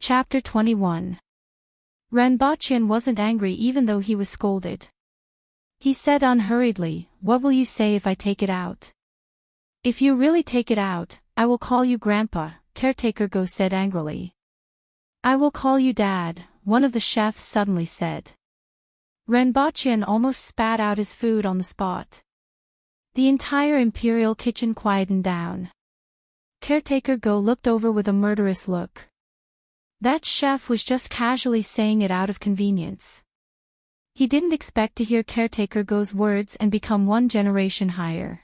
Chapter 21. Renbochin wasn't angry even though he was scolded. He said unhurriedly, "What will you say if I take it out?" "If you really take it out, I will call you Grandpa," Caretaker Go said angrily. "I will call you Dad," one of the chefs suddenly said. Renbochin almost spat out his food on the spot. The entire imperial kitchen quietened down. Caretaker Go looked over with a murderous look. That chef was just casually saying it out of convenience. He didn't expect to hear Caretaker Go's words and become one generation higher.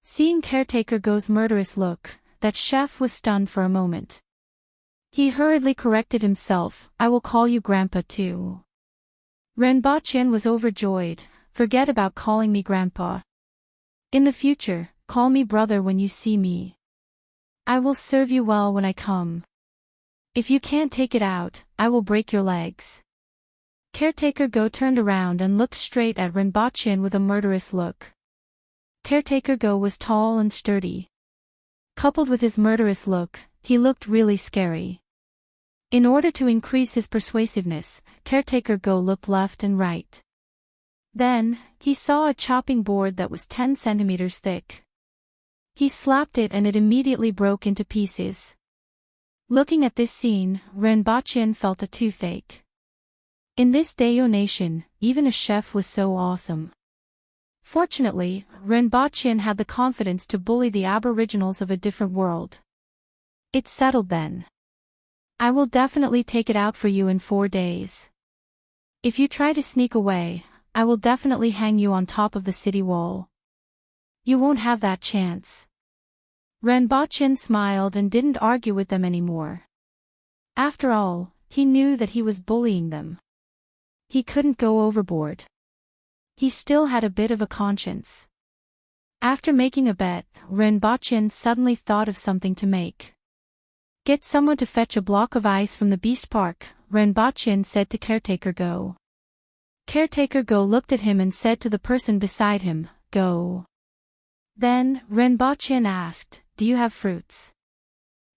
Seeing Caretaker Go's murderous look, that chef was stunned for a moment. He hurriedly corrected himself, "I will call you Grandpa too." Renbochin was overjoyed. "Forget about calling me Grandpa. In the future, call me brother when you see me. I will serve you well when I come. If you can't take it out, I will break your legs." Caretaker Go turned around and looked straight at Renbochin with a murderous look. Caretaker Go was tall and sturdy. Coupled with his murderous look, he looked really scary. In order to increase his persuasiveness, Caretaker Go looked left and right. Then, he saw a chopping board that was 10 centimeters thick. He slapped it and it immediately broke into pieces. Looking at this scene, Renbochin felt a toothache. In this Dayo nation, even a chef was so awesome. Fortunately, Renbochin had the confidence to bully the aboriginals of a different world. "It's settled then. I will definitely take it out for you in 4 days. If you try to sneak away, I will definitely hang you on top of the city wall. You won't have that chance." Renbochin smiled and didn't argue with them anymore. After all, he knew that he was bullying them. He couldn't go overboard. He still had a bit of a conscience. After making a bet, Renbochin suddenly thought of something to make. "Get someone to fetch a block of ice from the Beast Park," Renbochin said to Caretaker Go. Caretaker Go looked at him and said to the person beside him, "Go." Then, Renbochin asked, "Do you have fruits?"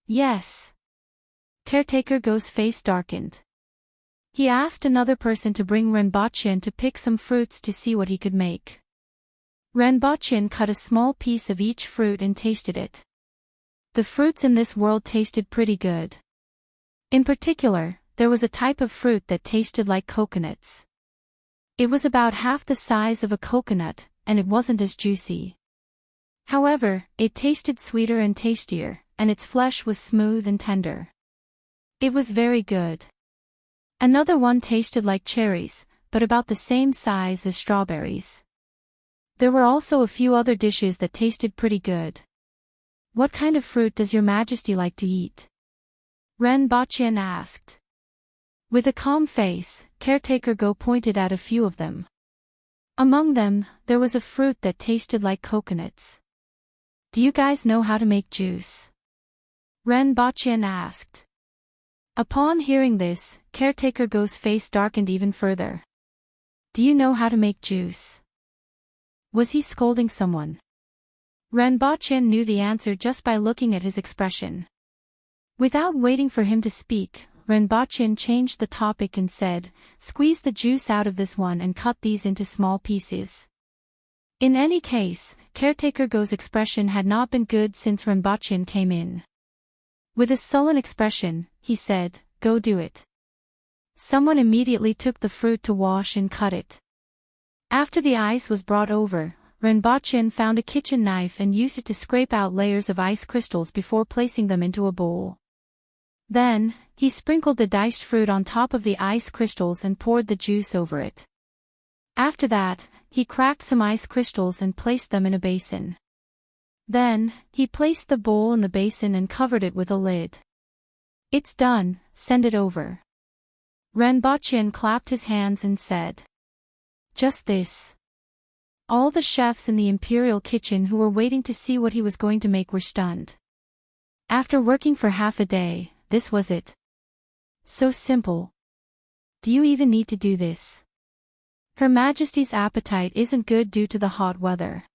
"Yes." Caretaker Go's face darkened. He asked another person to bring Renbochin to pick some fruits to see what he could make. Renbochin cut a small piece of each fruit and tasted it. The fruits in this world tasted pretty good. In particular, there was a type of fruit that tasted like coconuts. It was about half the size of a coconut, and it wasn't as juicy. However, it tasted sweeter and tastier, and its flesh was smooth and tender. It was very good. Another one tasted like cherries, but about the same size as strawberries. There were also a few other dishes that tasted pretty good. "What kind of fruit does your Majesty like to eat?" Renbochin asked. With a calm face, Caretaker Go pointed at a few of them. Among them, there was a fruit that tasted like coconuts. "Do you guys know how to make juice?" Renbochin asked. Upon hearing this, Caretaker Go's face darkened even further. "Do you know how to make juice?" Was he scolding someone? Renbochin knew the answer just by looking at his expression. Without waiting for him to speak, Renbochin changed the topic and said, "Squeeze the juice out of this one and cut these into small pieces." In any case, Caretaker Go's expression had not been good since Renbochin came in. With a sullen expression, he said, "Go do it." Someone immediately took the fruit to wash and cut it. After the ice was brought over, Renbochin found a kitchen knife and used it to scrape out layers of ice crystals before placing them into a bowl. Then, he sprinkled the diced fruit on top of the ice crystals and poured the juice over it. After that, he cracked some ice crystals and placed them in a basin. Then, he placed the bowl in the basin and covered it with a lid. "It's done, send it over." Renbochin clapped his hands and said, "Just this." All the chefs in the imperial kitchen who were waiting to see what he was going to make were stunned. After working for half a day, this was it. So simple. Do you even need to do this? Her Majesty's appetite isn't good due to the hot weather.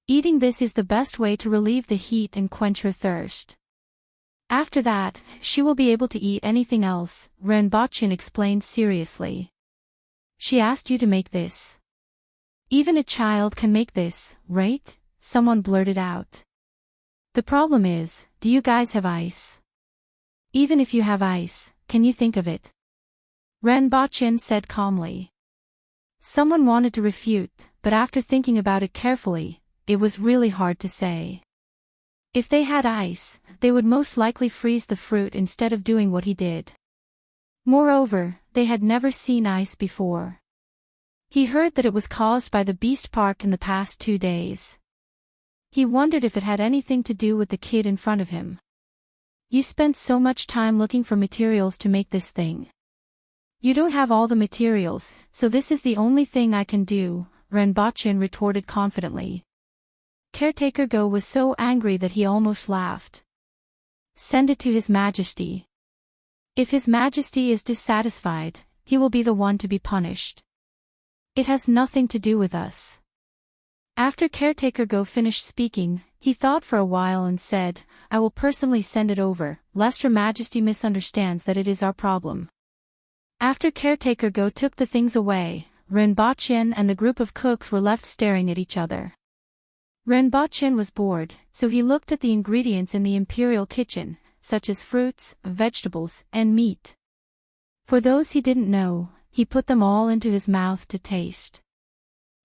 Eating this is the best way to relieve the heat and quench her thirst. After that, she will be able to eat anything else, Renbochin explained seriously. She asked you to make this. Even a child can make this, right? Someone blurted out. The problem is, do you guys have ice? Even if you have ice, can you think of it? Renbochin said calmly. Someone wanted to refute, but after thinking about it carefully, it was really hard to say. If they had ice, they would most likely freeze the fruit instead of doing what he did. Moreover, they had never seen ice before. He heard that it was caused by the Beast Park in the past 2 days. He wondered if it had anything to do with the kid in front of him. You spent so much time looking for materials to make this thing. You don't have all the materials, so this is the only thing I can do, Renbochin retorted confidently. Caretaker Go was so angry that he almost laughed. Send it to His Majesty. If His Majesty is dissatisfied, he will be the one to be punished. It has nothing to do with us. After Caretaker Go finished speaking, he thought for a while and said, I will personally send it over, lest Her Majesty misunderstands that it is our problem. After Caretaker Go took the things away, Renbochin and the group of cooks were left staring at each other. Renbochin was bored, so he looked at the ingredients in the imperial kitchen, such as fruits, vegetables, and meat. For those he didn't know, he put them all into his mouth to taste.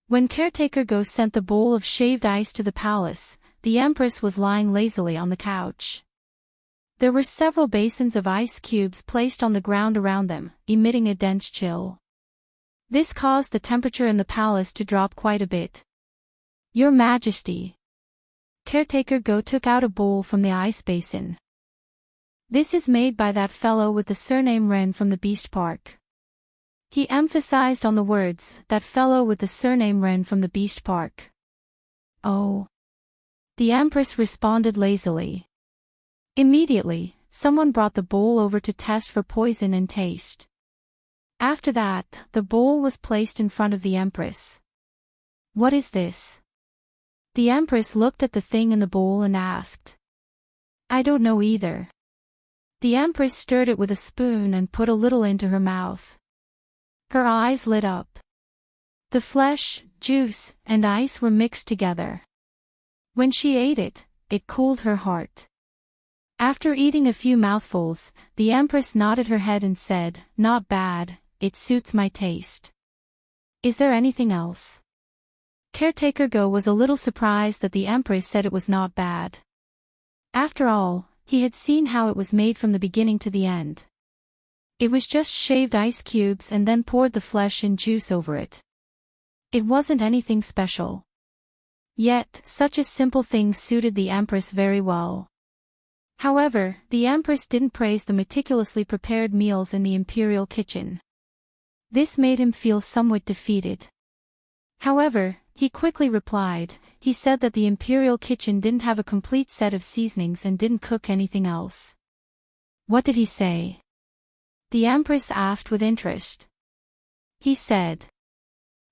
When Caretaker Go sent the bowl of shaved ice to the palace, the Empress was lying lazily on the couch. There were several basins of ice cubes placed on the ground around them, emitting a dense chill. This caused the temperature in the palace to drop quite a bit. Your Majesty. Caretaker Go took out a bowl from the ice basin. This is made by that fellow with the surname Ren from the Beast Park. He emphasized on the words, that fellow with the surname Ren from the Beast Park. Oh. The Empress responded lazily. Immediately, someone brought the bowl over to test for poison and taste. After that, the bowl was placed in front of the Empress. What is this? The Empress looked at the thing in the bowl and asked. I don't know either. The Empress stirred it with a spoon and put a little into her mouth. Her eyes lit up. The flesh, juice, and ice were mixed together. When she ate it, it cooled her heart. After eating a few mouthfuls, the Empress nodded her head and said, Not bad, it suits my taste. Is there anything else? Caretaker Go was a little surprised that the Empress said it was not bad. After all, he had seen how it was made from the beginning to the end. It was just shaved ice cubes and then poured the flesh and juice over it. It wasn't anything special. Yet, such a simple thing suited the Empress very well. However, the Empress didn't praise the meticulously prepared meals in the imperial kitchen. This made him feel somewhat defeated. However, he quickly replied, he said that the imperial kitchen didn't have a complete set of seasonings and didn't cook anything else. What did he say? The Empress asked with interest. He said.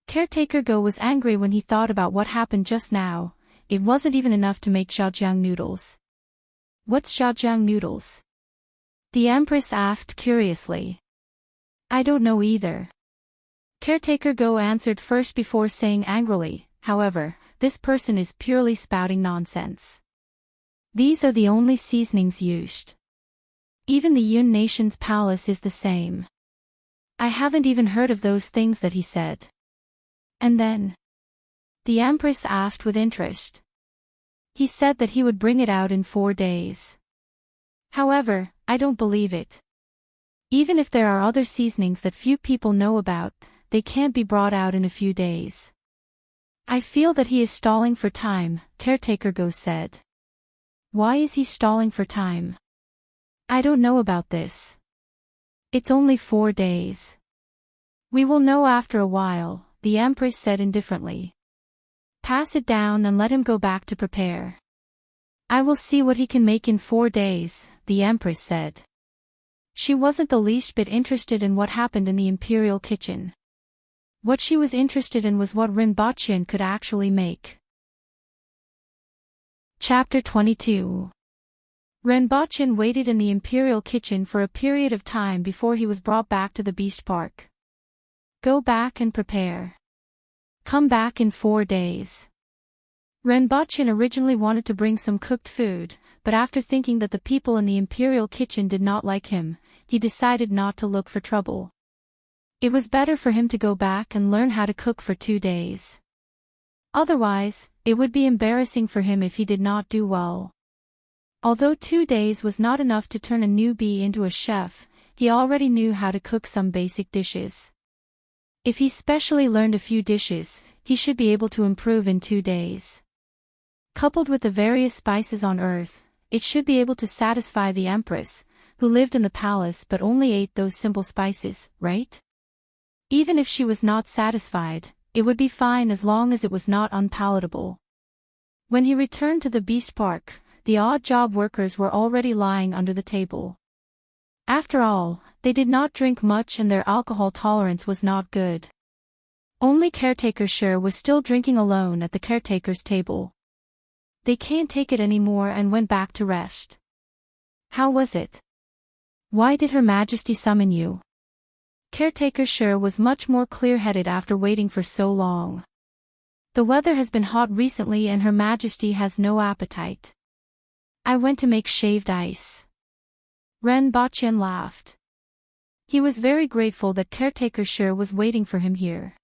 Caretaker Go was angry when he thought about what happened just now. It wasn't even enough to make zhajiang noodles. What's zhajiang noodles? The Empress asked curiously. I don't know either. Caretaker Go answered first before saying angrily, however, this person is purely spouting nonsense. These are the only seasonings used. Even the Yun nation's palace is the same. I haven't even heard of those things that he said. And then? The Empress asked with interest. He said that he would bring it out in 4 days. However, I don't believe it. Even if there are other seasonings that few people know about, they can't be brought out in a few days. I feel that he is stalling for time, Caretaker Go said. Why is he stalling for time? I don't know about this. It's only 4 days. We will know after a while, the Empress said indifferently. Pass it down and let him go back to prepare. I will see what he can make in 4 days, the Empress said. She wasn't the least bit interested in what happened in the imperial kitchen. What she was interested in was what Renbochin could actually make. Chapter 22. Renbochin waited in the imperial kitchen for a period of time before he was brought back to the beast park. Go back and prepare. Come back in 4 days. Renbochin originally wanted to bring some cooked food, but after thinking that the people in the imperial kitchen did not like him, he decided not to look for trouble. It was better for him to go back and learn how to cook for 2 days. Otherwise, it would be embarrassing for him if he did not do well. Although 2 days was not enough to turn a newbie into a chef, he already knew how to cook some basic dishes. If he specially learned a few dishes, he should be able to improve in 2 days. Coupled with the various spices on Earth, it should be able to satisfy the Empress, who lived in the palace but only ate those simple spices, right? Even if she was not satisfied, it would be fine as long as it was not unpalatable. When he returned to the beast park, the odd job workers were already lying under the table. After all, they did not drink much and their alcohol tolerance was not good. Only caretaker Sher was still drinking alone at the caretaker's table. They can't take it anymore and went back to rest. How was it? Why did Her Majesty summon you? Caretaker Sher was much more clear-headed after waiting for so long. The weather has been hot recently and Her Majesty has no appetite. I went to make shaved ice. Renbochin laughed. He was very grateful that Caretaker Sher was waiting for him here.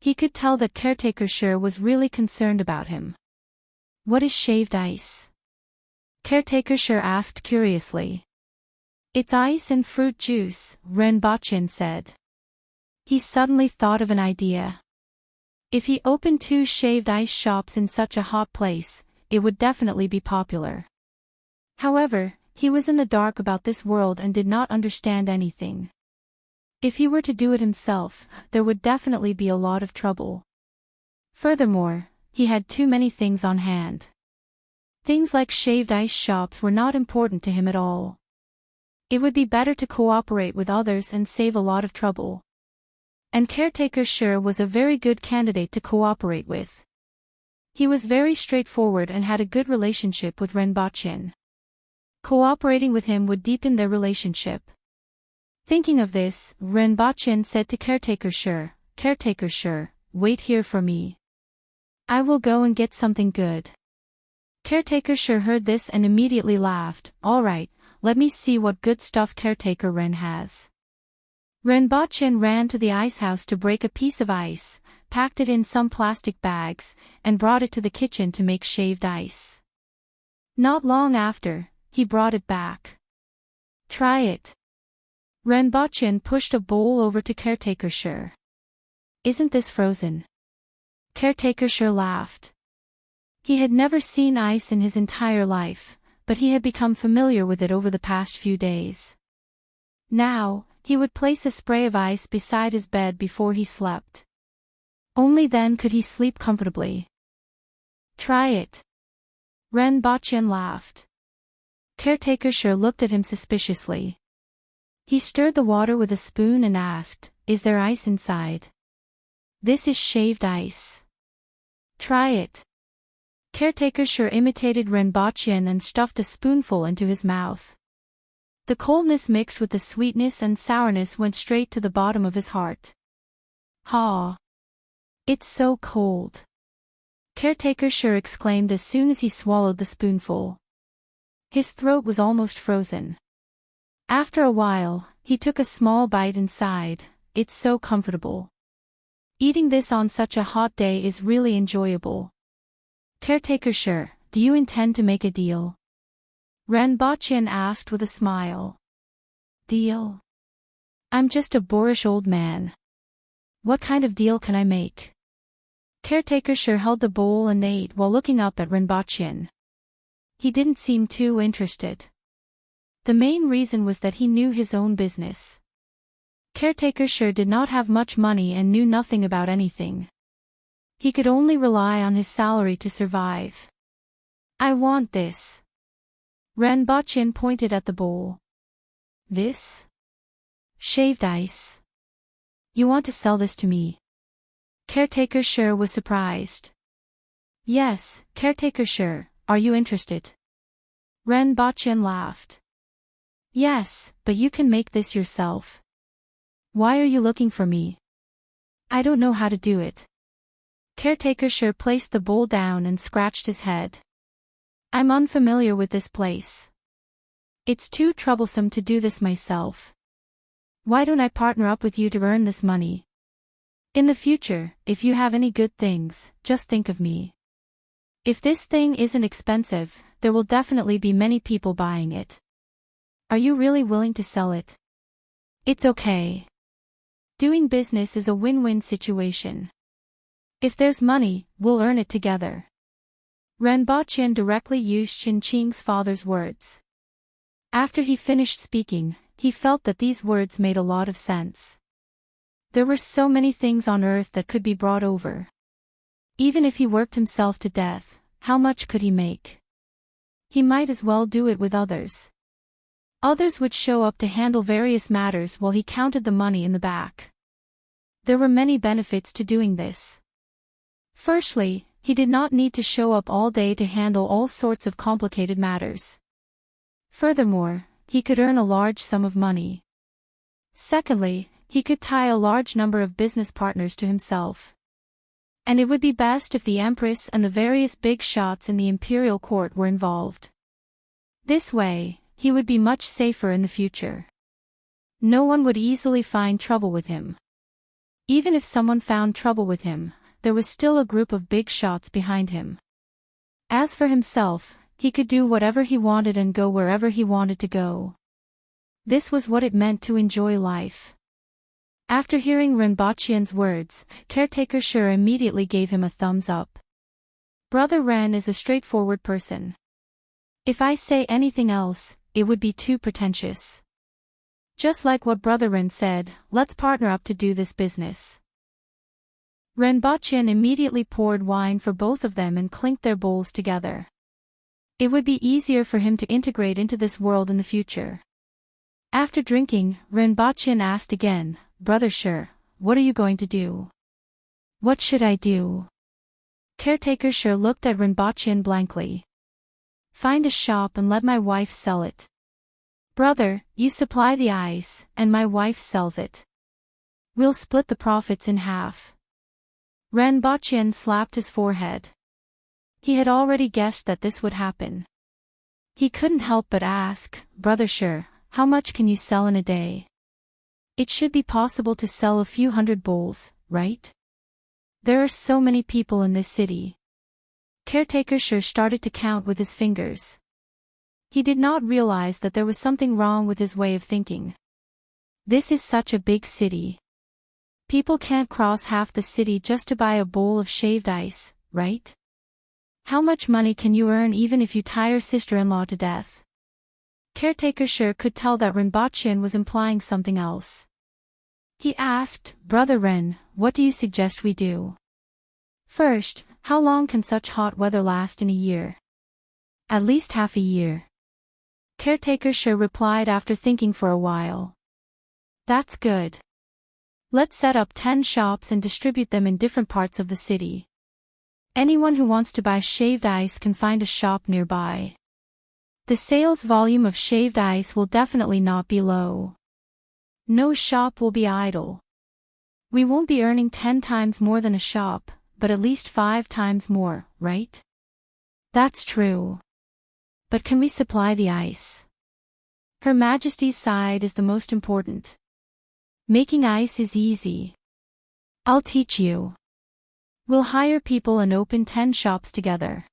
He could tell that Caretaker Sher was really concerned about him. What is shaved ice? Caretaker Sher asked curiously. It's ice and fruit juice, Renbochin said. He suddenly thought of an idea. If he opened 2 shaved ice shops in such a hot place, it would definitely be popular. However, he was in the dark about this world and did not understand anything. If he were to do it himself, there would definitely be a lot of trouble. Furthermore, he had too many things on hand. Things like shaved ice shops were not important to him at all. It would be better to cooperate with others and save a lot of trouble. And Caretaker Sher was a very good candidate to cooperate with. He was very straightforward and had a good relationship with Renbochin. Cooperating with him would deepen their relationship. Thinking of this, Renbochin said to Caretaker Sher, wait here for me. I will go and get something good. Caretaker Sher heard this and immediately laughed. All right, let me see what good stuff Caretaker Ren has. Renbochin ran to the ice house to break a piece of ice, packed it in some plastic bags, and brought it to the kitchen to make shaved ice. Not long after, he brought it back. Try it. Renbochin pushed a bowl over to Caretaker Sher. Isn't this frozen? Caretaker Sher laughed. He had never seen ice in his entire life, but he had become familiar with it over the past few days. Now, he would place a spray of ice beside his bed before he slept. Only then could he sleep comfortably. Try it. Renbochin laughed. Caretaker Sher looked at him suspiciously. He stirred the water with a spoon and asked, Is there ice inside? This is shaved ice. Try it. Caretaker Sher imitated Renbochin and stuffed a spoonful into his mouth. The coldness mixed with the sweetness and sourness went straight to the bottom of his heart. Ha! It's so cold. Caretaker Sher exclaimed as soon as he swallowed the spoonful. His throat was almost frozen. After a while, he took a small bite and sighed. It's so comfortable. Eating this on such a hot day is really enjoyable. Caretaker Sher, do you intend to make a deal? Renbochin asked with a smile. Deal? I'm just a boorish old man. What kind of deal can I make? Caretaker Sher held the bowl and ate while looking up at Renbochin. He didn't seem too interested. The main reason was that he knew his own business. Caretaker Sher did not have much money and knew nothing about anything. He could only rely on his salary to survive. I want this. Renbochin pointed at the bowl. This? Shaved ice. You want to sell this to me? Caretaker Sher was surprised. Yes, Caretaker Sher, are you interested? Renbochin laughed. Yes, but you can make this yourself. Why are you looking for me? I don't know how to do it. Caretaker Sure placed the bowl down and scratched his head. I'm unfamiliar with this place. It's too troublesome to do this myself. Why don't I partner up with you to earn this money? In the future, if you have any good things, just think of me. If this thing isn't expensive, there will definitely be many people buying it. Are you really willing to sell it? It's okay. Doing business is a win-win situation. If there's money, we'll earn it together. Renbochin directly used Qing's father's words. After he finished speaking, he felt that these words made a lot of sense. There were so many things on earth that could be brought over. Even if he worked himself to death, how much could he make? He might as well do it with others. Others would show up to handle various matters while he counted the money in the back. There were many benefits to doing this. Firstly, he did not need to show up all day to handle all sorts of complicated matters. Furthermore, he could earn a large sum of money. Secondly, he could tie a large number of business partners to himself. And it would be best if the Empress and the various big shots in the imperial court were involved. This way, he would be much safer in the future. No one would easily find trouble with him. Even if someone found trouble with him, there was still a group of big shots behind him. As for himself, he could do whatever he wanted and go wherever he wanted to go. This was what it meant to enjoy life. After hearing Renbochin's words, Caretaker Sure immediately gave him a thumbs up. Brother Ren is a straightforward person. If I say anything else, it would be too pretentious. Just like what Brother Ren said, let's partner up to do this business. Renbochin immediately poured wine for both of them and clinked their bowls together. It would be easier for him to integrate into this world in the future. After drinking, Renbochin asked again, Brother Sure, what are you going to do? What should I do? Caretaker Sure looked at Renbochin blankly. Find a shop and let my wife sell it. Brother, you supply the ice, and my wife sells it. We'll split the profits in half. Renbochin slapped his forehead. He had already guessed that this would happen. He couldn't help but ask, Brother Sure, how much can you sell in a day? It should be possible to sell a few hundred bowls, right? There are so many people in this city. Caretaker Sure started to count with his fingers. He did not realize that there was something wrong with his way of thinking. This is such a big city. People can't cross half the city just to buy a bowl of shaved ice, right? How much money can you earn even if you tie your sister-in-law to death? Caretaker Sure could tell that Renbochin was implying something else. He asked, Brother Ren, what do you suggest we do? First, how long can such hot weather last in a year? At least half a year. Caretaker Sure replied after thinking for a while. That's good. Let's set up 10 shops and distribute them in different parts of the city. Anyone who wants to buy shaved ice can find a shop nearby. The sales volume of shaved ice will definitely not be low. No shop will be idle. We won't be earning 10 times more than a shop, but at least 5 times more, right? That's true. But can we supply the ice? Her Majesty's side is the most important. Making ice is easy. I'll teach you. We'll hire people and open 10 shops together.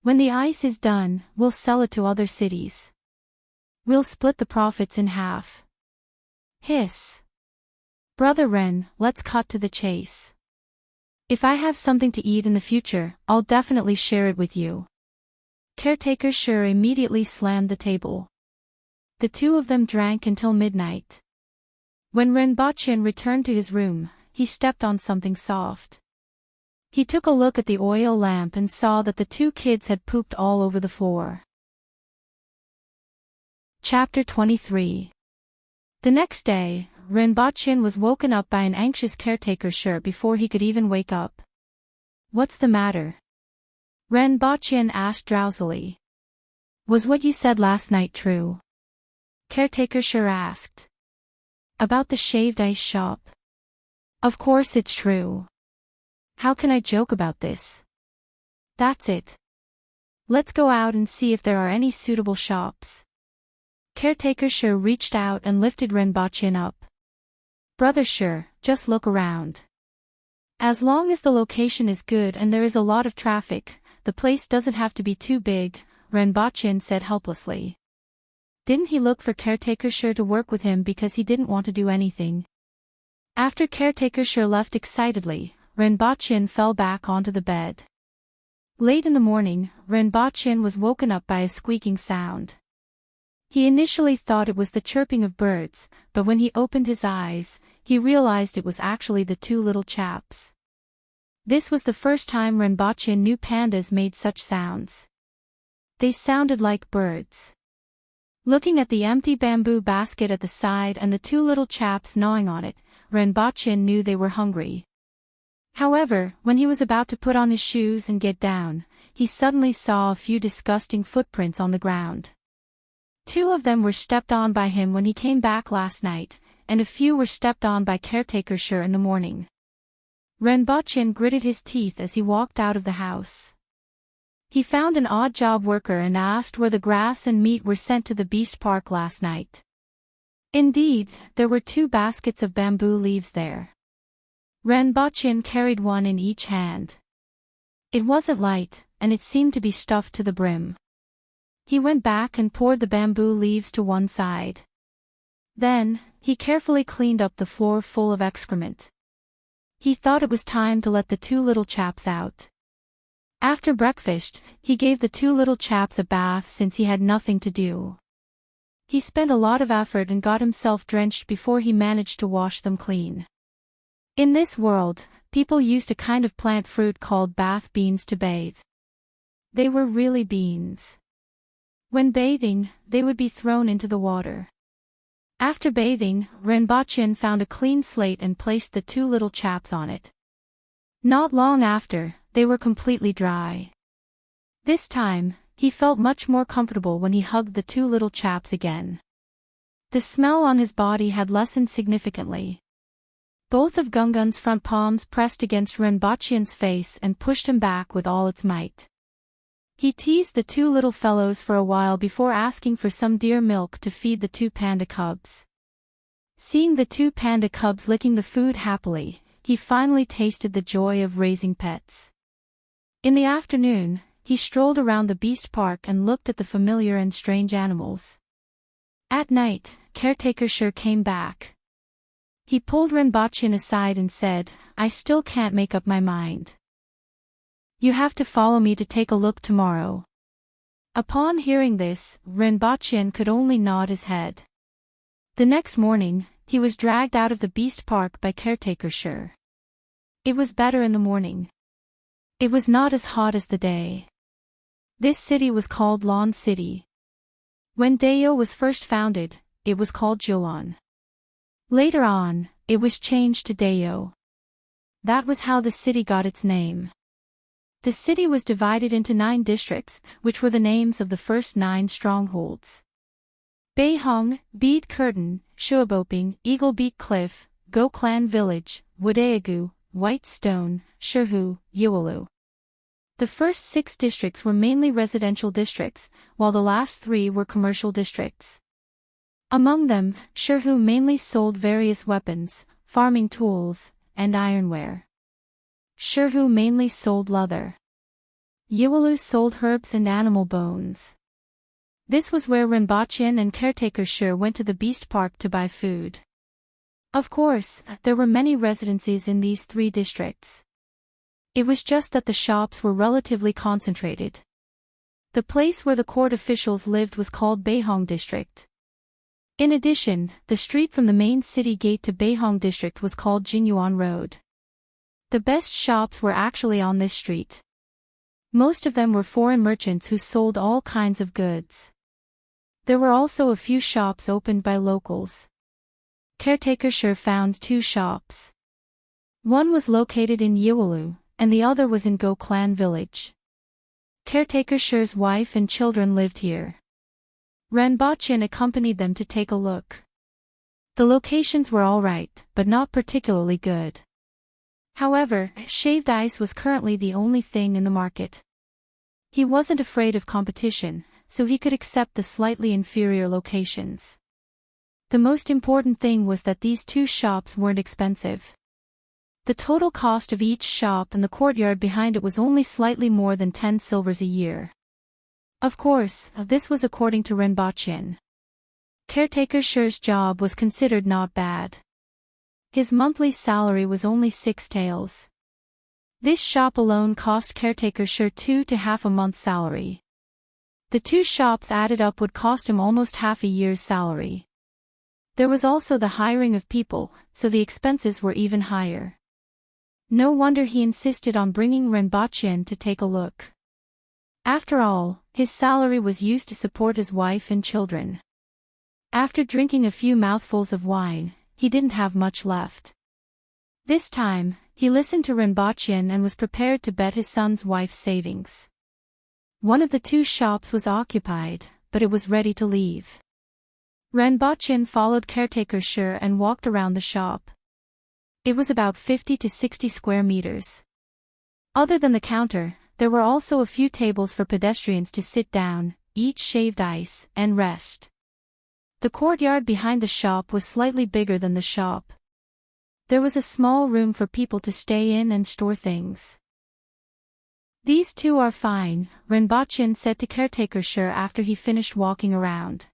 When the ice is done, we'll sell it to other cities. We'll split the profits in half. Hiss. Brother Ren, let's cut to the chase. If I have something to eat in the future, I'll definitely share it with you. Caretaker Sure immediately slammed the table. The two of them drank until midnight. When Renbochin returned to his room, he stepped on something soft. He took a look at the oil lamp and saw that the two kids had pooped all over the floor. Chapter 23. The next day, Renbochin was woken up by an anxious Caretaker Sure before he could even wake up. What's the matter? Renbochin asked drowsily. Was what you said last night true? Caretaker sure asked. About the shaved ice shop? Of course it's true. How can I joke about this? That's it. Let's go out and see if there are any suitable shops. Caretaker sure reached out and lifted Renbochin up. Brother sure, just look around. As long as the location is good and there is a lot of traffic, the place doesn't have to be too big, Renbochin said helplessly. Didn't he look for Caretaker sure to work with him because he didn't want to do anything? After Caretaker sure left excitedly, Renbochin fell back onto the bed. Late in the morning, Renbochin was woken up by a squeaking sound. He initially thought it was the chirping of birds, but when he opened his eyes, he realized it was actually the two little chaps. This was the first time Renbochin knew pandas made such sounds. They sounded like birds. Looking at the empty bamboo basket at the side and the two little chaps gnawing on it, Renbochin knew they were hungry. However, when he was about to put on his shoes and get down, he suddenly saw a few disgusting footprints on the ground. Two of them were stepped on by him when he came back last night, and a few were stepped on by Caretaker sure in the morning. Renbochin gritted his teeth as he walked out of the house. He found an odd job worker and asked where the grass and meat were sent to the beast park last night. Indeed, there were 2 baskets of bamboo leaves there. Renbochin carried one in each hand. It wasn't light, and it seemed to be stuffed to the brim. He went back and poured the bamboo leaves to one side. Then, he carefully cleaned up the floor full of excrement. He thought it was time to let the 2 little chaps out. After breakfast, he gave the 2 little chaps a bath since he had nothing to do. He spent a lot of effort and got himself drenched before he managed to wash them clean. In this world, people used a kind of plant fruit called bath beans to bathe. They were really beans. When bathing, they would be thrown into the water. After bathing, Renbochin found a clean slate and placed the 2 little chaps on it. Not long after, they were completely dry. This time, he felt much more comfortable when he hugged the 2 little chaps again. The smell on his body had lessened significantly. Both of Gungun's front palms pressed against Renbochin's face and pushed him back with all its might. He teased the 2 little fellows for a while before asking for some deer milk to feed the 2 panda cubs. Seeing the 2 panda cubs licking the food happily, he finally tasted the joy of raising pets. In the afternoon, he strolled around the beast park and looked at the familiar and strange animals. At night, Caretaker sure came back. He pulled Renbochin aside and said, "I still can't make up my mind. You have to follow me to take a look tomorrow." Upon hearing this, Renbochin could only nod his head. The next morning, he was dragged out of the beast park by Caretaker sure. It was better in the morning. It was not as hot as the day. This city was called Lawn City. When Dayo was first founded, it was called Jolon. Later on, it was changed to Dayo. That was how the city got its name. The city was divided into 9 districts, which were the names of the first 9 strongholds. Beihong, Bead Curtain, Shuaboping, Eagle Beak Cliff, Go Clan Village, Wadaegu, White Stone, Shirhu, Yiwalu. The first 6 districts were mainly residential districts, while the last 3 were commercial districts. Among them, Shirhu mainly sold various weapons, farming tools, and ironware. Shirhu mainly sold leather. Yiwalu sold herbs and animal bones. This was where Renbochin and Caretaker sure went to the beast park to buy food. Of course, there were many residencies in these 3 districts. It was just that the shops were relatively concentrated. The place where the court officials lived was called Beihong District. In addition, the street from the main city gate to Beihong District was called Jinyuan Road. The best shops were actually on this street. Most of them were foreign merchants who sold all kinds of goods. There were also a few shops opened by locals. Caretaker sure found 2 shops. One was located in Yiwalu, and the other was in Go Clan Village. Caretaker Shi's wife and children lived here. Renbochin accompanied them to take a look. The locations were alright, but not particularly good. However, shaved ice was currently the only thing in the market. He wasn't afraid of competition, so he could accept the slightly inferior locations. The most important thing was that these two shops weren't expensive. The total cost of each shop and the courtyard behind it was only slightly more than 10 silvers a year. Of course, this was according to Renbochin. Caretaker Shi's job was considered not bad. His monthly salary was only 6 taels. This shop alone cost Caretaker Shi 2.5 month's salary. The two shops added up would cost him almost half a year's salary. There was also the hiring of people, so the expenses were even higher. No wonder he insisted on bringing Renbochin to take a look. After all, his salary was used to support his wife and children. After drinking a few mouthfuls of wine, he didn't have much left. This time, he listened to Renbochin and was prepared to bet his son's wife's savings. One of the two shops was occupied, but it was ready to leave. Renbochin followed Caretaker Shi and walked around the shop. It was about 50 to 60 square meters. Other than the counter, there were also a few tables for pedestrians to sit down, eat shaved ice, and rest. The courtyard behind the shop was slightly bigger than the shop. There was a small room for people to stay in and store things. These two are fine, Renbochin said to Caretaker Shi after he finished walking around.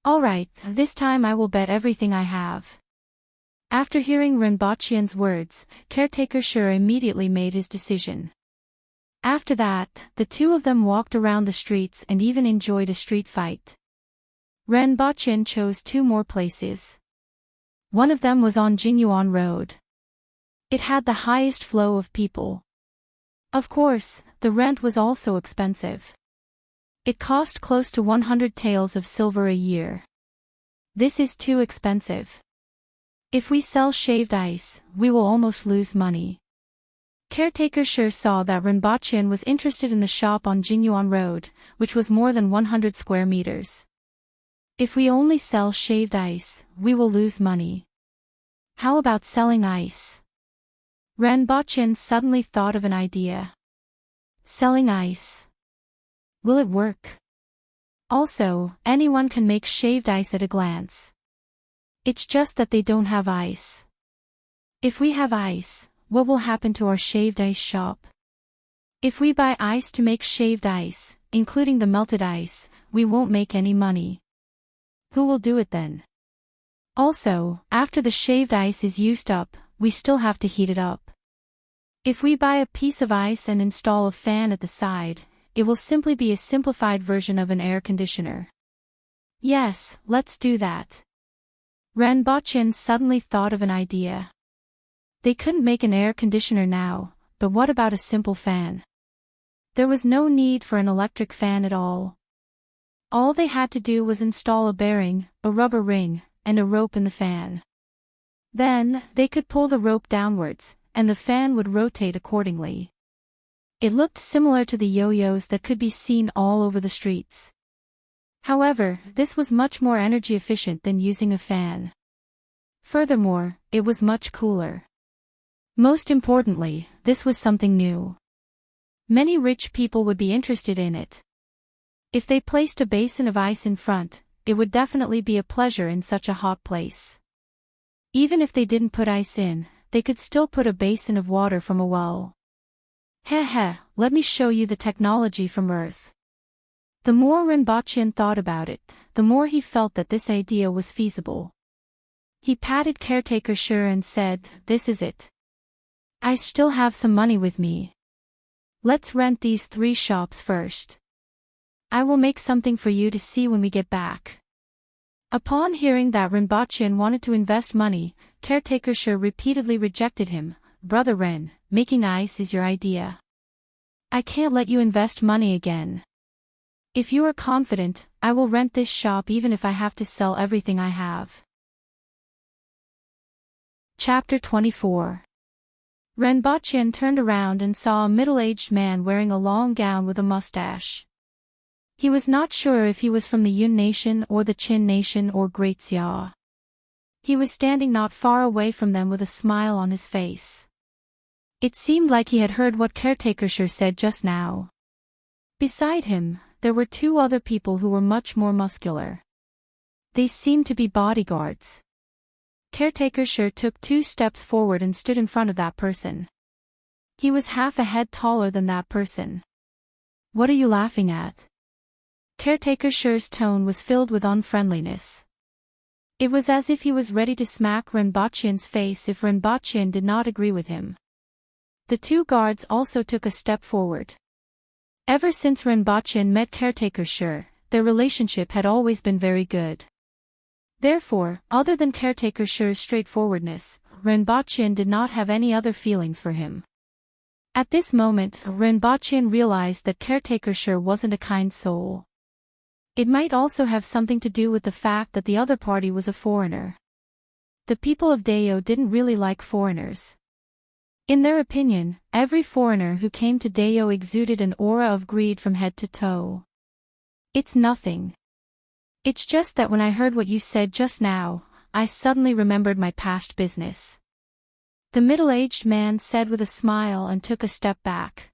Alright, this time I will bet everything I have. After hearing Renbochin's words, Caretaker Shi immediately made his decision. After that, the two of them walked around the streets and even enjoyed a street fight. Renbochin chose 2 more places. One of them was on Jingyuan Road. It had the highest flow of people. Of course, the rent was also expensive. It cost close to 100 taels of silver a year. This is too expensive. If we sell shaved ice, we will almost lose money. Caretaker Shi saw that Renbochin was interested in the shop on Jingyuan Road, which was more than 100 square meters. If we only sell shaved ice, we will lose money. How about selling ice? Renbochin suddenly thought of an idea. Selling ice. Will it work? Also, anyone can make shaved ice at a glance. It's just that they don't have ice. If we have ice, what will happen to our shaved ice shop? If we buy ice to make shaved ice, including the melted ice, we won't make any money. Who will do it then? Also, after the shaved ice is used up, we still have to heat it up. If we buy a piece of ice and install a fan at the side, it will simply be a simplified version of an air conditioner. Yes, let's do that. Renbochin suddenly thought of an idea. They couldn't make an air conditioner now, but what about a simple fan? There was no need for an electric fan at all. All they had to do was install a bearing, a rubber ring, and a rope in the fan. Then, they could pull the rope downwards, and the fan would rotate accordingly. It looked similar to the yo-yos that could be seen all over the streets. However, this was much more energy efficient than using a fan. Furthermore, it was much cooler. Most importantly, this was something new. Many rich people would be interested in it. If they placed a basin of ice in front, it would definitely be a pleasure in such a hot place. Even if they didn't put ice in, they could still put a basin of water from a well. Heh, let me show you the technology from Earth. The more Renbochin thought about it, the more he felt that this idea was feasible. He patted Caretaker Shi and said, "This is it. I still have some money with me. Let's rent these 3 shops first. I will make something for you to see when we get back." Upon hearing that Renbochin wanted to invest money, Caretaker Shi repeatedly rejected him. "Brother Ren, making ice is your idea. I can't let you invest money again. If you are confident, I will rent this shop even if I have to sell everything I have." Chapter 24. Renbochin turned around and saw a middle-aged man wearing a long gown with a mustache. He was not sure if he was from the Yun Nation or the Qin Nation or Great Xia. He was standing not far away from them with a smile on his face. It seemed like he had heard what Caretaker Sher said just now. Beside him, there were two other people who were much more muscular. They seemed to be bodyguards. Caretaker Sher took 2 steps forward and stood in front of that person. He was half a head taller than that person. What are you laughing at? Caretaker Sher's tone was filled with unfriendliness. It was as if he was ready to smack Renbochin's face if Renbochin did not agree with him. The 2 guards also took a step forward. Ever since Renbochin met Caretaker Sher, their relationship had always been very good. Therefore, other than Caretaker Sher's straightforwardness, Renbochin did not have any other feelings for him. At this moment, Renbochin realized that Caretaker Sher wasn't a kind soul. It might also have something to do with the fact that the other party was a foreigner. The people of Dao didn't really like foreigners. In their opinion, every foreigner who came to Dao exuded an aura of greed from head to toe. It's nothing. It's just that when I heard what you said just now, I suddenly remembered my past business. The middle-aged man said with a smile and took a step back.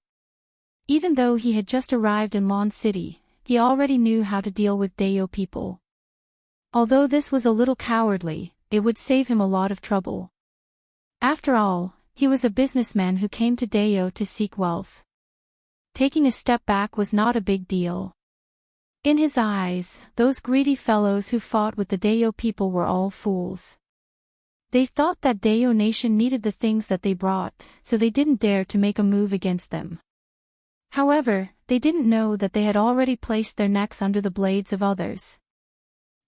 Even though he had just arrived in Lon City, he already knew how to deal with Dao people. Although this was a little cowardly, it would save him a lot of trouble. After all, he was a businessman who came to Dao to seek wealth. Taking a step back was not a big deal. In his eyes, those greedy fellows who fought with the Dao people were all fools. They thought that Dao Nation needed the things that they brought, so they didn't dare to make a move against them. However, they didn't know that they had already placed their necks under the blades of others.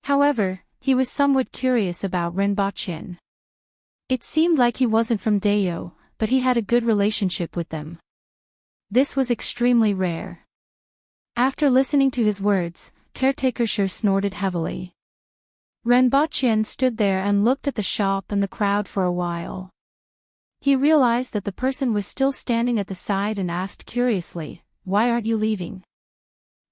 However, he was somewhat curious about Renbochin. It seemed like he wasn't from Dao, but he had a good relationship with them. This was extremely rare. After listening to his words, Caretaker Sher snorted heavily. Renbochin stood there and looked at the shop and the crowd for a while. He realized that the person was still standing at the side and asked curiously, "Why aren't you leaving?"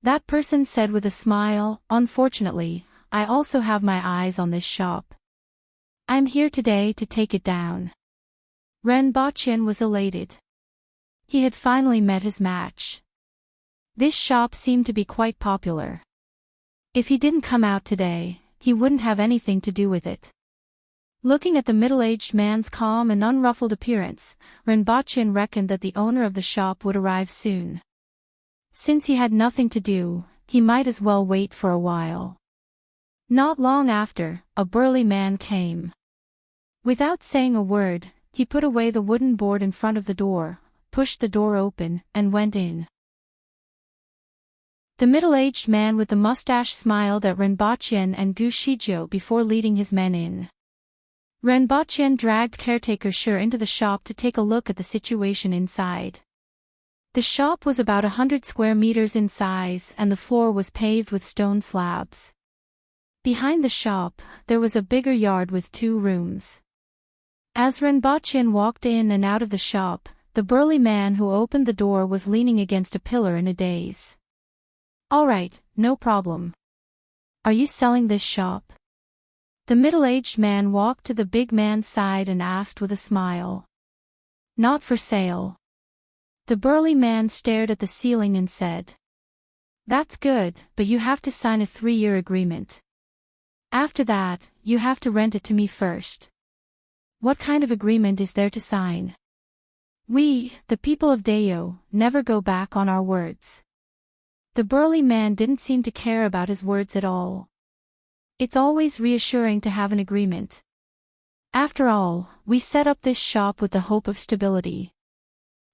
That person said with a smile, "Unfortunately, I also have my eyes on this shop. I'm here today to take it down." Renbochin was elated. He had finally met his match. This shop seemed to be quite popular. If he didn't come out today, he wouldn't have anything to do with it. Looking at the middle-aged man's calm and unruffled appearance, Renbochin reckoned that the owner of the shop would arrive soon. Since he had nothing to do, he might as well wait for a while. Not long after, a burly man came. Without saying a word, he put away the wooden board in front of the door, pushed the door open, and went in. The middle-aged man with the mustache smiled at Renbochin and Gu Shijiu before leading his men in. Renbochin dragged Caretaker Sher into the shop to take a look at the situation inside. The shop was about 100 square meters in size and the floor was paved with stone slabs. Behind the shop, there was a bigger yard with 2 rooms. As Renbochin walked in and out of the shop, the burly man who opened the door was leaning against a pillar in a daze. "All right, no problem. Are you selling this shop?" The middle-aged man walked to the big man's side and asked with a smile. "Not for sale." The burly man stared at the ceiling and said, "That's good, but you have to sign a 3-year agreement. After that, you have to rent it to me first." "What kind of agreement is there to sign?" "We, the people of Dao, never go back on our words." The burly man didn't seem to care about his words at all. It's always reassuring to have an agreement. After all, we set up this shop with the hope of stability.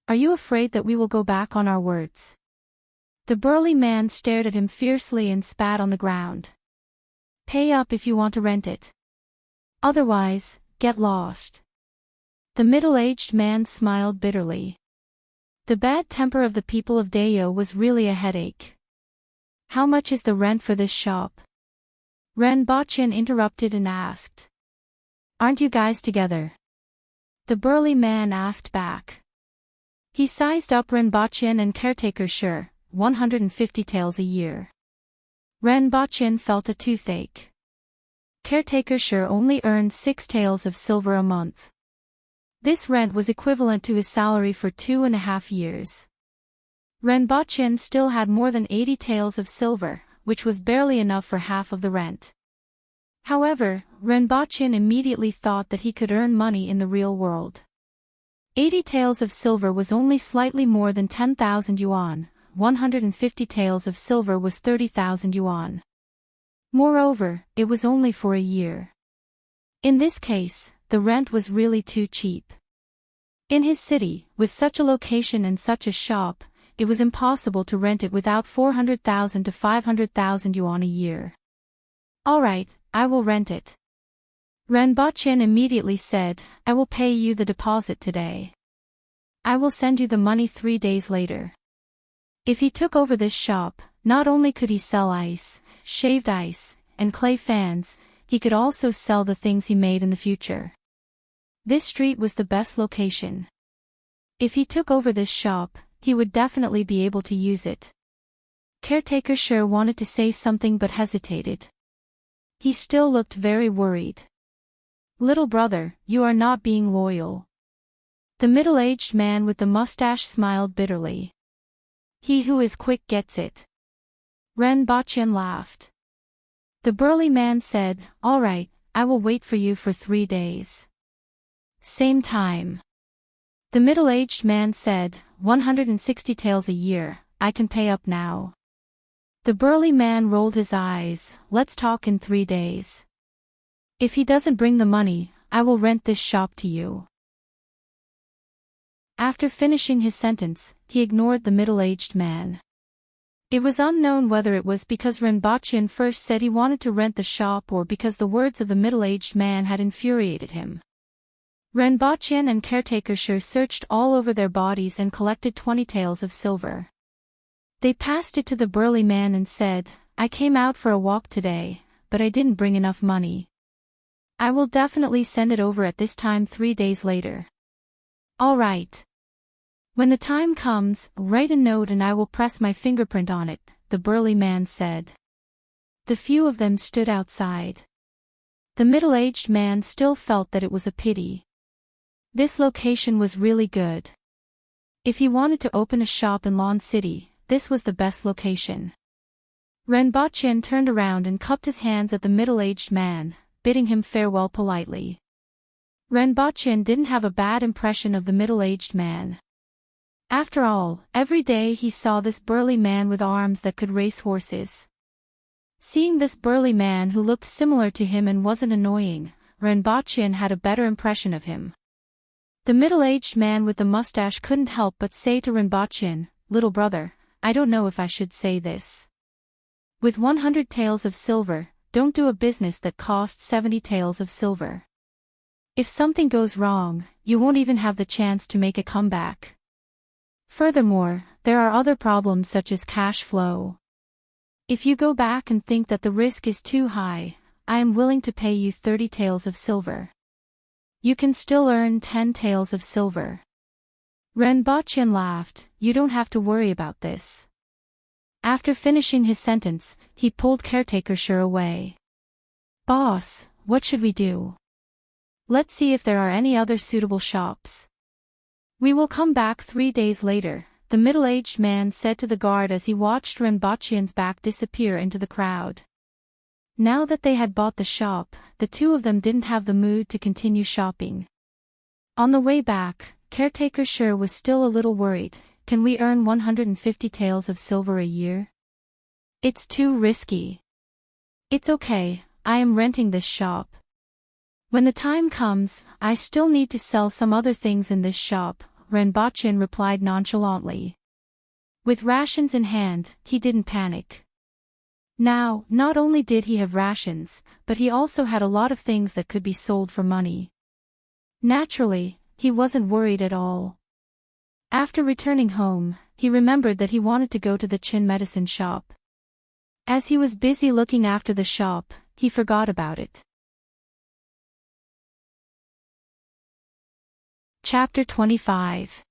Are you afraid that we will go back on our words? The burly man stared at him fiercely and spat on the ground. "Pay up if you want to rent it. Otherwise, get lost." The middle-aged man smiled bitterly. The bad temper of the people of Dao was really a headache. "How much is the rent for this shop?" Renbochin interrupted and asked. "Aren't you guys together?" The burly man asked back. He sized up Renbochin and Caretaker Sure, 150 taels a year. Renbochin felt a toothache. Caretaker Sure only earned 6 taels of silver a month. This rent was equivalent to his salary for 2.5 years. Renbochin still had more than 80 taels of silver, which was barely enough for half of the rent. However, Renbochin immediately thought that he could earn money in the real world. 80 taels of silver was only slightly more than 10,000 yuan, 150 taels of silver was 30,000 yuan. Moreover, it was only for a year. In this case, the rent was really too cheap. In his city, with such a location and such a shop, it was impossible to rent it without 400,000 to 500,000 yuan a year. Alright, I will rent it. Renbochin immediately said, I will pay you the deposit today. I will send you the money 3 days later. If he took over this shop, not only could he sell ice, shaved ice, and clay fans, he could also sell the things he made in the future. This street was the best location. If he took over this shop, he would definitely be able to use it. Caretaker Sure wanted to say something but hesitated. He still looked very worried. Little brother, you are not being loyal. The middle-aged man with the mustache smiled bitterly. He who is quick gets it. Renbochin laughed. The burly man said, All right, I will wait for you for 3 days. Same time. The middle-aged man said, 160 taels a year, I can pay up now. The burly man rolled his eyes, let's talk in 3 days. If he doesn't bring the money, I will rent this shop to you. After finishing his sentence, he ignored the middle-aged man. It was unknown whether it was because Renbochin first said he wanted to rent the shop or because the words of the middle-aged man had infuriated him. Renbochin and Caretaker Sure searched all over their bodies and collected 20 taels of silver. They passed it to the burly man and said, I came out for a walk today, but I didn't bring enough money. I will definitely send it over at this time 3 days later. All right. When the time comes, write a note and I will press my fingerprint on it, the burly man said. The few of them stood outside. The middle-aged man still felt that it was a pity. This location was really good. If he wanted to open a shop in Lawn City, this was the best location. Renbochin turned around and cupped his hands at the middle-aged man, bidding him farewell politely. Renbochin didn't have a bad impression of the middle-aged man. After all, every day he saw this burly man with arms that could race horses. Seeing this burly man who looked similar to him and wasn't annoying, Renbochin had a better impression of him. The middle-aged man with the mustache couldn't help but say to Renbochin, Little brother, I don't know if I should say this. With 100 taels of silver, don't do a business that costs 70 taels of silver. If something goes wrong, you won't even have the chance to make a comeback. Furthermore, there are other problems such as cash flow. If you go back and think that the risk is too high, I am willing to pay you 30 taels of silver. You can still earn 10 taels of silver. Renbochin laughed, you don't have to worry about this. After finishing his sentence, he pulled Caretaker Sure away. Boss, what should we do? Let's see if there are any other suitable shops. We will come back 3 days later, the middle-aged man said to the guard as he watched Renbochin's back disappear into the crowd. Now that they had bought the shop, the two of them didn't have the mood to continue shopping. On the way back, Caretaker Sure was still a little worried. Can we earn 150 taels of silver a year? It's too risky. It's okay, I am renting this shop. When the time comes, I still need to sell some other things in this shop, Renbochin replied nonchalantly. With rations in hand, he didn't panic. Now, not only did he have rations, but he also had a lot of things that could be sold for money. Naturally, he wasn't worried at all. After returning home, he remembered that he wanted to go to the Qin medicine shop. As he was busy looking after the shop, he forgot about it. Chapter 25.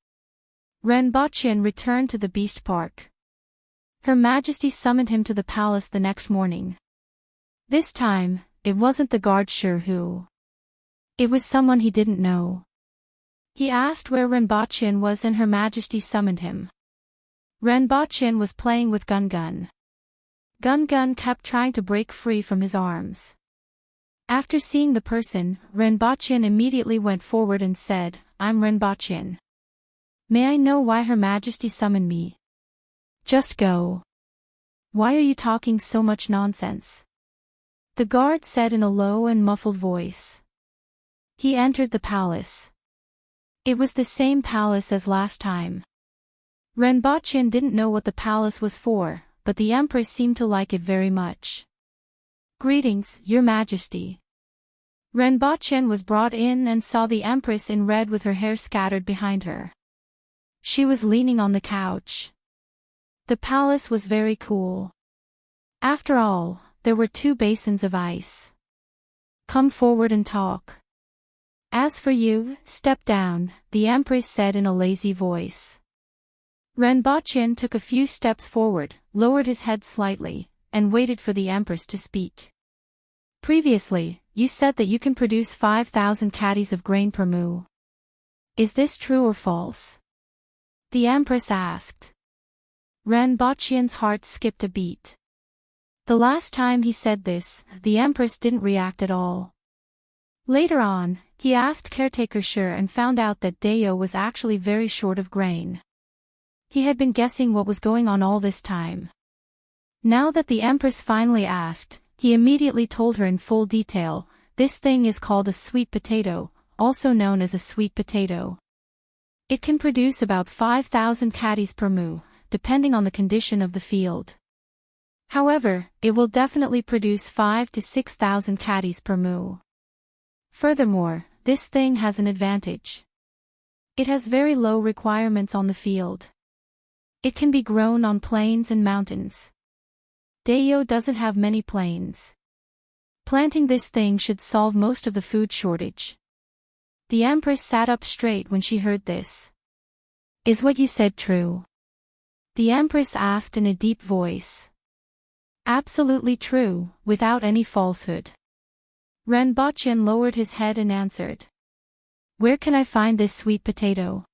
Renbochin returned to the Beast Park. Her Majesty summoned him to the palace the next morning. This time, it wasn't the guard sure who. It was someone he didn't know. He asked where Renbochin was and Her Majesty summoned him. Renbochin was playing with Gun-Gun. Gun-Gun kept trying to break free from his arms. After seeing the person, Renbochin immediately went forward and said, "I'm Renbochin. May I know why Her Majesty summoned me?" "Just go. Why are you talking so much nonsense?" the guard said in a low and muffled voice. He entered the palace. It was the same palace as last time. Renbochin didn't know what the palace was for, but the Empress seemed to like it very much. "Greetings, Your Majesty." Renbochin was brought in and saw the Empress in red with her hair scattered behind her. She was leaning on the couch. The palace was very cool. After all, there were 2 basins of ice. "Come forward and talk." "As for you, step down," the Empress said in a lazy voice. Renbochin took a few steps forward, lowered his head slightly, and waited for the Empress to speak. "Previously, you said that you can produce 5,000 caddies of grain per moo. Is this true or false?" the Empress asked. Renbochin's heart skipped a beat. The last time he said this, the Empress didn't react at all. Later on, he asked Caretaker Sure and found out that Dayo was actually very short of grain. He had been guessing what was going on all this time. Now that the Empress finally asked, he immediately told her in full detail, "This thing is called a sweet potato, also known as a sweet potato. It can produce about 5,000 caddies per moo, depending on the condition of the field. However, it will definitely produce 5 to 6,000 caddies per moo. Furthermore, this thing has an advantage. It has very low requirements on the field. It can be grown on plains and mountains. Dayo doesn't have many plains. Planting this thing should solve most of the food shortage." The Empress sat up straight when she heard this. "Is what you said true?" the Empress asked in a deep voice. "Absolutely true, without any falsehood." Renbochin lowered his head and answered. "Where can I find this sweet potato?"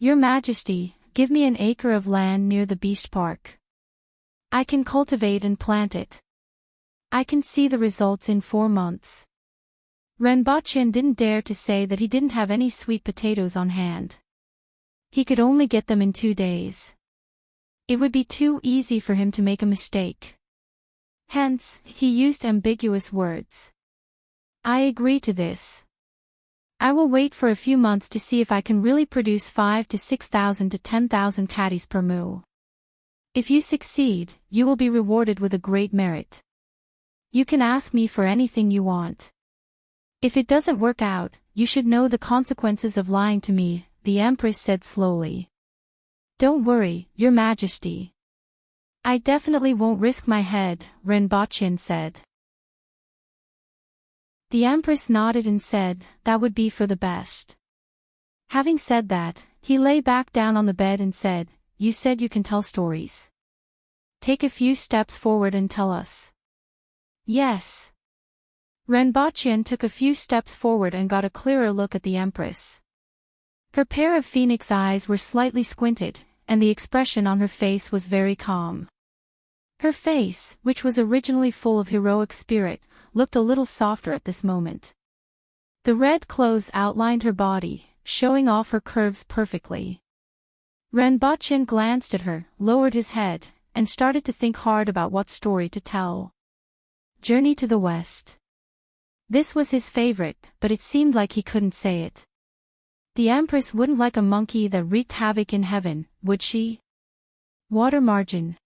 "Your Majesty, give me an acre of land near the Beast Park. I can cultivate and plant it. I can see the results in 4 months." Renbochin didn't dare to say that he didn't have any sweet potatoes on hand. He could only get them in 2 days. It would be too easy for him to make a mistake. Hence, he used ambiguous words. "I agree to this. I will wait for a few months to see if I can really produce 5 to 6,000 to 10,000 caddies per moo. If you succeed, you will be rewarded with a great merit. You can ask me for anything you want. If it doesn't work out, you should know the consequences of lying to me," the Empress said slowly. "Don't worry, Your Majesty. I definitely won't risk my head," Renbochin said. The Empress nodded and said, "That would be for the best." Having said that, he lay back down on the bed and said, "You said you can tell stories. Take a few steps forward and tell us." "Yes." Renbochin took a few steps forward and got a clearer look at the Empress. Her pair of phoenix eyes were slightly squinted, and the expression on her face was very calm. Her face, which was originally full of heroic spirit, looked a little softer at this moment. The red clothes outlined her body, showing off her curves perfectly. Renbochin glanced at her, lowered his head, and started to think hard about what story to tell. Journey to the West. This was his favorite, but it seemed like he couldn't say it. The Empress wouldn't like a monkey that wreaked havoc in heaven, would she? Water Margin.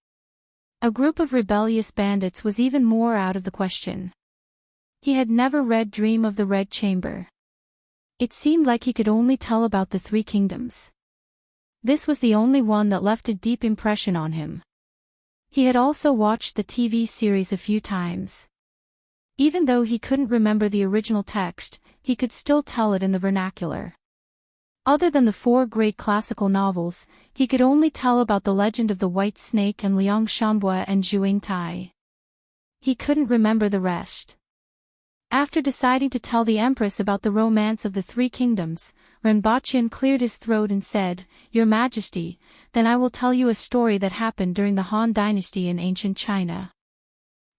A group of rebellious bandits was even more out of the question. He had never read Dream of the Red Chamber. It seemed like he could only tell about the 3 kingdoms. This was the only one that left a deep impression on him. He had also watched the TV series a few times. Even though he couldn't remember the original text, he could still tell it in the vernacular. Other than the four great classical novels, he could only tell about the legend of the White Snake and Liang Shanbue and Zhuang Tai. He couldn't remember the rest. After deciding to tell the Empress about the romance of the three kingdoms, Renbachian cleared his throat and said, "Your Majesty, then I will tell you a story that happened during the Han Dynasty in ancient China.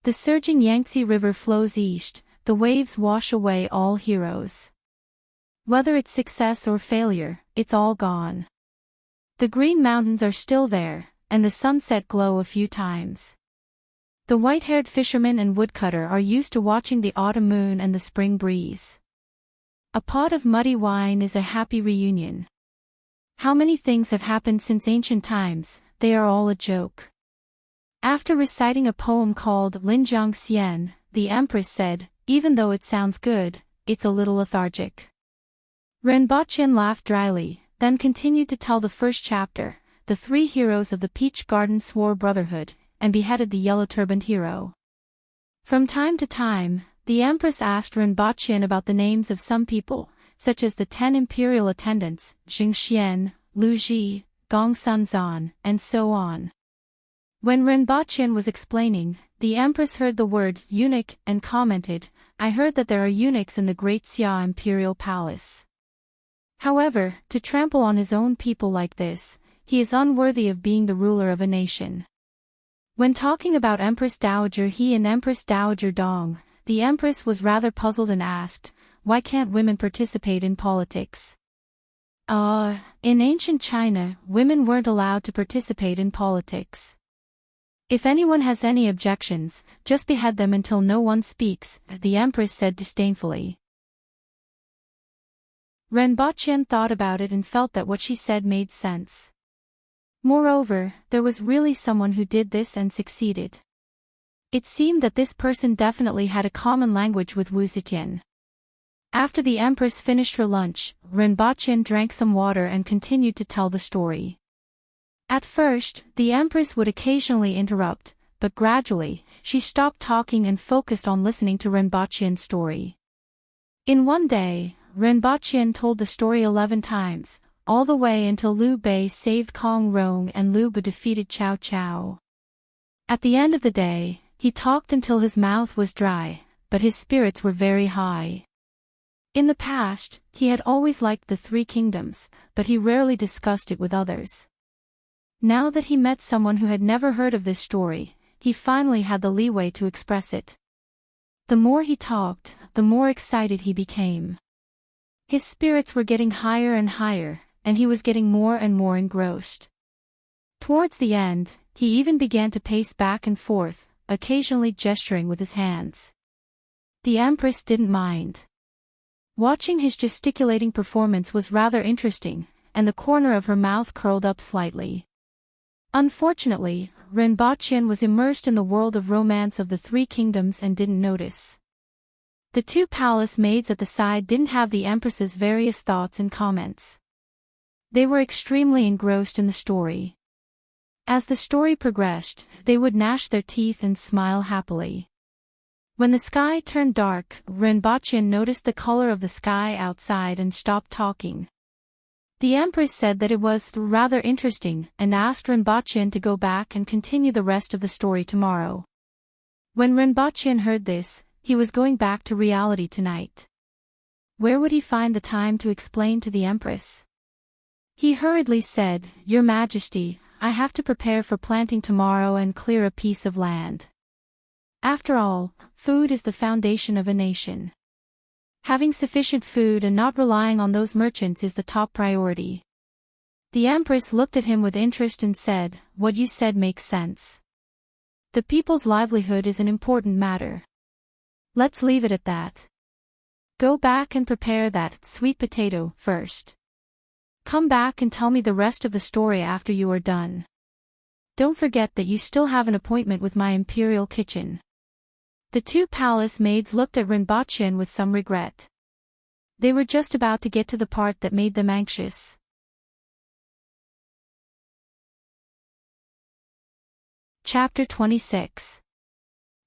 The surging Yangtze River flows east, the waves wash away all heroes. Whether it's success or failure, it's all gone. The green mountains are still there, and the sunset glow a few times. The white-haired fisherman and woodcutter are used to watching the autumn moon and the spring breeze. A pot of muddy wine is a happy reunion. How many things have happened since ancient times, they are all a joke." After reciting a poem called Linjiang Xian, the Empress said, "Even though it sounds good, it's a little lethargic." Renbachian laughed dryly, then continued to tell the first chapter. The three heroes of the Peach Garden swore brotherhood, and beheaded the yellow-turbaned hero. From time to time, the Empress asked Renbachian about the names of some people, such as the 10 imperial attendants, Jing Xian, Lu Ji, Gong Sun Zan, and so on. When Renbachian was explaining, the Empress heard the word eunuch and commented, "I heard that there are eunuchs in the Great Xia Imperial Palace. However, to trample on his own people like this, he is unworthy of being the ruler of a nation." When talking about Empress Dowager He and Empress Dowager Dong, the Empress was rather puzzled and asked, "Why can't women participate in politics?" In ancient China, women weren't allowed to participate in politics. "If anyone has any objections, just behead them until no one speaks," the Empress said disdainfully. Renbachian thought about it and felt that what she said made sense. Moreover, there was really someone who did this and succeeded. It seemed that this person definitely had a common language with Wu Zetian. After the Empress finished her lunch, Renbachian drank some water and continued to tell the story. At first, the Empress would occasionally interrupt, but gradually, she stopped talking and focused on listening to Renbachian's story. In one day, Renbachian told the story 11 times, all the way until Liu Bei saved Kong Rong and Liu Bei defeated Cao Cao. At the end of the day, he talked until his mouth was dry, but his spirits were very high. In the past, he had always liked the three kingdoms, but he rarely discussed it with others. Now that he met someone who had never heard of this story, he finally had the leeway to express it. The more he talked, the more excited he became. His spirits were getting higher and higher, and he was getting more and more engrossed. Towards the end, he even began to pace back and forth, occasionally gesturing with his hands. The Empress didn't mind. Watching his gesticulating performance was rather interesting, and the corner of her mouth curled up slightly. Unfortunately, Renbachian was immersed in the world of romance of the three kingdoms and didn't notice. The two palace maids at the side didn't have the Empress's various thoughts and comments. They were extremely engrossed in the story. As the story progressed, they would gnash their teeth and smile happily. When the sky turned dark, Renbachian noticed the color of the sky outside and stopped talking. The Empress said that it was rather interesting and asked Renbachian to go back and continue the rest of the story tomorrow. When Renbachian heard this, he was going back to reality tonight. Where would he find the time to explain to the Empress? He hurriedly said, "Your Majesty, I have to prepare for planting tomorrow and clear a piece of land. After all, food is the foundation of a nation. Having sufficient food and not relying on those merchants is the top priority." The Empress looked at him with interest and said, "What you said makes sense. The people's livelihood is an important matter. Let's leave it at that. Go back and prepare that sweet potato first. Come back and tell me the rest of the story after you are done. Don't forget that you still have an appointment with my imperial kitchen." The two palace maids looked at Renbachian with some regret. They were just about to get to the part that made them anxious. Chapter 26.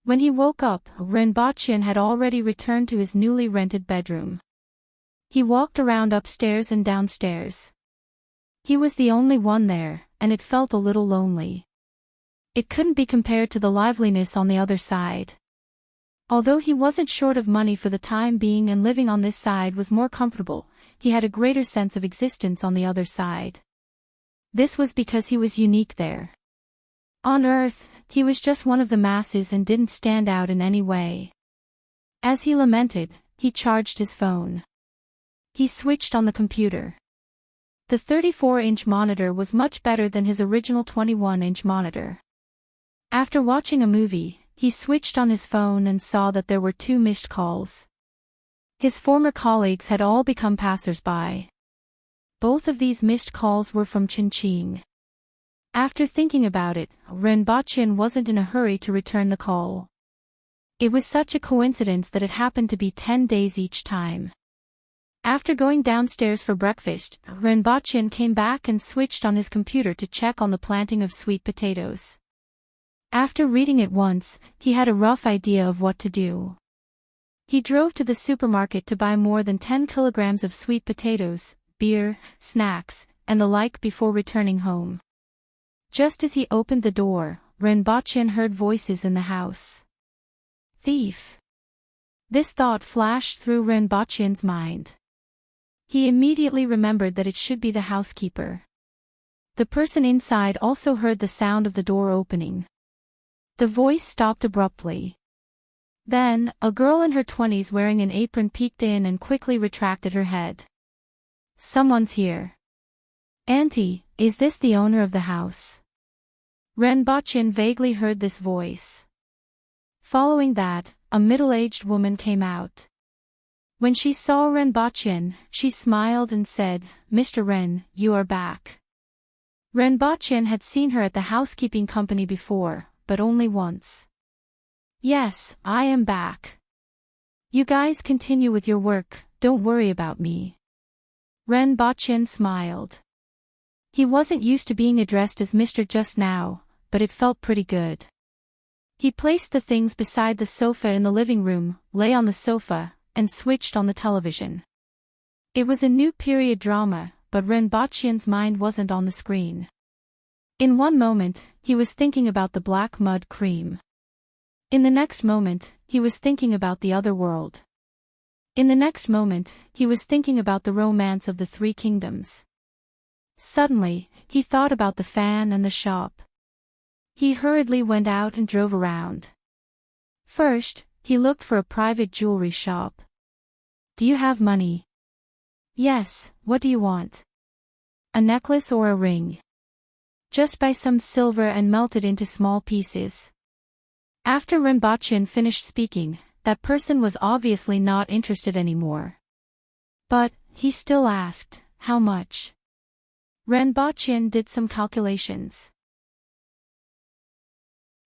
When he woke up, Renbachian had already returned to his newly rented bedroom. He walked around upstairs and downstairs. He was the only one there, and it felt a little lonely. It couldn't be compared to the liveliness on the other side. Although he wasn't short of money for the time being and living on this side was more comfortable, he had a greater sense of existence on the other side. This was because he was unique there. On Earth, he was just one of the masses and didn't stand out in any way. As he lamented, he charged his phone. He switched on the computer. The 34-inch monitor was much better than his original 21-inch monitor. After watching a movie, he switched on his phone and saw that there were 2 missed calls. His former colleagues had all become passers-by. Both of these missed calls were from Ching. After thinking about it, Renbochin wasn't in a hurry to return the call. It was such a coincidence that it happened to be 10 days each time. After going downstairs for breakfast, Renbochin came back and switched on his computer to check on the planting of sweet potatoes. After reading it once, he had a rough idea of what to do. He drove to the supermarket to buy more than 10 kilograms of sweet potatoes, beer, snacks, and the like before returning home. Just as he opened the door, Renbochin heard voices in the house. Thief! This thought flashed through Renbochin's mind. He immediately remembered that it should be the housekeeper. The person inside also heard the sound of the door opening. The voice stopped abruptly. Then, a girl in her 20s wearing an apron peeked in and quickly retracted her head. Someone's here. Auntie, is this the owner of the house? Renbochin vaguely heard this voice. Following that, a middle-aged woman came out. When she saw Renbochin, she smiled and said, Mr. Ren, you are back. Renbochin had seen her at the housekeeping company before, but only once. Yes, I am back. You guys continue with your work, don't worry about me. Renbochin smiled. He wasn't used to being addressed as Mr. just now, but it felt pretty good. He placed the things beside the sofa in the living room, lay on the sofa, and switched on the television. It was a new period drama, but Renbochin's mind wasn't on the screen. In one moment, he was thinking about the black mud cream. In the next moment, he was thinking about the other world. In the next moment, he was thinking about the romance of the 3 kingdoms. Suddenly, he thought about the fan and the shop. He hurriedly went out and drove around. First, he looked for a private jewelry shop. Do you have money? Yes, what do you want? A necklace or a ring? Just buy some silver and melt it into small pieces. After Renbochin finished speaking, that person was obviously not interested anymore. But, he still asked, how much? Renbochin did some calculations.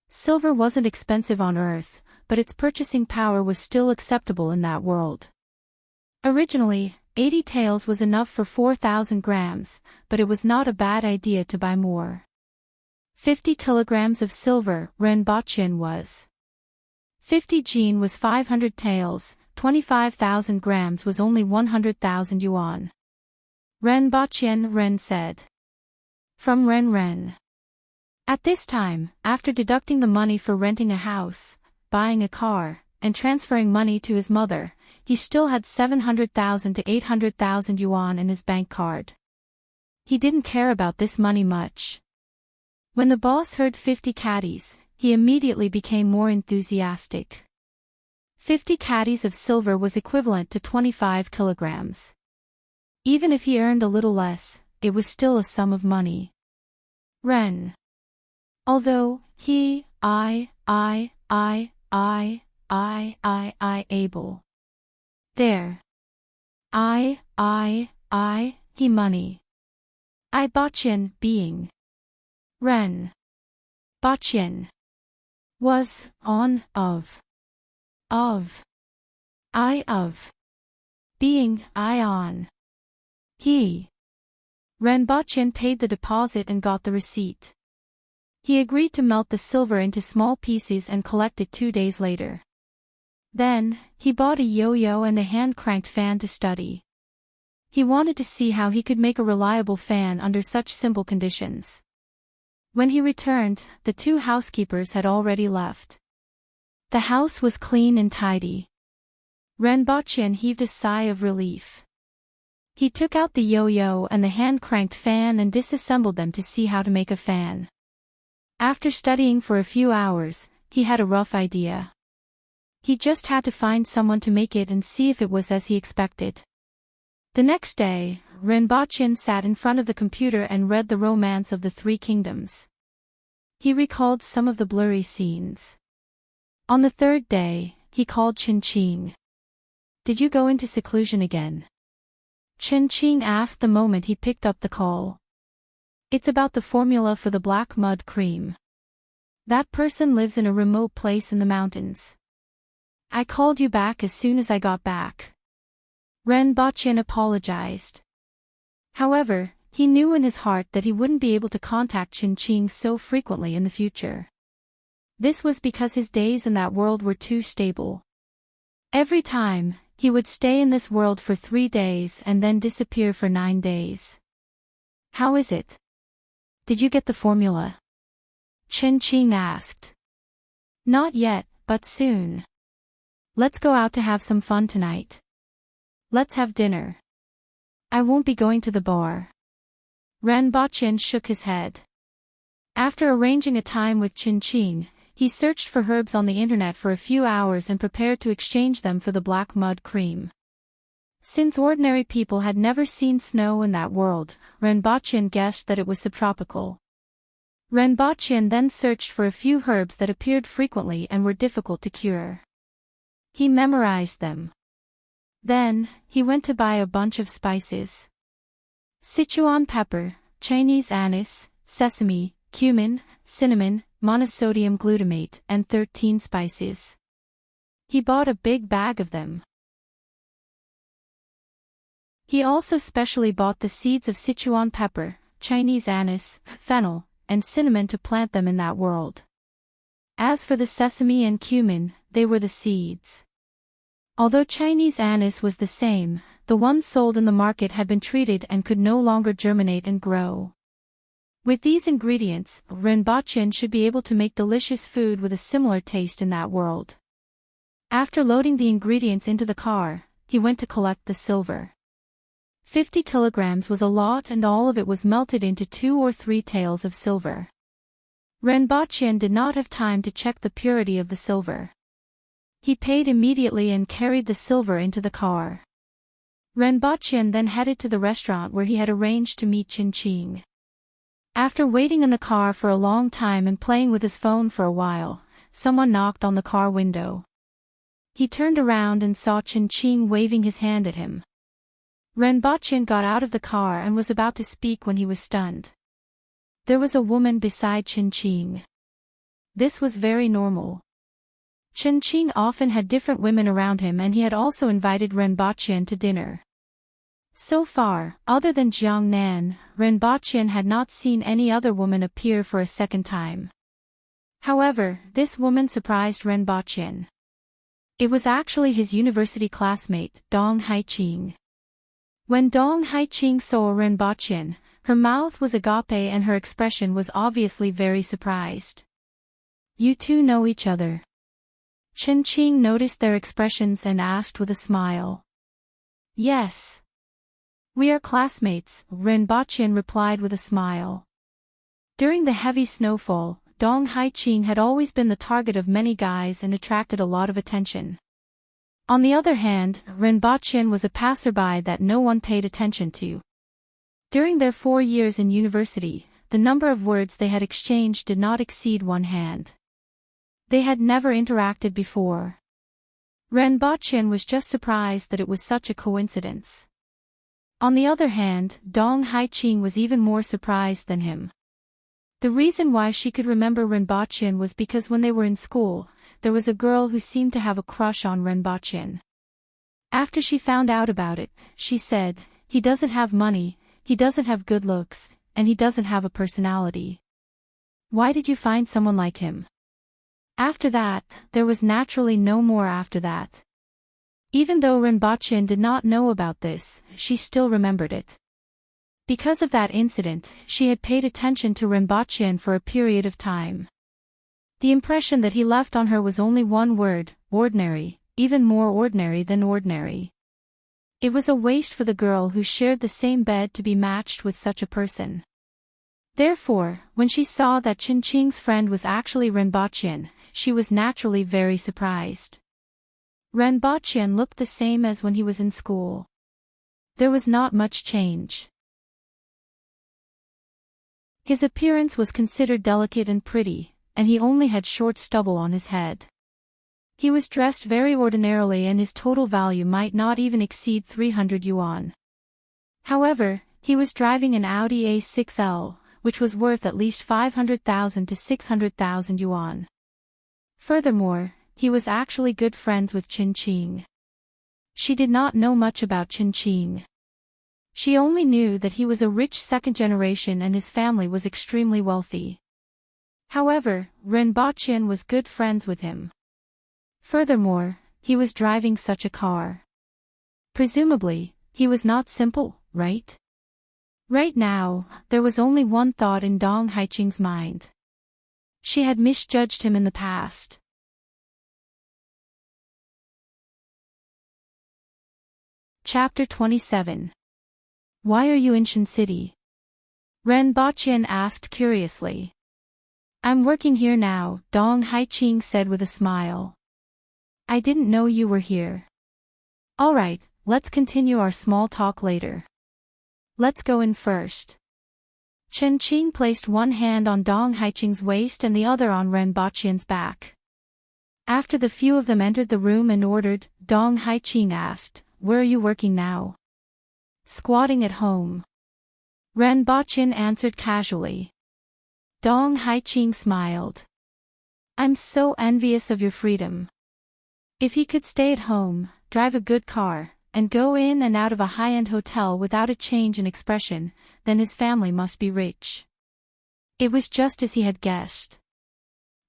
Silver wasn't expensive on Earth, but its purchasing power was still acceptable in that world. Originally, 80 taels was enough for 4,000 grams, but it was not a bad idea to buy more. 50 kilograms of silver, Renbochin was. 50 jin was 500 taels, 25,000 grams was only 100,000 yuan. Renbochin, Ren said. From Ren. At this time, after deducting the money for renting a house, buying a car, and transferring money to his mother, he still had 700,000 to 800,000 yuan in his bank card. He didn't care about this money much. When the boss heard 50 caddies, he immediately became more enthusiastic. 50 caddies of silver was equivalent to 25 kilograms. Even if he earned a little less, it was still a sum of money. Ren. Although, able. There. He money. Bochin, being. Ren. Bochin. Was, on, of. Being, on. He. Renbochin paid the deposit and got the receipt. He agreed to melt the silver into small pieces and collect it 2 days later. Then, he bought a yo-yo and a hand-cranked fan to study. He wanted to see how he could make a reliable fan under such simple conditions. When he returned, the two housekeepers had already left. The house was clean and tidy. Renbochin heaved a sigh of relief. He took out the yo-yo and the hand-cranked fan and disassembled them to see how to make a fan. After studying for a few hours, he had a rough idea. He just had to find someone to make it and see if it was as he expected. The next day, Renbochin sat in front of the computer and read The Romance of the Three Kingdoms. He recalled some of the blurry scenes. On the third day, he called Qin. "Did you go into seclusion again?" Qin asked the moment he picked up the call. "It's about the formula for the black mud cream. That person lives in a remote place in the mountains. I called you back as soon as I got back." Renbochin apologized. However, he knew in his heart that he wouldn't be able to contact Qin so frequently in the future. This was because his days in that world were too stable. Every time, he would stay in this world for 3 days and then disappear for 9 days. "How is it? Did you get the formula?" Qin asked. "Not yet, but soon. Let's go out to have some fun tonight. Let's have dinner." "I won't be going to the bar." Renbochin shook his head. After arranging a time with Qin, he searched for herbs on the internet for a few hours and prepared to exchange them for the black mud cream. Since ordinary people had never seen snow in that world, Renbochin guessed that it was subtropical. Renbochin then searched for a few herbs that appeared frequently and were difficult to cure. He memorized them. Then, he went to buy a bunch of spices. Sichuan pepper, Chinese anise, sesame, cumin, cinnamon, monosodium glutamate, and 13 spices. He bought a big bag of them. He also specially bought the seeds of Sichuan pepper, Chinese anise, fennel, and cinnamon to plant them in that world. As for the sesame and cumin, they were the seeds. Although Chinese anise was the same, the ones sold in the market had been treated and could no longer germinate and grow. With these ingredients, Renbochin should be able to make delicious food with a similar taste in that world. After loading the ingredients into the car, he went to collect the silver. 50 kilograms was a lot and all of it was melted into 2 or 3 taels of silver. Renbochin did not have time to check the purity of the silver. He paid immediately and carried the silver into the car. Renbochin then headed to the restaurant where he had arranged to meet Qin. After waiting in the car for a long time and playing with his phone for a while, someone knocked on the car window. He turned around and saw Qin waving his hand at him. Renbochin got out of the car and was about to speak when he was stunned. There was a woman beside Qin. This was very normal. Qin often had different women around him and he had also invited Renbochin to dinner. So far, other than Jiang Nan, Renbochin had not seen any other woman appear for a second time. However, this woman surprised Renbochin. It was actually his university classmate, Dong Haiqing. When Dong Haiqing saw Renbochin, her mouth was agape and her expression was obviously very surprised. "You two know each other?" Qin noticed their expressions and asked with a smile. "Yes. We are classmates," Renbochin replied with a smile. During the heavy snowfall, Dong Haiqing had always been the target of many guys and attracted a lot of attention. On the other hand, Renbochin was a passerby that no one paid attention to. During their 4 years in university, the number of words they had exchanged did not exceed 1 hand. They had never interacted before. Renbochin was just surprised that it was such a coincidence. On the other hand, Dong Haiqing was even more surprised than him. The reason why she could remember Renbochin was because when they were in school, there was a girl who seemed to have a crush on Renbochin. After she found out about it, she said, "He doesn't have money, he doesn't have good looks, and he doesn't have a personality. Why did you find someone like him?" After that, there was naturally no more after that. Even though Rinpoche did not know about this, she still remembered it. Because of that incident, she had paid attention to Rinpoche for a period of time. The impression that he left on her was only one word: ordinary, even more ordinary than ordinary. It was a waste for the girl who shared the same bed to be matched with such a person. Therefore, when she saw that Qing's friend was actually Rinpoche, she was naturally very surprised. Rinpoche looked the same as when he was in school. There was not much change. His appearance was considered delicate and pretty, and he only had short stubble on his head. He was dressed very ordinarily and his total value might not even exceed 300 yuan. However, he was driving an Audi A6L, which was worth at least 500,000 to 600,000 yuan. Furthermore, he was actually good friends with Qing. She did not know much about Qing. She only knew that he was a rich second generation and his family was extremely wealthy. However, Rinpoche was good friends with him. Furthermore, he was driving such a car. Presumably, he was not simple, right? Right now, there was only one thought in Dong Haiqing's mind. She had misjudged him in the past. Chapter 27. Why are you in Shin City? Rinpoche asked curiously. I'm working here now, Dong Haiqing said with a smile. I didn't know you were here. Alright, let's continue our small talk later. Let's go in first. Qing placed one hand on Dong Haiqing's waist and the other on Rinpoche's back. After the few of them entered the room and ordered, Dong Haiqing asked, where are you working now? Squatting at home. Rinpoche answered casually. Dong Haiqing smiled. I'm so envious of your freedom. If he could stay at home, drive a good car, and go in and out of a high-end hotel without a change in expression, then his family must be rich. It was just as he had guessed.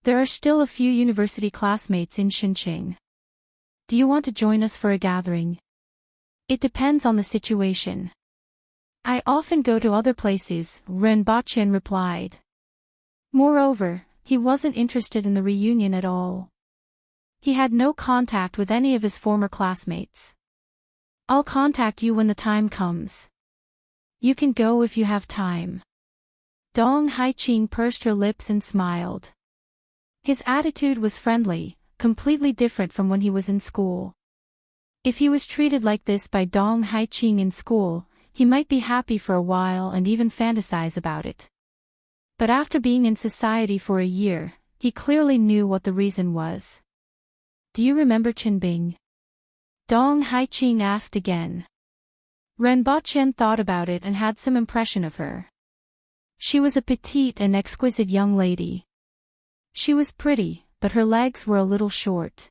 There are still a few university classmates in Xinjiang. Do you want to join us for a gathering? It depends on the situation. I often go to other places, Rinpoche replied. Moreover, he wasn't interested in the reunion at all. He had no contact with any of his former classmates. I'll contact you when the time comes. You can go if you have time. Dong Haiqing pursed her lips and smiled. His attitude was friendly, completely different from when he was in school. If he was treated like this by Dong Haiqing in school, he might be happy for a while and even fantasize about it. But after being in society for a year, he clearly knew what the reason was. Do you remember Qinbing? Dong Haiqing asked again. Rinpoche thought about it and had some impression of her. She was a petite and exquisite young lady. She was pretty, but her legs were a little short.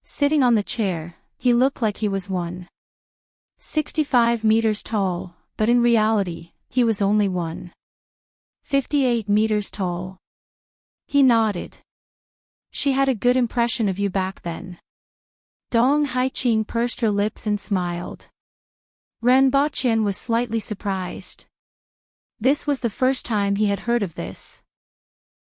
Sitting on the chair, he looked like he was 1.65 meters tall, but in reality, he was only 1.58 meters tall. He nodded. She had a good impression of you back then. Dong Haiqing pursed her lips and smiled. Rinpoche was slightly surprised. This was the first time he had heard of this.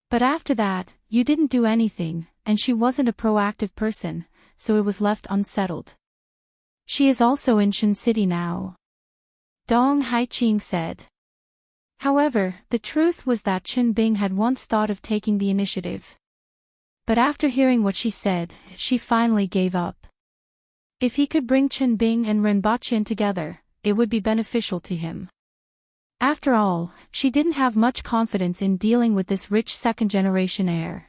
But after that, you didn't do anything, and she wasn't a proactive person, so it was left unsettled. She is also in Shin City now. Dong Haiqing said. However, the truth was that Qinbing had once thought of taking the initiative. But after hearing what she said, she finally gave up. If he could bring Qinbing and Rinpoche together, it would be beneficial to him. After all, she didn't have much confidence in dealing with this rich second-generation heir.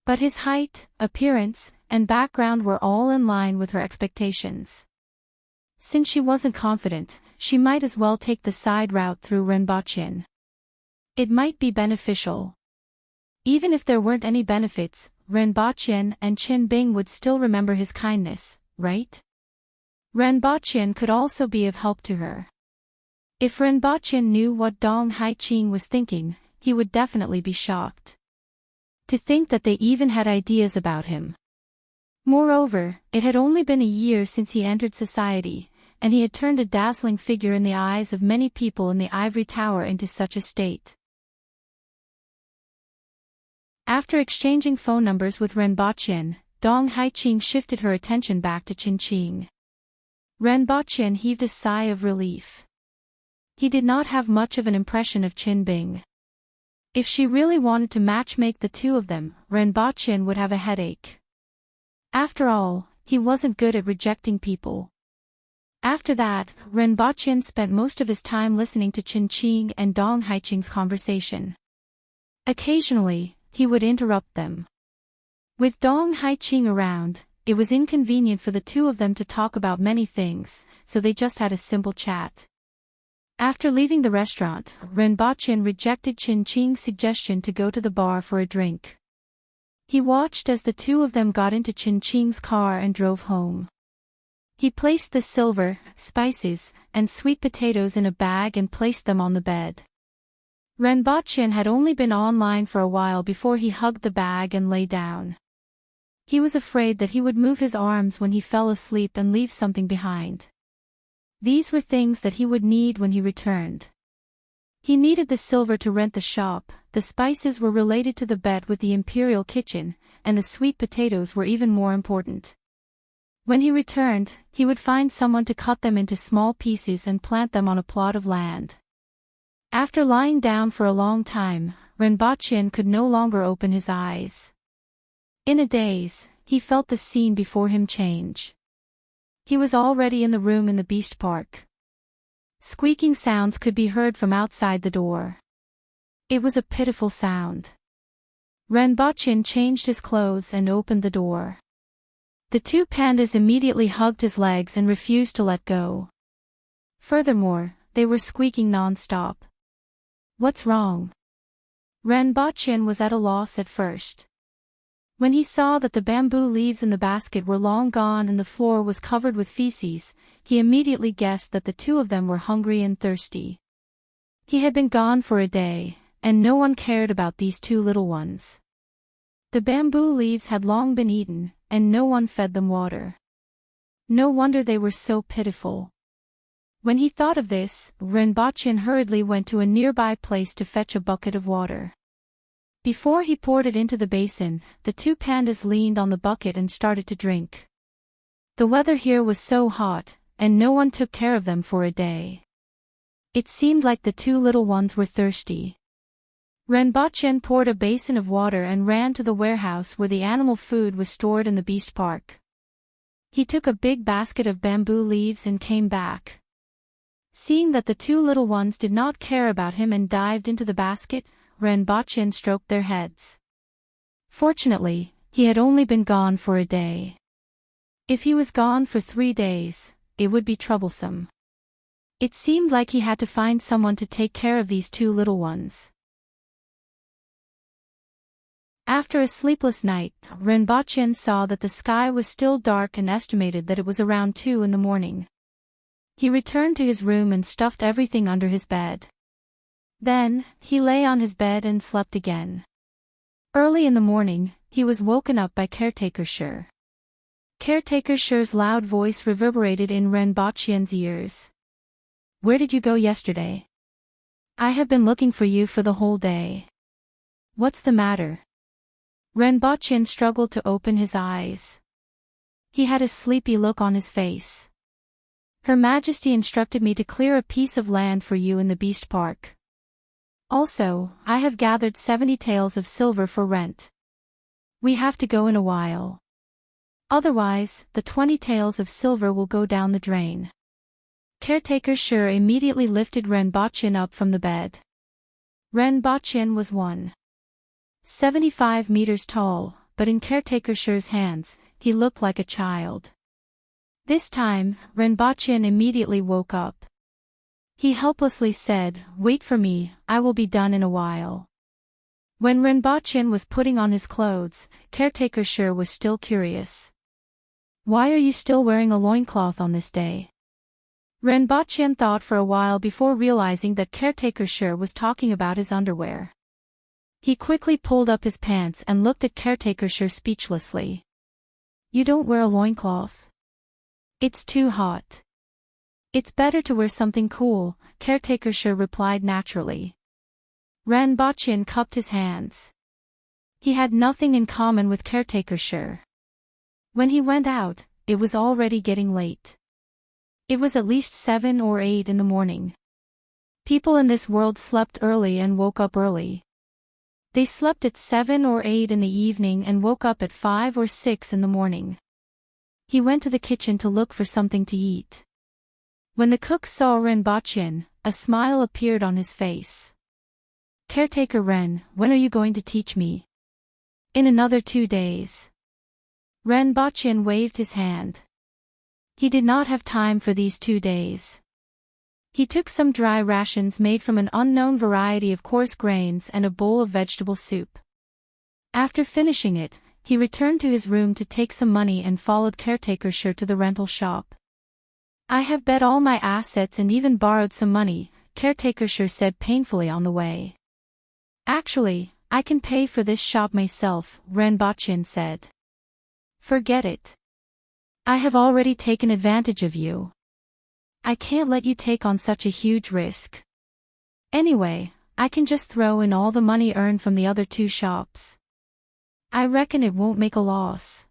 But his height, appearance, and background were all in line with her expectations. Since she wasn't confident, she might as well take the side route through Rinpoche. It might be beneficial. Even if there weren't any benefits, Rinpoche and Qinbing would still remember his kindness, right? Rinpoche could also be of help to her. If Rinpoche knew what Dong Haiqing was thinking, he would definitely be shocked. To think that they even had ideas about him. Moreover, it had only been a year since he entered society, and he had turned a dazzling figure in the eyes of many people in the ivory tower into such a state. After exchanging phone numbers with Renbachien, Dong Haiqing shifted her attention back to Qingqing. Renbachien heaved a sigh of relief. He did not have much of an impression of Qinbing. If she really wanted to matchmake the two of them, Renbachien would have a headache. After all, he wasn't good at rejecting people. After that, Renbachien spent most of his time listening to Qingqing and Dong Haiqing's conversation. Occasionally, he would interrupt them. With Dong Haiqing around, it was inconvenient for the two of them to talk about many things, so they just had a simple chat. After leaving the restaurant, Renbachien rejected Qingqing's suggestion to go to the bar for a drink. He watched as the two of them got into Qingqing's car and drove home. He placed the silver, spices, and sweet potatoes in a bag and placed them on the bed. Renbachien had only been online for a while before he hugged the bag and lay down. He was afraid that he would move his arms when he fell asleep and leave something behind. These were things that he would need when he returned. He needed the silver to rent the shop, the spices were related to the bet with the imperial kitchen, and the sweet potatoes were even more important. When he returned, he would find someone to cut them into small pieces and plant them on a plot of land. After lying down for a long time, Renbachien could no longer open his eyes. In a daze, he felt the scene before him change. He was already in the room in the beast park. Squeaking sounds could be heard from outside the door. It was a pitiful sound. Renbachien changed his clothes and opened the door. The two pandas immediately hugged his legs and refused to let go. Furthermore, they were squeaking non-stop. What's wrong? Renbachien was at a loss at first. When he saw that the bamboo leaves in the basket were long gone and the floor was covered with feces, he immediately guessed that the two of them were hungry and thirsty. He had been gone for a day, and no one cared about these two little ones. The bamboo leaves had long been eaten, and no one fed them water. No wonder they were so pitiful. When he thought of this, Renbachien hurriedly went to a nearby place to fetch a bucket of water. Before he poured it into the basin, the two pandas leaned on the bucket and started to drink. The weather here was so hot, and no one took care of them for a day. It seemed like the two little ones were thirsty. Renbachien poured a basin of water and ran to the warehouse where the animal food was stored in the beast park. He took a big basket of bamboo leaves and came back. Seeing that the two little ones did not care about him and dived into the basket, Renbachien stroked their heads. Fortunately, he had only been gone for a day. If he was gone for 3 days, it would be troublesome. It seemed like he had to find someone to take care of these two little ones. After a sleepless night, Renbachien saw that the sky was still dark and estimated that it was around 2 in the morning. He returned to his room and stuffed everything under his bed. Then, he lay on his bed and slept again. Early in the morning, he was woken up by Caretaker Shi. Caretaker Shi's loud voice reverberated in Renbachien's ears. Where did you go yesterday? I have been looking for you for the whole day. What's the matter? Renbachien struggled to open his eyes. He had a sleepy look on his face. Her Majesty instructed me to clear a piece of land for you in the beast park. Also, I have gathered 70 taels of silver for rent. We have to go in a while. Otherwise, the 20 taels of silver will go down the drain. Caretaker Shi immediately lifted Renbachien up from the bed. Renbachien was 1.75 meters tall, but in Caretaker Shi's hands, he looked like a child. This time, Renbachien immediately woke up. He helplessly said, "Wait for me, I will be done in a while." When Renbachien was putting on his clothes, Caretaker Shi was still curious. Why are you still wearing a loincloth on this day? Renbachien thought for a while before realizing that Caretaker Shi was talking about his underwear. He quickly pulled up his pants and looked at Caretaker Shi speechlessly. You don't wear a loincloth? It's too hot. It's better to wear something cool, Caretaker Sure replied naturally. Ranbochin cupped his hands. He had nothing in common with Caretaker Sure. When he went out, it was already getting late. It was at least 7 or 8 in the morning. People in this world slept early and woke up early. They slept at 7 or 8 in the evening and woke up at 5 or 6 in the morning. He went to the kitchen to look for something to eat. When the cook saw Ranbochin, a smile appeared on his face. Caretaker Ren, when are you going to teach me? In another 2 days. Ranbochin waved his hand. He did not have time for these 2 days. He took some dry rations made from an unknown variety of coarse grains and a bowl of vegetable soup. After finishing it, he returned to his room to take some money and followed Caretaker Sure to the rental shop. I have bet all my assets and even borrowed some money, Caretaker Sure said painfully on the way. Actually, I can pay for this shop myself, Ranbochin said. Forget it. I have already taken advantage of you. I can't let you take on such a huge risk. Anyway, I can just throw in all the money earned from the other 2 shops. I reckon it won't make a loss.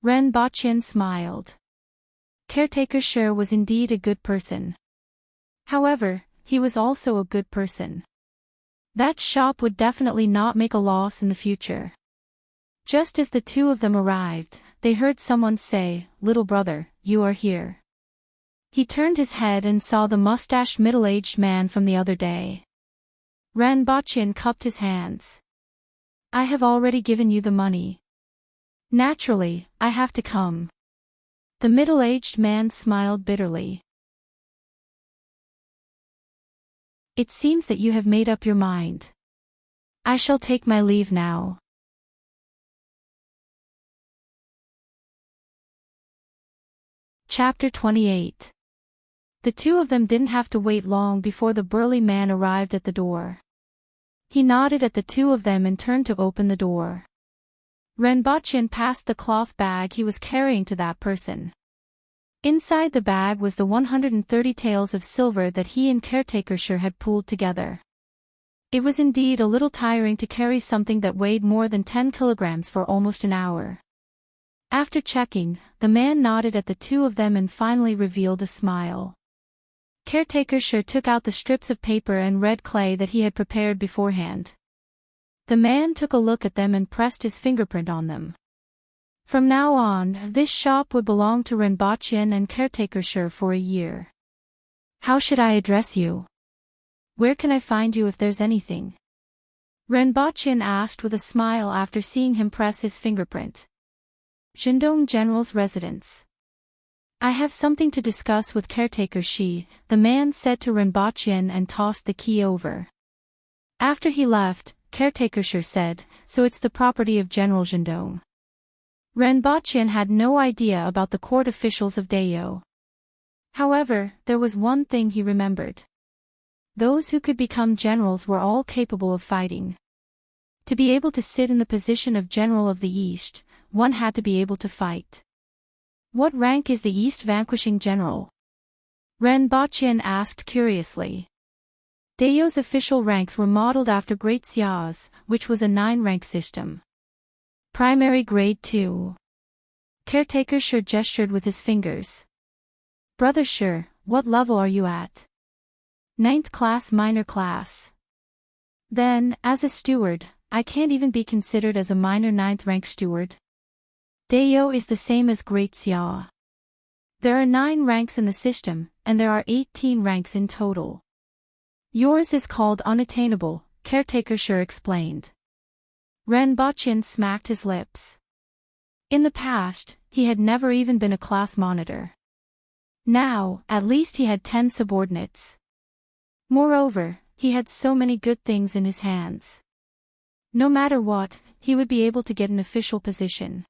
Ranbochin smiled. Caretaker Sure was indeed a good person. However, he was also a good person. That shop would definitely not make a loss in the future. Just as the 2 of them arrived, they heard someone say, "Little brother, you are here." He turned his head and saw the mustached middle-aged man from the other day. Ranbochin cupped his hands. I have already given you the money. Naturally, I have to come. The middle-aged man smiled bitterly. It seems that you have made up your mind. I shall take my leave now. Chapter 28. The 2 of them didn't have to wait long before the burly man arrived at the door. He nodded at the 2 of them and turned to open the door. Ranbochin passed the cloth bag he was carrying to that person. Inside the bag was the 130 taels of silver that he and Caretaker Sure had pooled together. It was indeed a little tiring to carry something that weighed more than 10 kilograms for almost an hour. After checking, the man nodded at the 2 of them and finally revealed a smile. Caretaker Sure took out the strips of paper and red clay that he had prepared beforehand. The man took a look at them and pressed his fingerprint on them. From now on, this shop would belong to Ranbochin and Caretaker Sure for a year. How should I address you? Where can I find you if there's anything? Ranbochin asked with a smile after seeing him press his fingerprint. Jindong General's residence. I have something to discuss with Caretaker Shi, the man said to Ranbochin and tossed the key over. After he left, Caretaker Sure said, so it's the property of General Jindong. Ranbochin had no idea about the court officials of Dayo. However, there was one thing he remembered. Those who could become generals were all capable of fighting. To be able to sit in the position of General of the East, one had to be able to fight. What rank is the East vanquishing general? Ranbochin asked curiously. Dayo's official ranks were modeled after Great Xia's, which was a 9-rank system. Primary grade 2. Caretaker Sure gestured with his fingers. Brother Sure, what level are you at? 9th class minor class. Then, as a steward, I can't even be considered as a minor 9th rank steward. Dayo is the same as Great Xia. There are 9 ranks in the system, and there are 18 ranks in total. Yours is called unattainable, Caretaker Sure explained. Ranbochin smacked his lips. In the past, he had never even been a class monitor. Now, at least he had 10 subordinates. Moreover, he had so many good things in his hands. No matter what, he would be able to get an official position.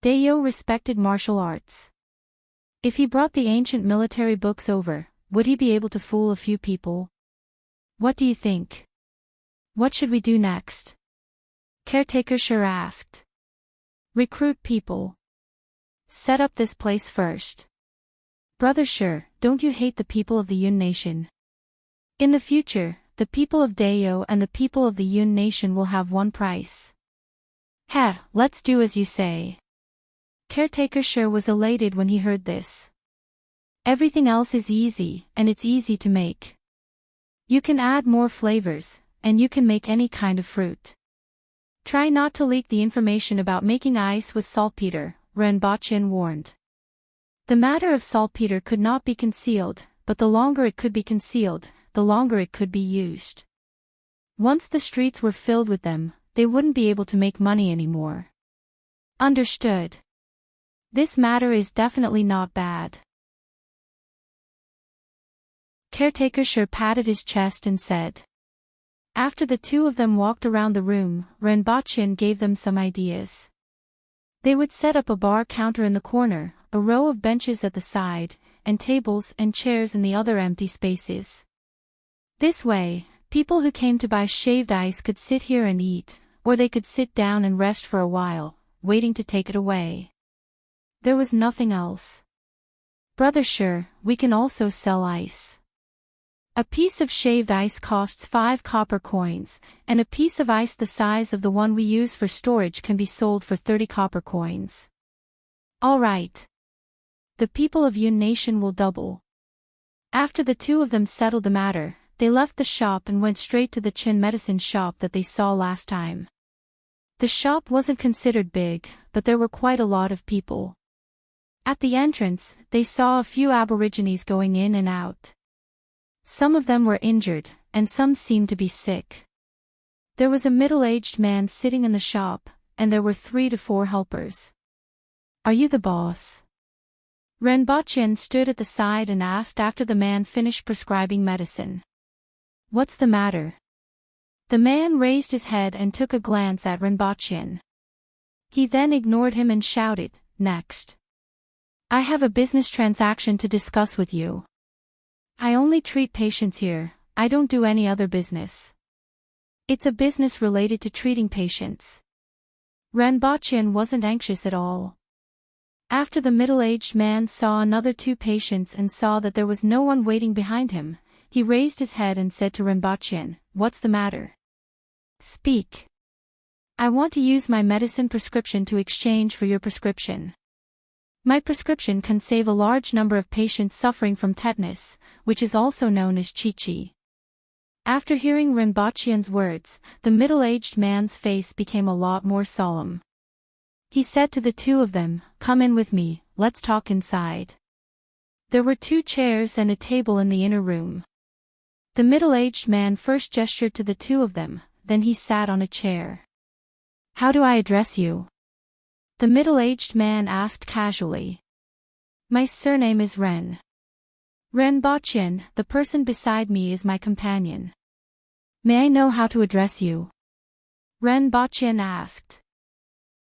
Dayo respected martial arts. If he brought the ancient military books over, would he be able to fool a few people? What do you think? What should we do next? Caretaker Sure asked. Recruit people. Set up this place first. Brother Sure, don't you hate the people of the Yun Nation? In the future, the people of Dayo and the people of the Yun Nation will have one price. Heh, let's do as you say. Caretaker Sure was elated when he heard this. Everything else is easy, and it's easy to make. You can add more flavors, and you can make any kind of fruit. Try not to leak the information about making ice with saltpeter, Renbochin warned. The matter of saltpeter could not be concealed, but the longer it could be concealed, the longer it could be used. Once the streets were filled with them, they wouldn't be able to make money anymore. Understood. This matter is definitely not bad. Caretaker Sure patted his chest and said. After the two of them walked around the room, Renbochin gave them some ideas. They would set up a bar counter in the corner, a row of benches at the side, and tables and chairs in the other empty spaces. This way, people who came to buy shaved ice could sit here and eat, or they could sit down and rest for a while, waiting to take it away. There was nothing else. Brother Sure, we can also sell ice. A piece of shaved ice costs 5 copper coins, and a piece of ice the size of the one we use for storage can be sold for 30 copper coins. All right. The people of Yun Nation will double. After the two of them settled the matter, they left the shop and went straight to the Chin medicine shop that they saw last time. The shop wasn't considered big, but there were quite a lot of people. At the entrance, they saw a few aborigines going in and out. Some of them were injured, and some seemed to be sick. There was a middle-aged man sitting in the shop, and there were 3 to 4 helpers. Are you the boss? Renbochin stood at the side and asked after the man finished prescribing medicine. What's the matter? The man raised his head and took a glance at Renbochin. He then ignored him and shouted, Next. I have a business transaction to discuss with you. I only treat patients here, I don't do any other business. It's a business related to treating patients. Renbochin wasn't anxious at all. After the middle-aged man saw another 2 patients and saw that there was no one waiting behind him, he raised his head and said to Renbochin, What's the matter? Speak. I want to use my medicine prescription to exchange for your prescription. My prescription can save a large number of patients suffering from tetanus, which is also known as Chi-Chi. After hearing Renbochin's words, the middle-aged man's face became a lot more solemn. He said to the two of them, Come in with me, let's talk inside. There were 2 chairs and a table in the inner room. The middle-aged man first gestured to the 2 of them, then he sat on a chair. How do I address you? The middle-aged man asked casually. My surname is Ren. Renbochin, the person beside me is my companion. May I know how to address you? Renbochin asked.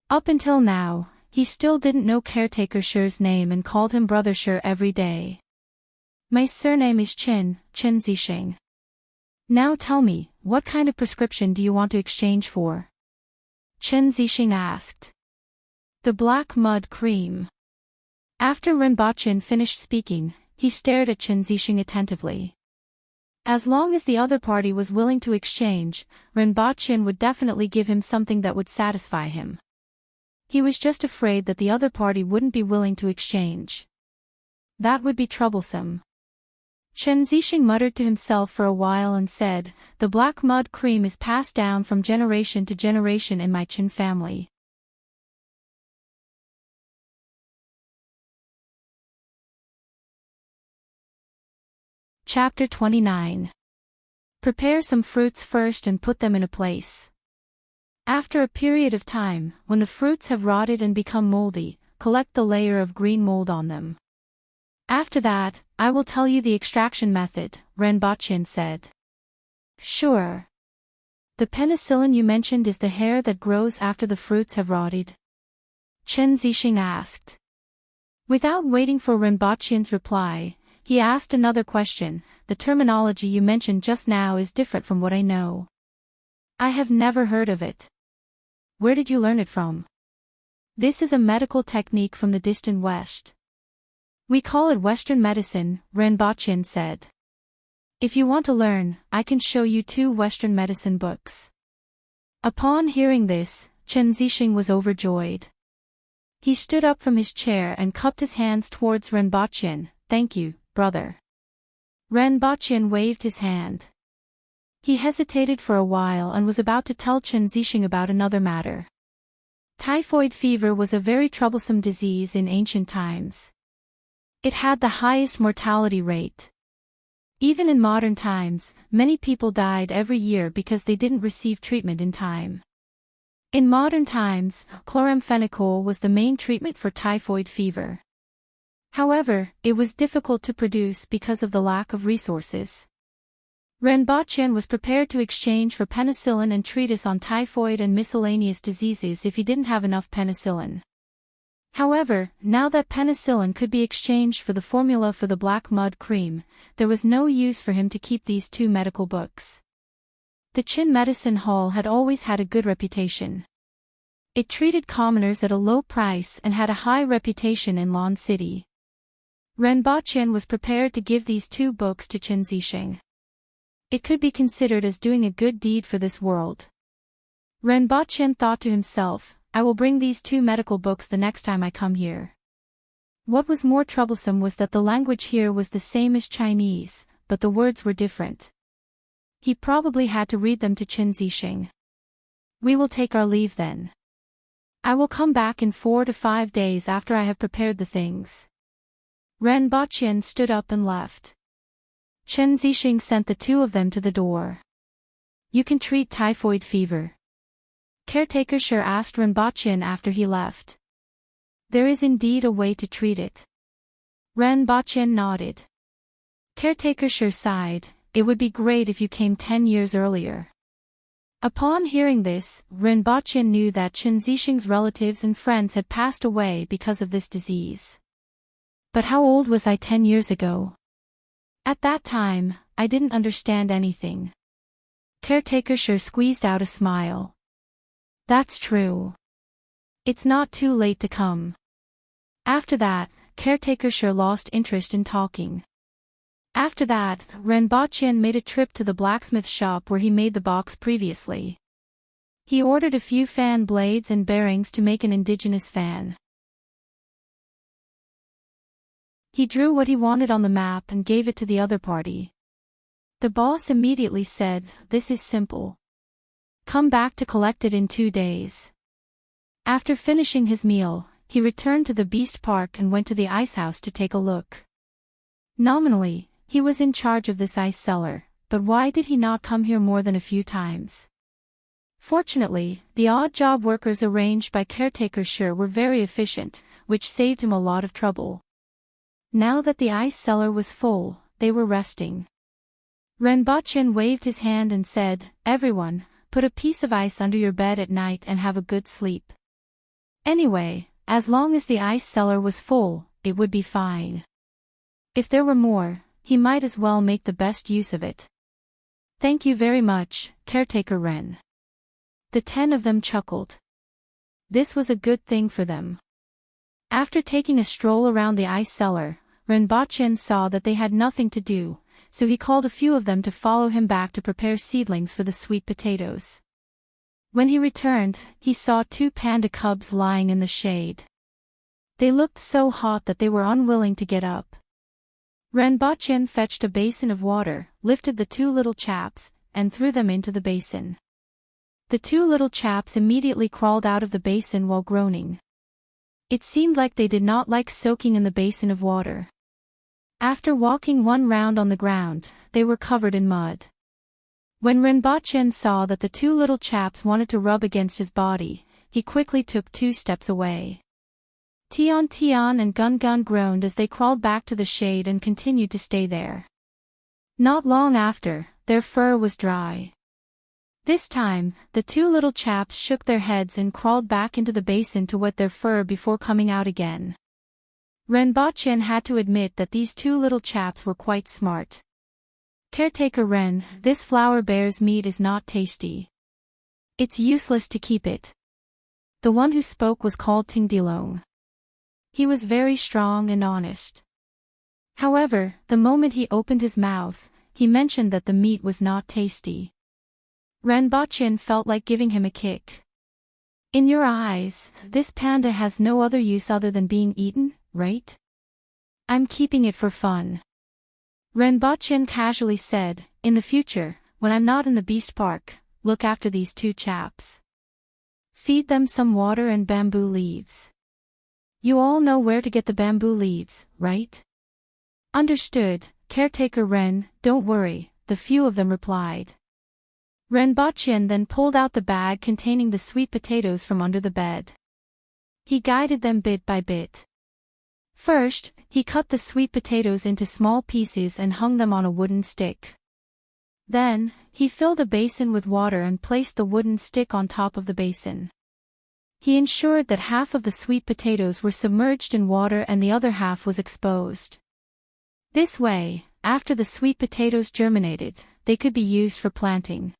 Up until now, he still didn't know Caretaker Sure's name and called him Brother Sure every day. My surname is Chen Zixing. Now tell me, what kind of prescription do you want to exchange for? Chen Zixing asked. The black mud cream. After Renbochin finished speaking, he stared at Chen Zixing attentively. As long as the other party was willing to exchange, Renbochin would definitely give him something that would satisfy him. He was just afraid that the other party wouldn't be willing to exchange. That would be troublesome. Chen Zixing muttered to himself for a while and said, The black mud cream is passed down from generation to generation in my Chen family. Chapter 29. Prepare some fruits first and put them in a place. After a period of time, when the fruits have rotted and become moldy, collect the layer of green mold on them. After that, I will tell you the extraction method, Renbochin said. Sure. The penicillin you mentioned is the hair that grows after the fruits have rotted? Chen Zixing asked. Without waiting for Renbochin's reply, he asked another question. The terminology you mentioned just now is different from what I know. I have never heard of it. Where did you learn it from? This is a medical technique from the distant West. We call it Western medicine, Renbochin said. If you want to learn, I can show you 2 Western medicine books. Upon hearing this, Chen Zixing was overjoyed. He stood up from his chair and cupped his hands towards Renbochin. Thank you, brother. Renbochin waved his hand. He hesitated for a while and was about to tell Chen Zixing about another matter. Typhoid fever was a very troublesome disease in ancient times. It had the highest mortality rate. Even in modern times, many people died every year because they didn't receive treatment in time. In modern times, chloramphenicol was the main treatment for typhoid fever. However, it was difficult to produce because of the lack of resources. Renbochin was prepared to exchange for penicillin and treatise on typhoid and miscellaneous diseases if he didn't have enough penicillin. However, now that penicillin could be exchanged for the formula for the black mud cream, there was no use for him to keep these 2 medical books. The Qin Medicine Hall had always had a good reputation. It treated commoners at a low price and had a high reputation in Lan City. Renbochin was prepared to give these 2 books to Chen Zixing. It could be considered as doing a good deed for this world. Renbochin thought to himself, I will bring these 2 medical books the next time I come here. What was more troublesome was that the language here was the same as Chinese, but the words were different. He probably had to read them to Chen Zixing. We will take our leave then. I will come back in 4 to 5 days after I have prepared the things. Renbochin stood up and left. Chen Zixing sent the 2 of them to the door. You can treat typhoid fever. Caretaker Sher asked Renbochin after he left. There is indeed a way to treat it. Renbochin nodded. Caretaker Sher sighed, it would be great if you came 10 years earlier. Upon hearing this, Renbochin knew that Chen Zixing's relatives and friends had passed away because of this disease. But how old was I 10 years ago? At that time, I didn't understand anything. Caretaker Sher squeezed out a smile. That's true. It's not too late to come. After that, Caretaker Sher lost interest in talking. After that, Renbochin made a trip to the blacksmith shop where he made the box previously. He ordered a few fan blades and bearings to make an indigenous fan. He drew what he wanted on the map and gave it to the other party. The boss immediately said, this is simple. Come back to collect it in 2 days. After finishing his meal, he returned to the Beast Park and went to the ice house to take a look. Nominally, he was in charge of this ice cellar, but why did he not come here more than a few times? Fortunately, the odd job workers arranged by Caretaker Sher were very efficient, which saved him a lot of trouble. Now that the ice cellar was full, they were resting. Renbochin waved his hand and said, everyone, put a piece of ice under your bed at night and have a good sleep. Anyway, as long as the ice cellar was full, it would be fine. If there were more, he might as well make the best use of it. Thank you very much, Caretaker Ren. The 10 of them chuckled. This was a good thing for them. After taking a stroll around the ice cellar, Renbochin saw that they had nothing to do, so he called a few of them to follow him back to prepare seedlings for the sweet potatoes. When he returned, he saw 2 panda cubs lying in the shade. They looked so hot that they were unwilling to get up. Renbochin fetched a basin of water, lifted the 2 little chaps, and threw them into the basin. The 2 little chaps immediately crawled out of the basin while groaning. It seemed like they did not like soaking in the basin of water. After walking 1 round on the ground, they were covered in mud. When Renbochin saw that the 2 little chaps wanted to rub against his body, he quickly took 2 steps away. Tian Tian and Gun Gun groaned as they crawled back to the shade and continued to stay there. Not long after, their fur was dry. This time, the 2 little chaps shook their heads and crawled back into the basin to wet their fur before coming out again. Renbochin had to admit that these 2 little chaps were quite smart. Caretaker Ren, this flower bear's meat is not tasty. It's useless to keep it. The one who spoke was called Tingdilong. He was very strong and honest. However, the moment he opened his mouth, he mentioned that the meat was not tasty. Renbochin felt like giving him a kick. In your eyes, this panda has no other use other than being eaten, right? I'm keeping it for fun. Renbochin casually said, in the future, when I'm not in the beast park, look after these two chaps. Feed them some water and bamboo leaves. You all know where to get the bamboo leaves, right? Understood, Caretaker Ren, don't worry, the few of them replied. Renbochin then pulled out the bag containing the sweet potatoes from under the bed. He guided them bit by bit. First, he cut the sweet potatoes into small pieces and hung them on a wooden stick. Then, he filled a basin with water and placed the wooden stick on top of the basin. He ensured that half of the sweet potatoes were submerged in water and the other half was exposed. This way, after the sweet potatoes germinated, they could be used for planting.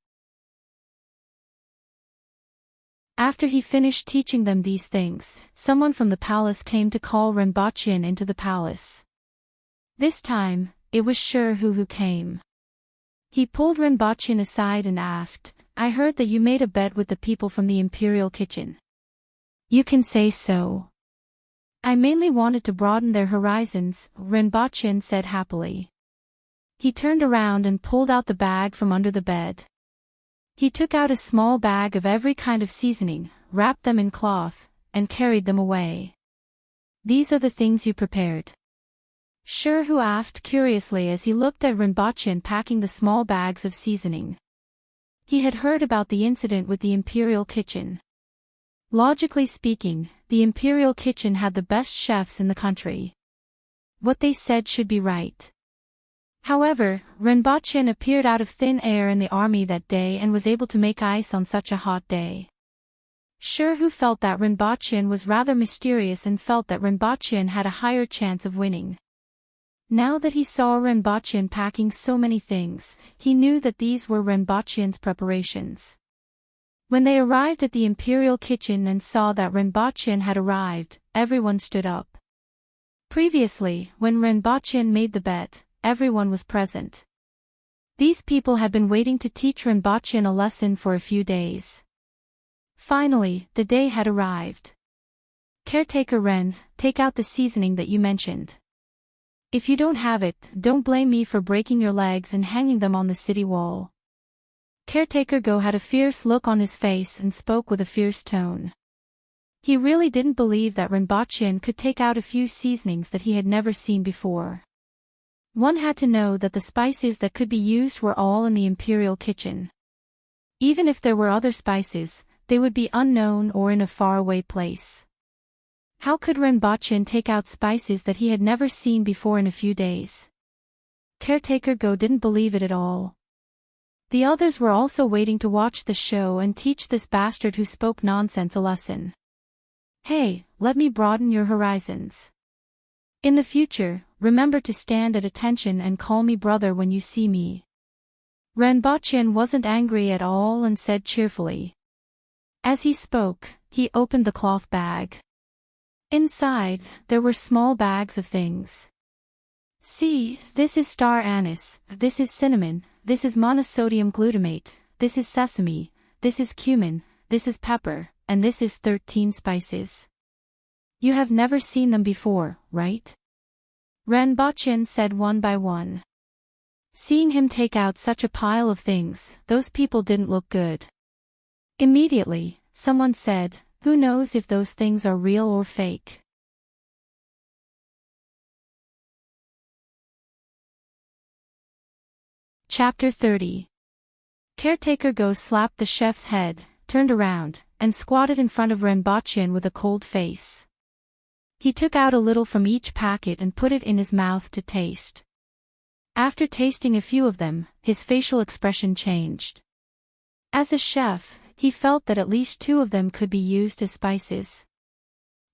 After he finished teaching them these things, someone from the palace came to call Renbochin into the palace. This time, it was Sherhu who came. He pulled Renbochin aside and asked, I heard that you made a bet with the people from the imperial kitchen. You can say so. I mainly wanted to broaden their horizons, Renbochin said happily. He turned around and pulled out the bag from under the bed. He took out a small bag of every kind of seasoning, wrapped them in cloth, and carried them away. These are the things you prepared. Sherhu asked curiously as he looked at Renbochin packing the small bags of seasoning. He had heard about the incident with the imperial kitchen. Logically speaking, the imperial kitchen had the best chefs in the country. What they said should be right. However, Renbochin appeared out of thin air in the army that day and was able to make ice on such a hot day. Sherhu felt that Renbochin was rather mysterious and felt that Renbochin had a higher chance of winning. Now that he saw Renbochin packing so many things, he knew that these were Renbochin's preparations. When they arrived at the imperial kitchen and saw that Renbochin had arrived, everyone stood up. Previously, when Renbochin made the bet, everyone was present. These people had been waiting to teach Renbochin a lesson for a few days. Finally, the day had arrived. Caretaker Ren, take out the seasoning that you mentioned. If you don't have it, don't blame me for breaking your legs and hanging them on the city wall. Caretaker Go had a fierce look on his face and spoke with a fierce tone. He really didn't believe that Renbochin could take out a few seasonings that he had never seen before. One had to know that the spices that could be used were all in the imperial kitchen. Even if there were other spices, they would be unknown or in a faraway place. How could Renbochin take out spices that he had never seen before in a few days? Caretaker Go didn't believe it at all. The others were also waiting to watch the show and teach this bastard who spoke nonsense a lesson. Hey, let me broaden your horizons. In the future, remember to stand at attention and call me brother when you see me. Renbochin wasn't angry at all and said cheerfully. As he spoke, he opened the cloth bag. Inside, there were small bags of things. See, this is star anise, this is cinnamon, this is monosodium glutamate, this is sesame, this is cumin, this is pepper, and this is 13 spices. You have never seen them before, right? Renbochin said one by one. Seeing him take out such a pile of things, those people didn't look good. Immediately, someone said, who knows if those things are real or fake? Chapter 30. Caretaker Go slapped the chef's head, turned around, and squatted in front of Renbochin with a cold face. He took out a little from each packet and put it in his mouth to taste. After tasting a few of them, his facial expression changed. As a chef, he felt that at least 2 of them could be used as spices.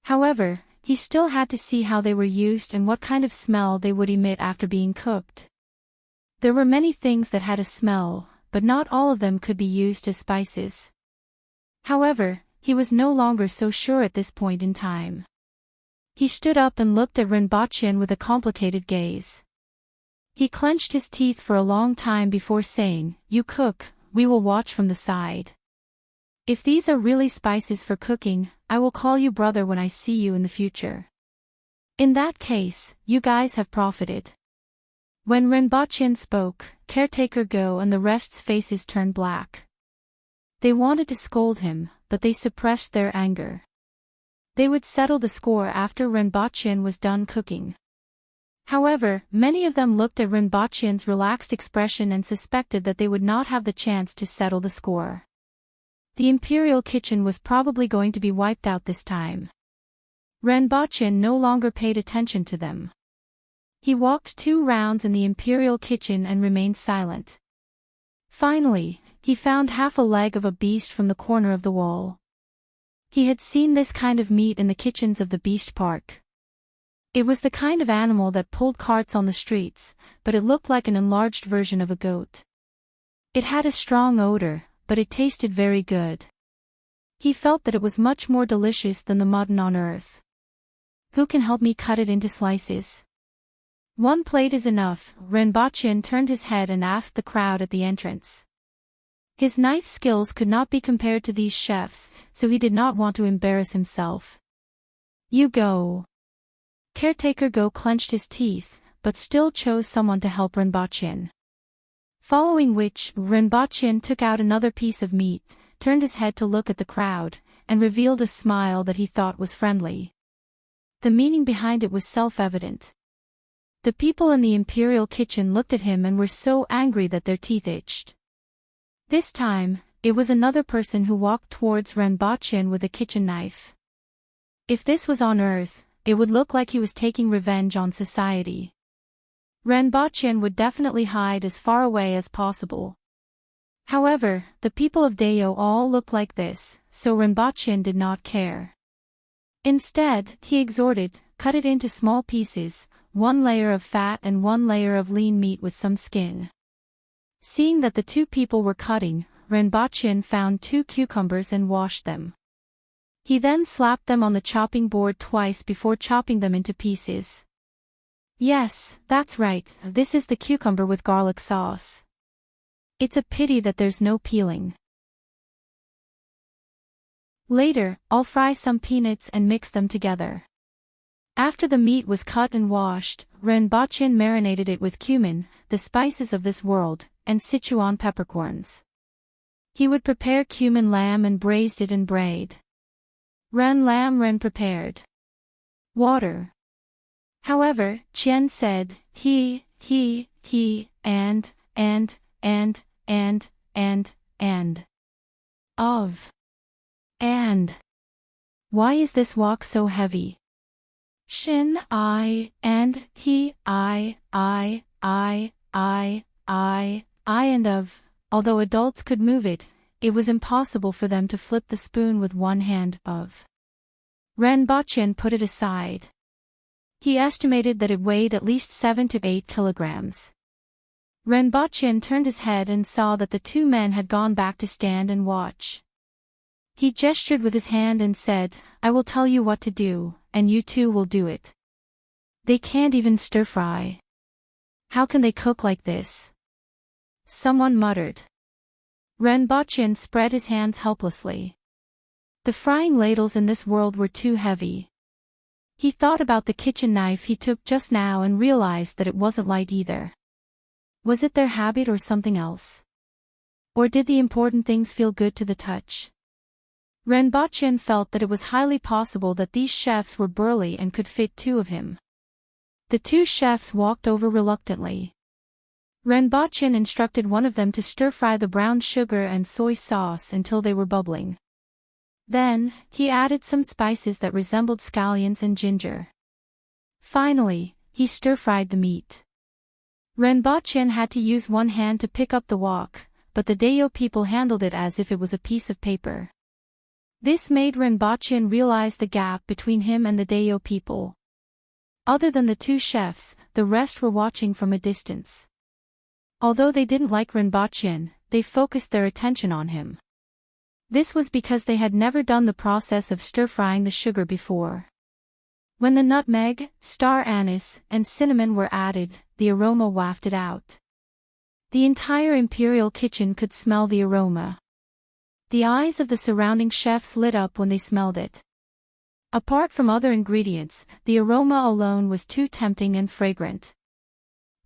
However, he still had to see how they were used and what kind of smell they would emit after being cooked. There were many things that had a smell, but not all of them could be used as spices. However, he was no longer so sure at this point in time. He stood up and looked at Renbochin with a complicated gaze. He clenched his teeth for a long time before saying, "You cook, we will watch from the side. If these are really spices for cooking, I will call you brother when I see you in the future. In that case, you guys have profited." When Renbochin spoke, Caretaker Go and the rest's faces turned black. They wanted to scold him, but they suppressed their anger. They would settle the score after Renbochin was done cooking. However, many of them looked at Renbochin's relaxed expression and suspected that they would not have the chance to settle the score. The Imperial kitchen was probably going to be wiped out this time. Renbochin no longer paid attention to them. He walked 2 rounds in the Imperial kitchen and remained silent. Finally, he found half a leg of a beast from the corner of the wall. He had seen this kind of meat in the kitchens of the Beast Park. It was the kind of animal that pulled carts on the streets, but it looked like an enlarged version of a goat. It had a strong odor, but it tasted very good. He felt that it was much more delicious than the mutton on earth. "Who can help me cut it into slices?" "1 plate is enough." Renbochin turned his head and asked the crowd at the entrance. His knife skills could not be compared to these chefs, so he did not want to embarrass himself. "You go." Caretaker Go clenched his teeth, but still chose someone to help Renbochin. Following which, Renbochin took out another piece of meat, turned his head to look at the crowd, and revealed a smile that he thought was friendly. The meaning behind it was self-evident. The people in the Imperial kitchen looked at him and were so angry that their teeth itched. This time, it was another person who walked towards Renbochin with a kitchen knife. If this was on Earth, it would look like he was taking revenge on society. Renbochin would definitely hide as far away as possible. However, the people of Dayo all looked like this, so Renbochin did not care. Instead, he exhorted, "Cut it into small pieces, 1 layer of fat and 1 layer of lean meat with some skin." Seeing that the 2 people were cutting, Renbochin found 2 cucumbers and washed them. He then slapped them on the chopping board twice before chopping them into pieces. "Yes, that's right, this is the cucumber with garlic sauce. It's a pity that there's no peeling. Later, I'll fry some peanuts and mix them together." After the meat was cut and washed, Renbochin marinated it with cumin, the spices of this world, and Sichuan peppercorns. He would prepare cumin lamb and braised it in braid. Ren prepared water. However, Qian said, he, and, of. And. Why is this wok so heavy? Shin, I, and, he, I, and of. Although adults could move it, it was impossible for them to flip the spoon with one hand, of. Renbochin put it aside. He estimated that it weighed at least 7 to 8 kilograms. Renbochin turned his head and saw that the 2 men had gone back to stand and watch. He gestured with his hand and said, "I will tell you what to do, and you 2 will do it." "They can't even stir-fry. How can they cook like this?" someone muttered. Renbochin spread his hands helplessly. The frying ladles in this world were too heavy. He thought about the kitchen knife he took just now and realized that it wasn't light either. Was it their habit or something else? Or did the important things feel good to the touch? Renbochin felt that it was highly possible that these chefs were burly and could fit 2 of him. The 2 chefs walked over reluctantly. Renbochin instructed one of them to stir-fry the brown sugar and soy sauce until they were bubbling. Then, he added some spices that resembled scallions and ginger. Finally, he stir-fried the meat. Renbochin had to use one hand to pick up the wok, but the Dayo people handled it as if it was a piece of paper. This made Renbochin realize the gap between him and the Dayo people. Other than the 2 chefs, the rest were watching from a distance. Although they didn't like Renbochin, they focused their attention on him. This was because they had never done the process of stir-frying the sugar before. When the nutmeg, star anise, and cinnamon were added, the aroma wafted out. The entire imperial kitchen could smell the aroma. The eyes of the surrounding chefs lit up when they smelled it. Apart from other ingredients, the aroma alone was too tempting and fragrant.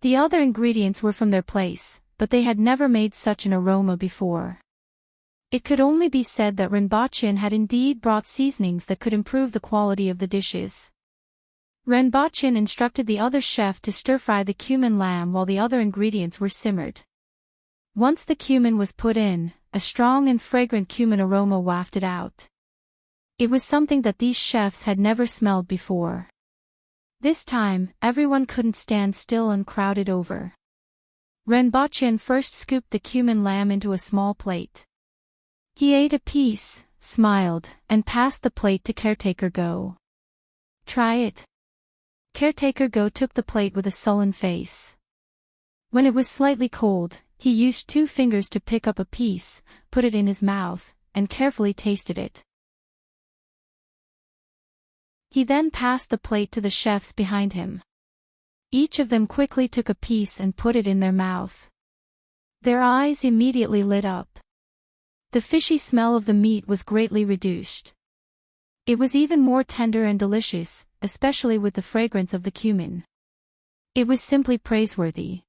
The other ingredients were from their place, but they had never made such an aroma before. It could only be said that Renbochin had indeed brought seasonings that could improve the quality of the dishes. Renbochin instructed the other chef to stir-fry the cumin lamb while the other ingredients were simmered. Once the cumin was put in, a strong and fragrant cumin aroma wafted out. It was something that these chefs had never smelled before. This time, everyone couldn't stand still and crowded over. Renbochin first scooped the cumin lamb into a small plate. He ate a piece, smiled, and passed the plate to Caretaker Go. "Try it." Caretaker Go took the plate with a sullen face. When it was slightly cold, he used 2 fingers to pick up a piece, put it in his mouth, and carefully tasted it. He then passed the plate to the chefs behind him. Each of them quickly took a piece and put it in their mouth. Their eyes immediately lit up. The fishy smell of the meat was greatly reduced. It was even more tender and delicious, especially with the fragrance of the cumin. It was simply praiseworthy.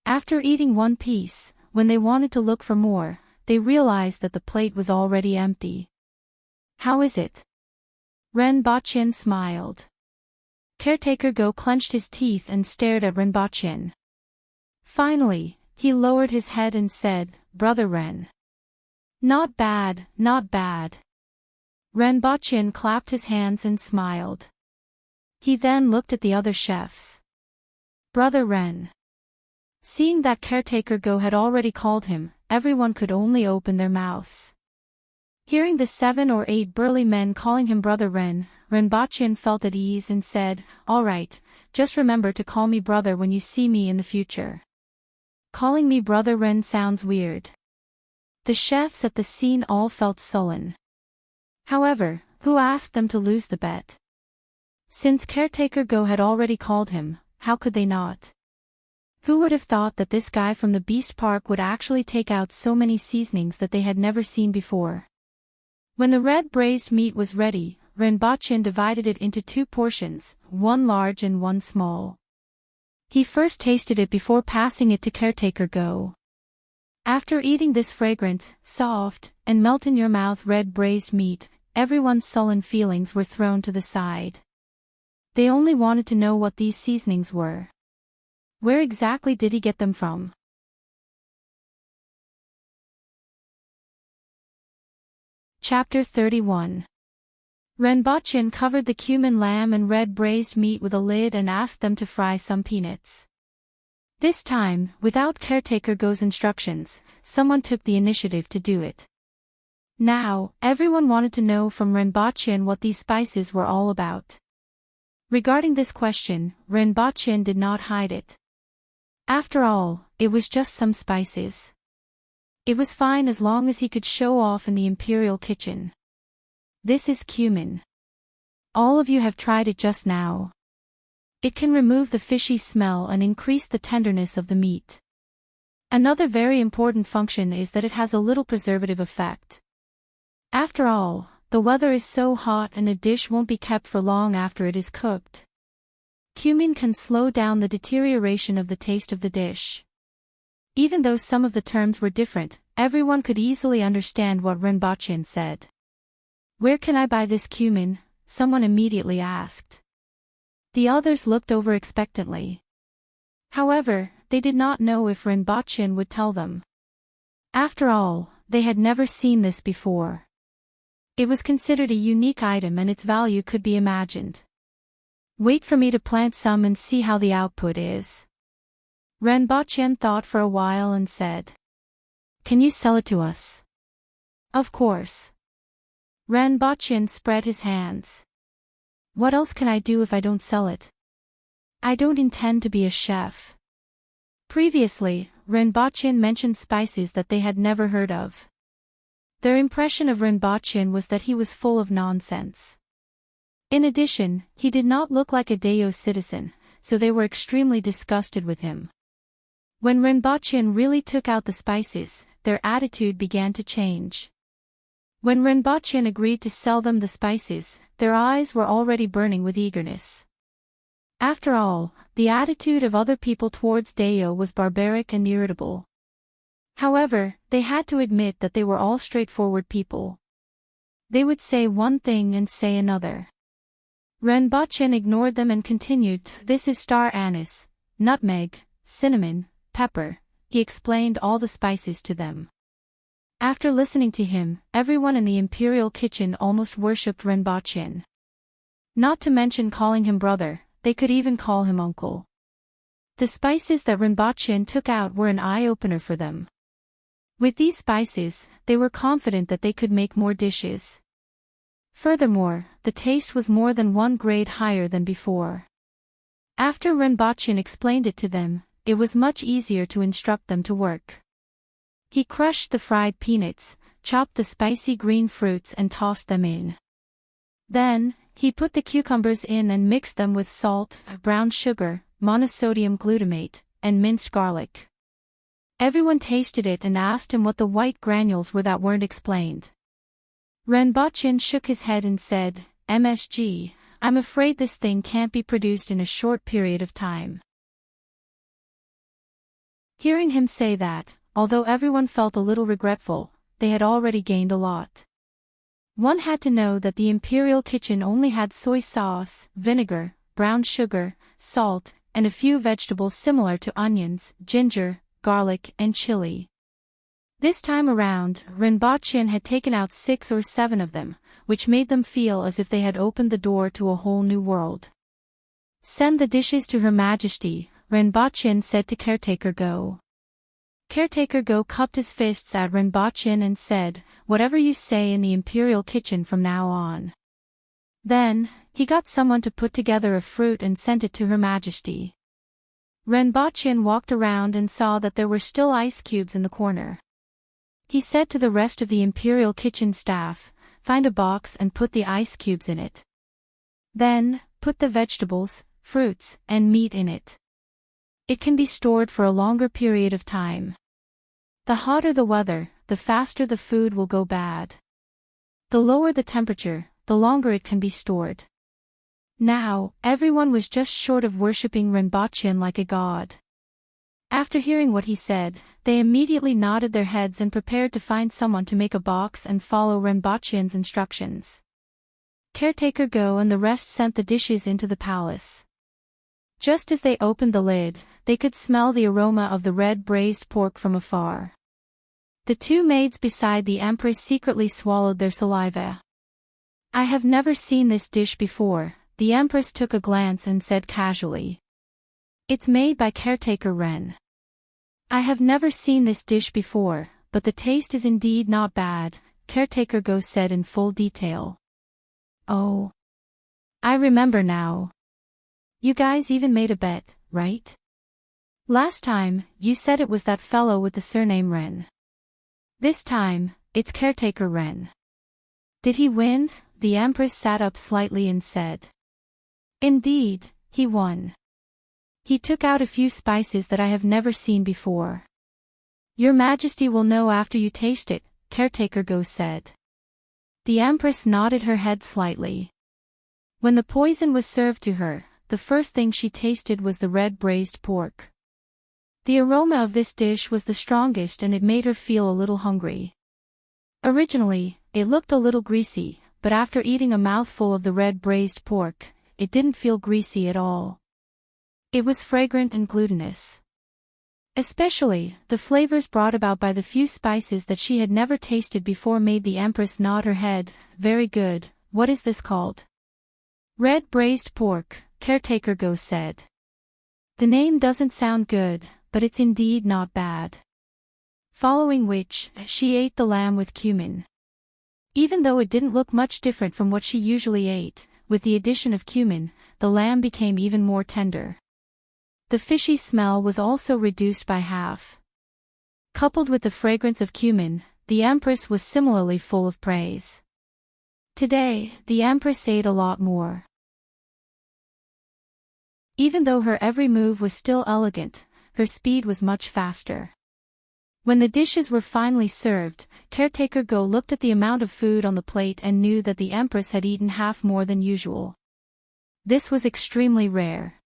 After eating 1 piece, when they wanted to look for more, they realized that the plate was already empty. "How is it?" Renbochin smiled. Caretaker Go clenched his teeth and stared at Renbochin. Finally, he lowered his head and said, "Brother Ren. Not bad, not bad." Renbochin clapped his hands and smiled. He then looked at the other chefs. "Brother Ren." Seeing that Caretaker Go had already called him, everyone could only open their mouths. Hearing the 7 or 8 burly men calling him Brother Ren, Renbochin felt at ease and said, "All right, just remember to call me brother when you see me in the future." Calling me Brother Ren sounds weird. The chefs at the scene all felt sullen. However, who asked them to lose the bet? Since Caretaker Go had already called him, how could they not? Who would have thought that this guy from the Beast Park would actually take out so many seasonings that they had never seen before? When the red braised meat was ready, Renbochin divided it into 2 portions, 1 large and 1 small. He first tasted it before passing it to Caretaker Go. After eating this fragrant, soft, and melt-in-your-mouth red braised meat, everyone's sullen feelings were thrown to the side. They only wanted to know what these seasonings were. Where exactly did he get them from? Chapter 31. Renbochin covered the cumin lamb and red braised meat with a lid and asked them to fry some peanuts. This time, without Caretaker Go's instructions, someone took the initiative to do it. Now, everyone wanted to know from Renbochin what these spices were all about. Regarding this question, Renbochin did not hide it. After all, it was just some spices. It was fine as long as he could show off in the imperial kitchen. "This is cumin. All of you have tried it just now. It can remove the fishy smell and increase the tenderness of the meat. Another very important function is that it has a little preservative effect. After all, the weather is so hot and a dish won't be kept for long after it is cooked. Cumin can slow down the deterioration of the taste of the dish." Even though some of the terms were different, everyone could easily understand what Renbochin said. "Where can I buy this cumin?" someone immediately asked. The others looked over expectantly. However, they did not know if Renbochin would tell them. After all, they had never seen this before. It was considered a unique item and its value could be imagined. "Wait for me to plant some and see how the output is." Renbochin thought for a while and said, "Can you sell it to us?" "Of course." Renbochin spread his hands. "What else can I do if I don't sell it? I don't intend to be a chef." Previously, Renbochin mentioned spices that they had never heard of. Their impression of Renbochin was that he was full of nonsense. In addition, he did not look like a Dayo citizen, so they were extremely disgusted with him. When Renbochin really took out the spices, their attitude began to change. When Renbochin agreed to sell them the spices, their eyes were already burning with eagerness. After all, the attitude of other people towards Dayo was barbaric and irritable. However, they had to admit that they were all straightforward people. They would say one thing and say another. Renbochin ignored them and continued, "This is star anise, nutmeg, cinnamon, pepper." He explained all the spices to them. After listening to him, everyone in the imperial kitchen almost worshipped Renbochin. Not to mention calling him brother, they could even call him uncle. The spices that Renbochin took out were an eye-opener for them. With these spices, they were confident that they could make more dishes. Furthermore, the taste was more than one grade higher than before. After Renbochin explained it to them, it was much easier to instruct them to work. He crushed the fried peanuts, chopped the spicy green fruits and tossed them in. Then, he put the cucumbers in and mixed them with salt, brown sugar, monosodium glutamate, and minced garlic. Everyone tasted it and asked him what the white granules were that weren't explained. Renbochin shook his head and said, "MSG, I'm afraid this thing can't be produced in a short period of time." Hearing him say that, although everyone felt a little regretful, they had already gained a lot. One had to know that the imperial kitchen only had soy sauce, vinegar, brown sugar, salt, and a few vegetables similar to onions, ginger, garlic, and chili. This time around, Renbochin had taken out 6 or 7 of them, which made them feel as if they had opened the door to a whole new world. "Send the dishes to Her Majesty," Renbochin said to Caretaker Go. Caretaker Go cupped his fists at Renbochin and said, "Whatever you say in the imperial kitchen from now on." Then, he got someone to put together a fruit and sent it to Her Majesty. Renbochin walked around and saw that there were still ice cubes in the corner. He said to the rest of the imperial kitchen staff, "Find a box and put the ice cubes in it. Then, put the vegetables, fruits, and meat in it. It can be stored for a longer period of time. The hotter the weather, the faster the food will go bad. The lower the temperature, the longer it can be stored." Now, everyone was just short of worshipping Renbochin like a god. After hearing what he said, they immediately nodded their heads and prepared to find someone to make a box and follow Renbochin's instructions. Caretaker Go and the rest sent the dishes into the palace. Just as they opened the lid, they could smell the aroma of the red braised pork from afar. The 2 maids beside the Empress secretly swallowed their saliva. "I have never seen this dish before," the Empress took a glance and said casually. "It's made by Caretaker Ren. I have never seen this dish before, but the taste is indeed not bad," Caretaker Go said in full detail. "Oh. I remember now. You guys even made a bet, right? Last time, you said it was that fellow with the surname Ren. This time, it's Caretaker Ren. Did he win?" The Empress sat up slightly and said. "Indeed, he won. He took out a few spices that I have never seen before. Your Majesty will know after you taste it," Caretaker Go said. The Empress nodded her head slightly. When the poison was served to her, the first thing she tasted was the red braised pork. The aroma of this dish was the strongest and it made her feel a little hungry. Originally, it looked a little greasy, but after eating a mouthful of the red braised pork, it didn't feel greasy at all. It was fragrant and glutinous. Especially, the flavors brought about by the few spices that she had never tasted before made the Empress nod her head. "Very good, what is this called?" "Red braised pork," Caretaker Go said. "The name doesn't sound good, but it's indeed not bad." Following which, she ate the lamb with cumin. Even though it didn't look much different from what she usually ate, with the addition of cumin, the lamb became even more tender. The fishy smell was also reduced by half. Coupled with the fragrance of cumin, the Empress was similarly full of praise. Today, the Empress ate a lot more. Even though her every move was still elegant, her speed was much faster. When the dishes were finally served, Caretaker Go looked at the amount of food on the plate and knew that the Empress had eaten half more than usual. This was extremely rare.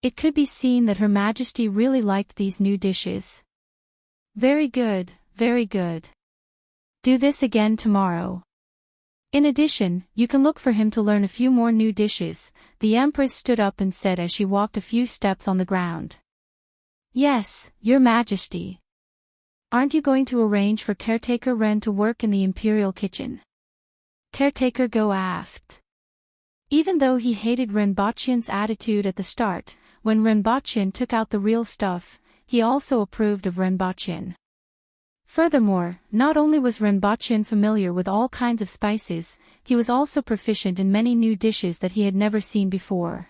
It could be seen that Her Majesty really liked these new dishes. Very good, very good. Do this again tomorrow. In addition, you can look for him to learn a few more new dishes, the Empress stood up and said as she walked a few steps on the ground. Yes, Your Majesty. Aren't you going to arrange for Caretaker Ren to work in the Imperial kitchen? Caretaker Go asked. Even though he hated Renbachian's attitude at the start, when Renbachian took out the real stuff, he also approved of Renbachian. Furthermore, not only was Renbachian familiar with all kinds of spices, he was also proficient in many new dishes that he had never seen before.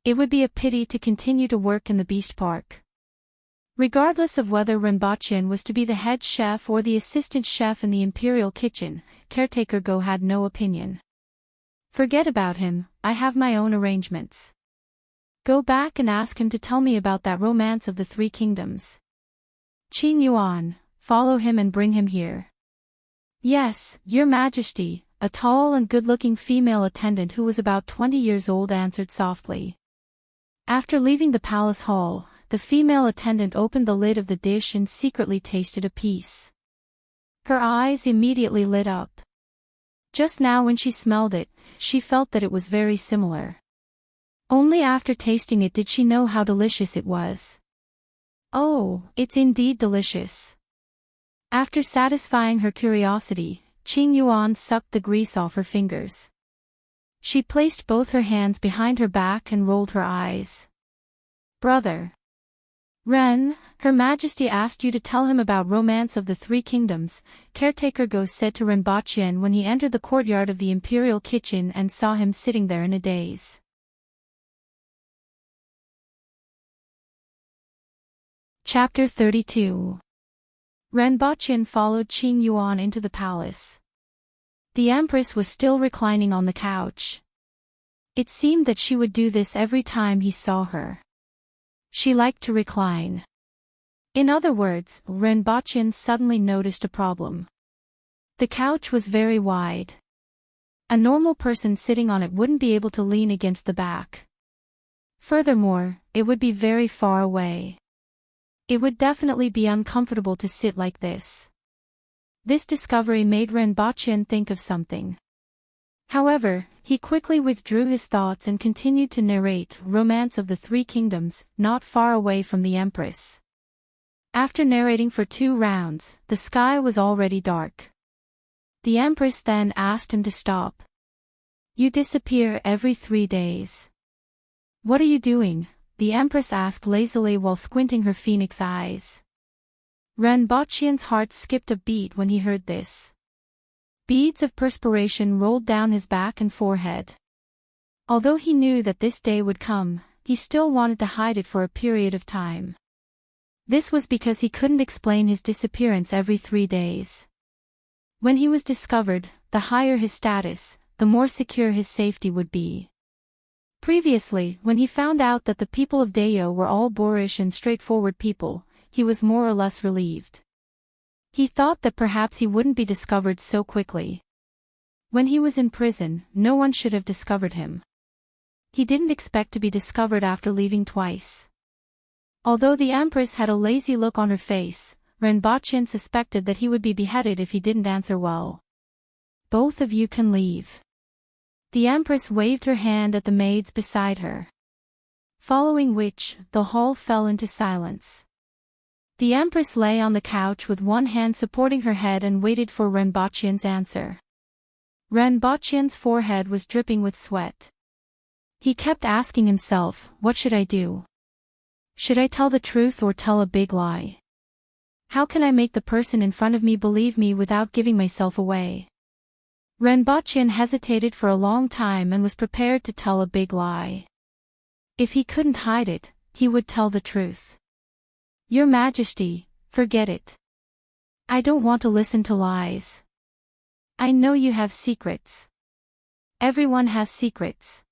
It would be a pity to continue to work in the Beast Park. Regardless of whether Renbachian was to be the head chef or the assistant chef in the Imperial kitchen, Caretaker Go had no opinion. Forget about him, I have my own arrangements. Go back and ask him to tell me about that romance of the Three Kingdoms. Qing Yuan, follow him and bring him here. Yes, Your Majesty, a tall and good-looking female attendant who was about 20 years old answered softly. After leaving the palace hall, the female attendant opened the lid of the dish and secretly tasted a piece. Her eyes immediately lit up. Just now when she smelled it, she felt that it was very similar. Only after tasting it did she know how delicious it was. Oh, it's indeed delicious. After satisfying her curiosity, Qing Yuan sucked the grease off her fingers. She placed both her hands behind her back and rolled her eyes. Brother Ren, Her Majesty asked you to tell him about Romance of the Three Kingdoms, Caretaker Go said to Renbachian when he entered the courtyard of the Imperial kitchen and saw him sitting there in a daze. Chapter 32. Renbachian followed Qing Yuan into the palace. The Empress was still reclining on the couch. It seemed that she would do this every time he saw her. She liked to recline. In other words, Renbachian suddenly noticed a problem. The couch was very wide. A normal person sitting on it wouldn't be able to lean against the back. Furthermore, it would be very far away. It would definitely be uncomfortable to sit like this. This discovery made Renbachian think of something. However, he quickly withdrew his thoughts and continued to narrate Romance of the Three Kingdoms, not far away from the Empress. After narrating for 2 rounds, the sky was already dark. The Empress then asked him to stop. You disappear every 3 days. What are you doing? The Empress asked lazily while squinting her phoenix eyes. Renbachian's heart skipped a beat when he heard this. Beads of perspiration rolled down his back and forehead. Although he knew that this day would come, he still wanted to hide it for a period of time. This was because he couldn't explain his disappearance every 3 days. When he was discovered, the higher his status, the more secure his safety would be. Previously, when he found out that the people of Dayo were all boorish and straightforward people, he was more or less relieved. He thought that perhaps he wouldn't be discovered so quickly. When he was in prison, no one should have discovered him. He didn't expect to be discovered after leaving twice. Although the Empress had a lazy look on her face, Renbachian suspected that he would be beheaded if he didn't answer well. Both of you can leave. The Empress waved her hand at the maids beside her. Following which, the hall fell into silence. The Empress lay on the couch with one hand supporting her head and waited for Renbachian's answer. Renbachian's forehead was dripping with sweat. He kept asking himself, what should I do? Should I tell the truth or tell a big lie? How can I make the person in front of me believe me without giving myself away? Renbachian hesitated for a long time and was prepared to tell a big lie. If he couldn't hide it, he would tell the truth. Your Majesty, forget it. I don't want to listen to lies. I know you have secrets. Everyone has secrets.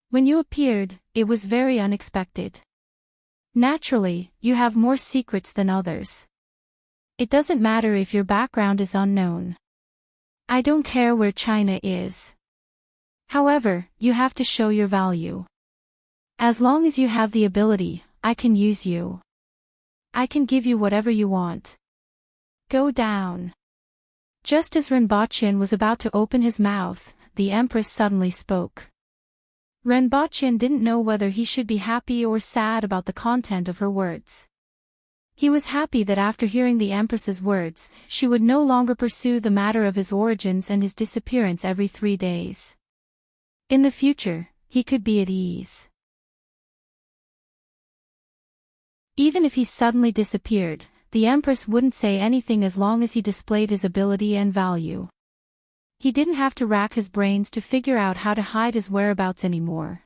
When you appeared, it was very unexpected. Naturally, you have more secrets than others. It doesn't matter if your background is unknown. I don't care where China is. However, you have to show your value. As long as you have the ability, I can use you. I can give you whatever you want. Go down. Just as Rinpoche was about to open his mouth, the Empress suddenly spoke. Rinpoche didn't know whether he should be happy or sad about the content of her words. He was happy that after hearing the Empress's words, she would no longer pursue the matter of his origins and his disappearance every 3 days. In the future, he could be at ease. Even if he suddenly disappeared, the Empress wouldn't say anything as long as he displayed his ability and value. He didn't have to rack his brains to figure out how to hide his whereabouts anymore.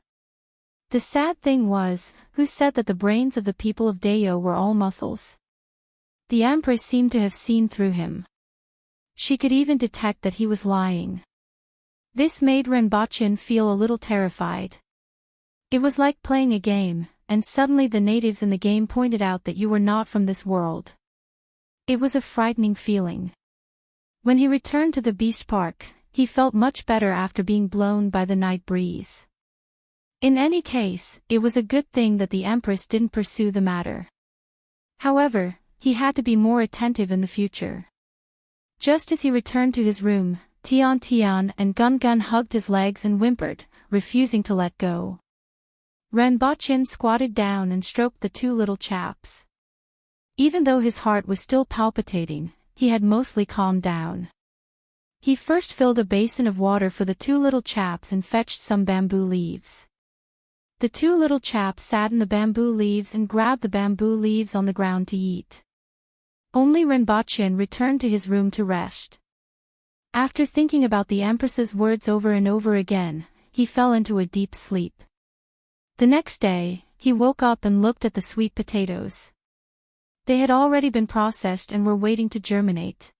The sad thing was, who said that the brains of the people of Dayo were all muscles? The Empress seemed to have seen through him. She could even detect that he was lying. This made Rinpoche feel a little terrified. It was like playing a game, and suddenly the natives in the game pointed out that you were not from this world. It was a frightening feeling. When he returned to the Beast Park, he felt much better after being blown by the night breeze. In any case, it was a good thing that the Empress didn't pursue the matter. However, he had to be more attentive in the future. Just as he returned to his room, Tian Tian and Gun Gun hugged his legs and whimpered, refusing to let go. Rinpoche squatted down and stroked the 2 little chaps. Even though his heart was still palpitating, he had mostly calmed down. He first filled a basin of water for the 2 little chaps and fetched some bamboo leaves. The 2 little chaps sat in the bamboo leaves and grabbed the bamboo leaves on the ground to eat. Only Rinpoche returned to his room to rest. After thinking about the Empress's words over and over again, he fell into a deep sleep. The next day, he woke up and looked at the sweet potatoes. They had already been processed and were waiting to germinate.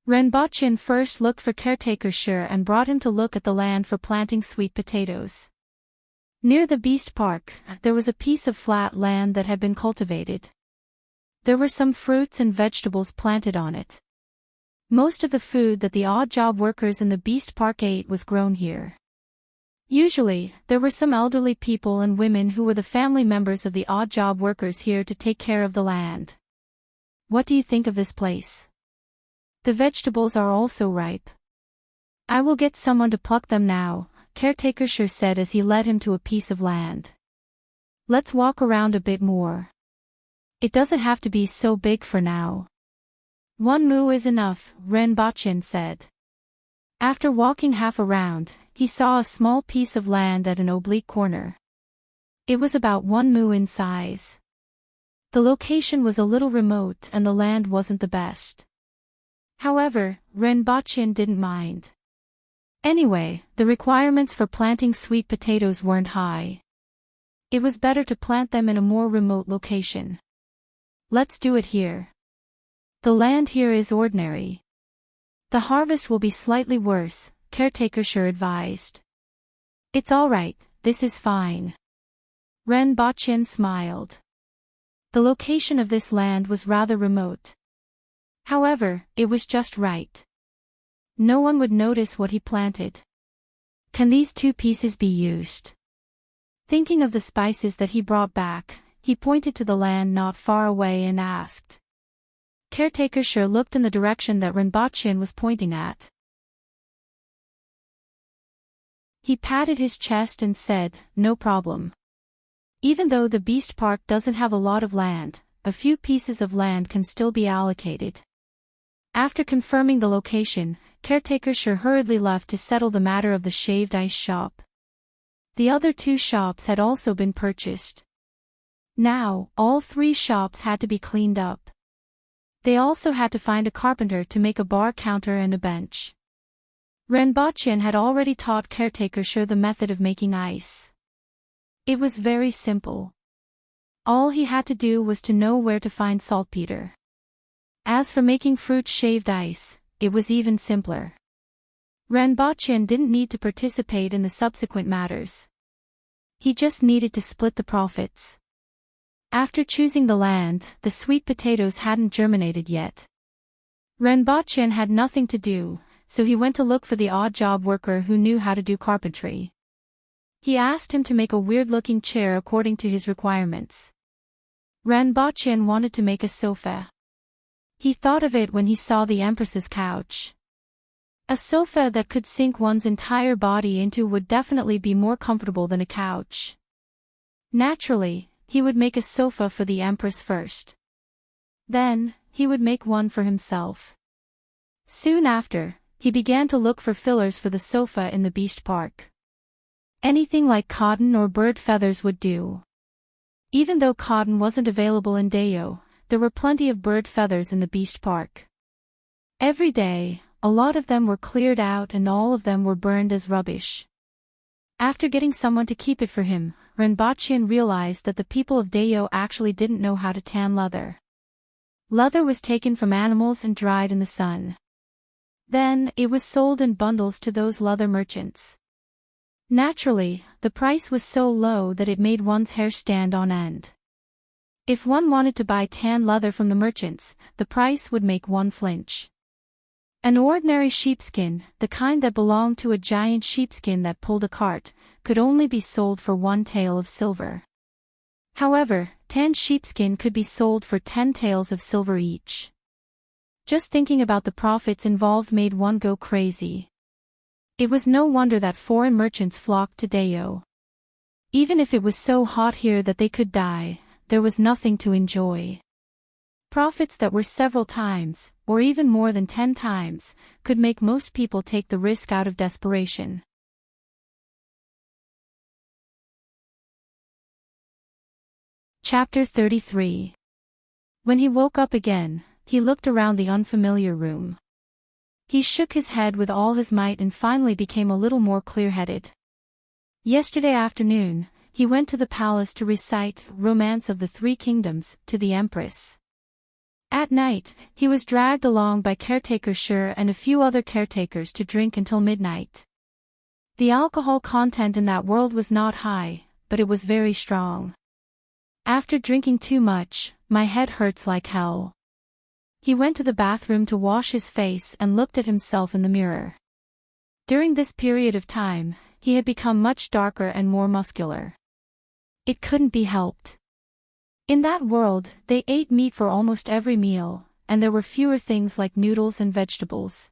Rinpoche first looked for caretaker Sher and brought him to look at the land for planting sweet potatoes. Near the Beast Park, there was a piece of flat land that had been cultivated. There were some fruits and vegetables planted on it. Most of the food that the odd job workers in the Beast Park ate was grown here. Usually, there were some elderly people and women who were the family members of the odd job workers here to take care of the land. What do you think of this place? The vegetables are also ripe. I will get someone to pluck them now, caretaker Sher said as he led him to a piece of land. Let's walk around a bit more. It doesn't have to be so big for now. 1 mu is enough, Rinpoche said. After walking half around, he saw a small piece of land at an oblique corner. It was about 1 mu in size. The location was a little remote and the land wasn't the best. However, Rinpoche didn't mind. Anyway, the requirements for planting sweet potatoes weren't high. It was better to plant them in a more remote location. Let's do it here. The land here is ordinary. The harvest will be slightly worse, caretaker Sher advised. It's alright, this is fine. Rinpoche smiled. The location of this land was rather remote. However, it was just right. No one would notice what he planted. Can these 2 pieces be used? Thinking of the spices that he brought back, he pointed to the land not far away and asked. Caretaker Sher looked in the direction that Rinpoche was pointing at. He patted his chest and said, no problem. Even though the Beast Park doesn't have a lot of land, a few pieces of land can still be allocated. After confirming the location, caretaker Sher hurriedly left to settle the matter of the shaved ice shop. The other 2 shops had also been purchased. Now, all 3 shops had to be cleaned up. They also had to find a carpenter to make a bar counter and a bench. Rinpoche had already taught caretaker Sher the method of making ice. It was very simple. All he had to do was to know where to find saltpeter. As for making fruit-shaved ice, it was even simpler. Ranbochan didn't need to participate in the subsequent matters. He just needed to split the profits. After choosing the land, the sweet potatoes hadn't germinated yet. Ranbochan had nothing to do, so he went to look for the odd job worker who knew how to do carpentry. He asked him to make a weird-looking chair according to his requirements. Ranbochan wanted to make a sofa. He thought of it when he saw the Empress's couch. A sofa that could sink one's entire body into would definitely be more comfortable than a couch. Naturally, he would make a sofa for the Empress first. Then, he would make one for himself. Soon after, he began to look for fillers for the sofa in the Beast Park. Anything like cotton or bird feathers would do. Even though cotton wasn't available in Dayo, there were plenty of bird feathers in the Beast Park. Every day, a lot of them were cleared out and all of them were burned as rubbish. After getting someone to keep it for him, Ranbochan realized that the people of Dayo actually didn't know how to tan leather. Leather was taken from animals and dried in the sun. Then, it was sold in bundles to those leather merchants. Naturally, the price was so low that it made one's hair stand on end. If one wanted to buy tan leather from the merchants, the price would make one flinch. An ordinary sheepskin, the kind that belonged to a giant sheepskin that pulled a cart, could only be sold for 1 tael of silver. However, tanned sheepskin could be sold for 10 taels of silver each. Just thinking about the profits involved made one go crazy. It was no wonder that foreign merchants flocked to Dayo. Even if it was so hot here that they could die, there was nothing to enjoy. Profits that were several times, or even more than 10 times, could make most people take the risk out of desperation. Chapter 33. When he woke up again, he looked around the unfamiliar room. He shook his head with all his might and finally became a little more clear-headed. Yesterday afternoon, he went to the palace to recite Romance of the Three Kingdoms to the Empress. At night, he was dragged along by caretaker Shur and a few other caretakers to drink until midnight. The alcohol content in that world was not high, but it was very strong. After drinking too much, my head hurts like hell. He went to the bathroom to wash his face and looked at himself in the mirror. During this period of time, he had become much darker and more muscular. It couldn't be helped. In that world, they ate meat for almost every meal, and there were fewer things like noodles and vegetables.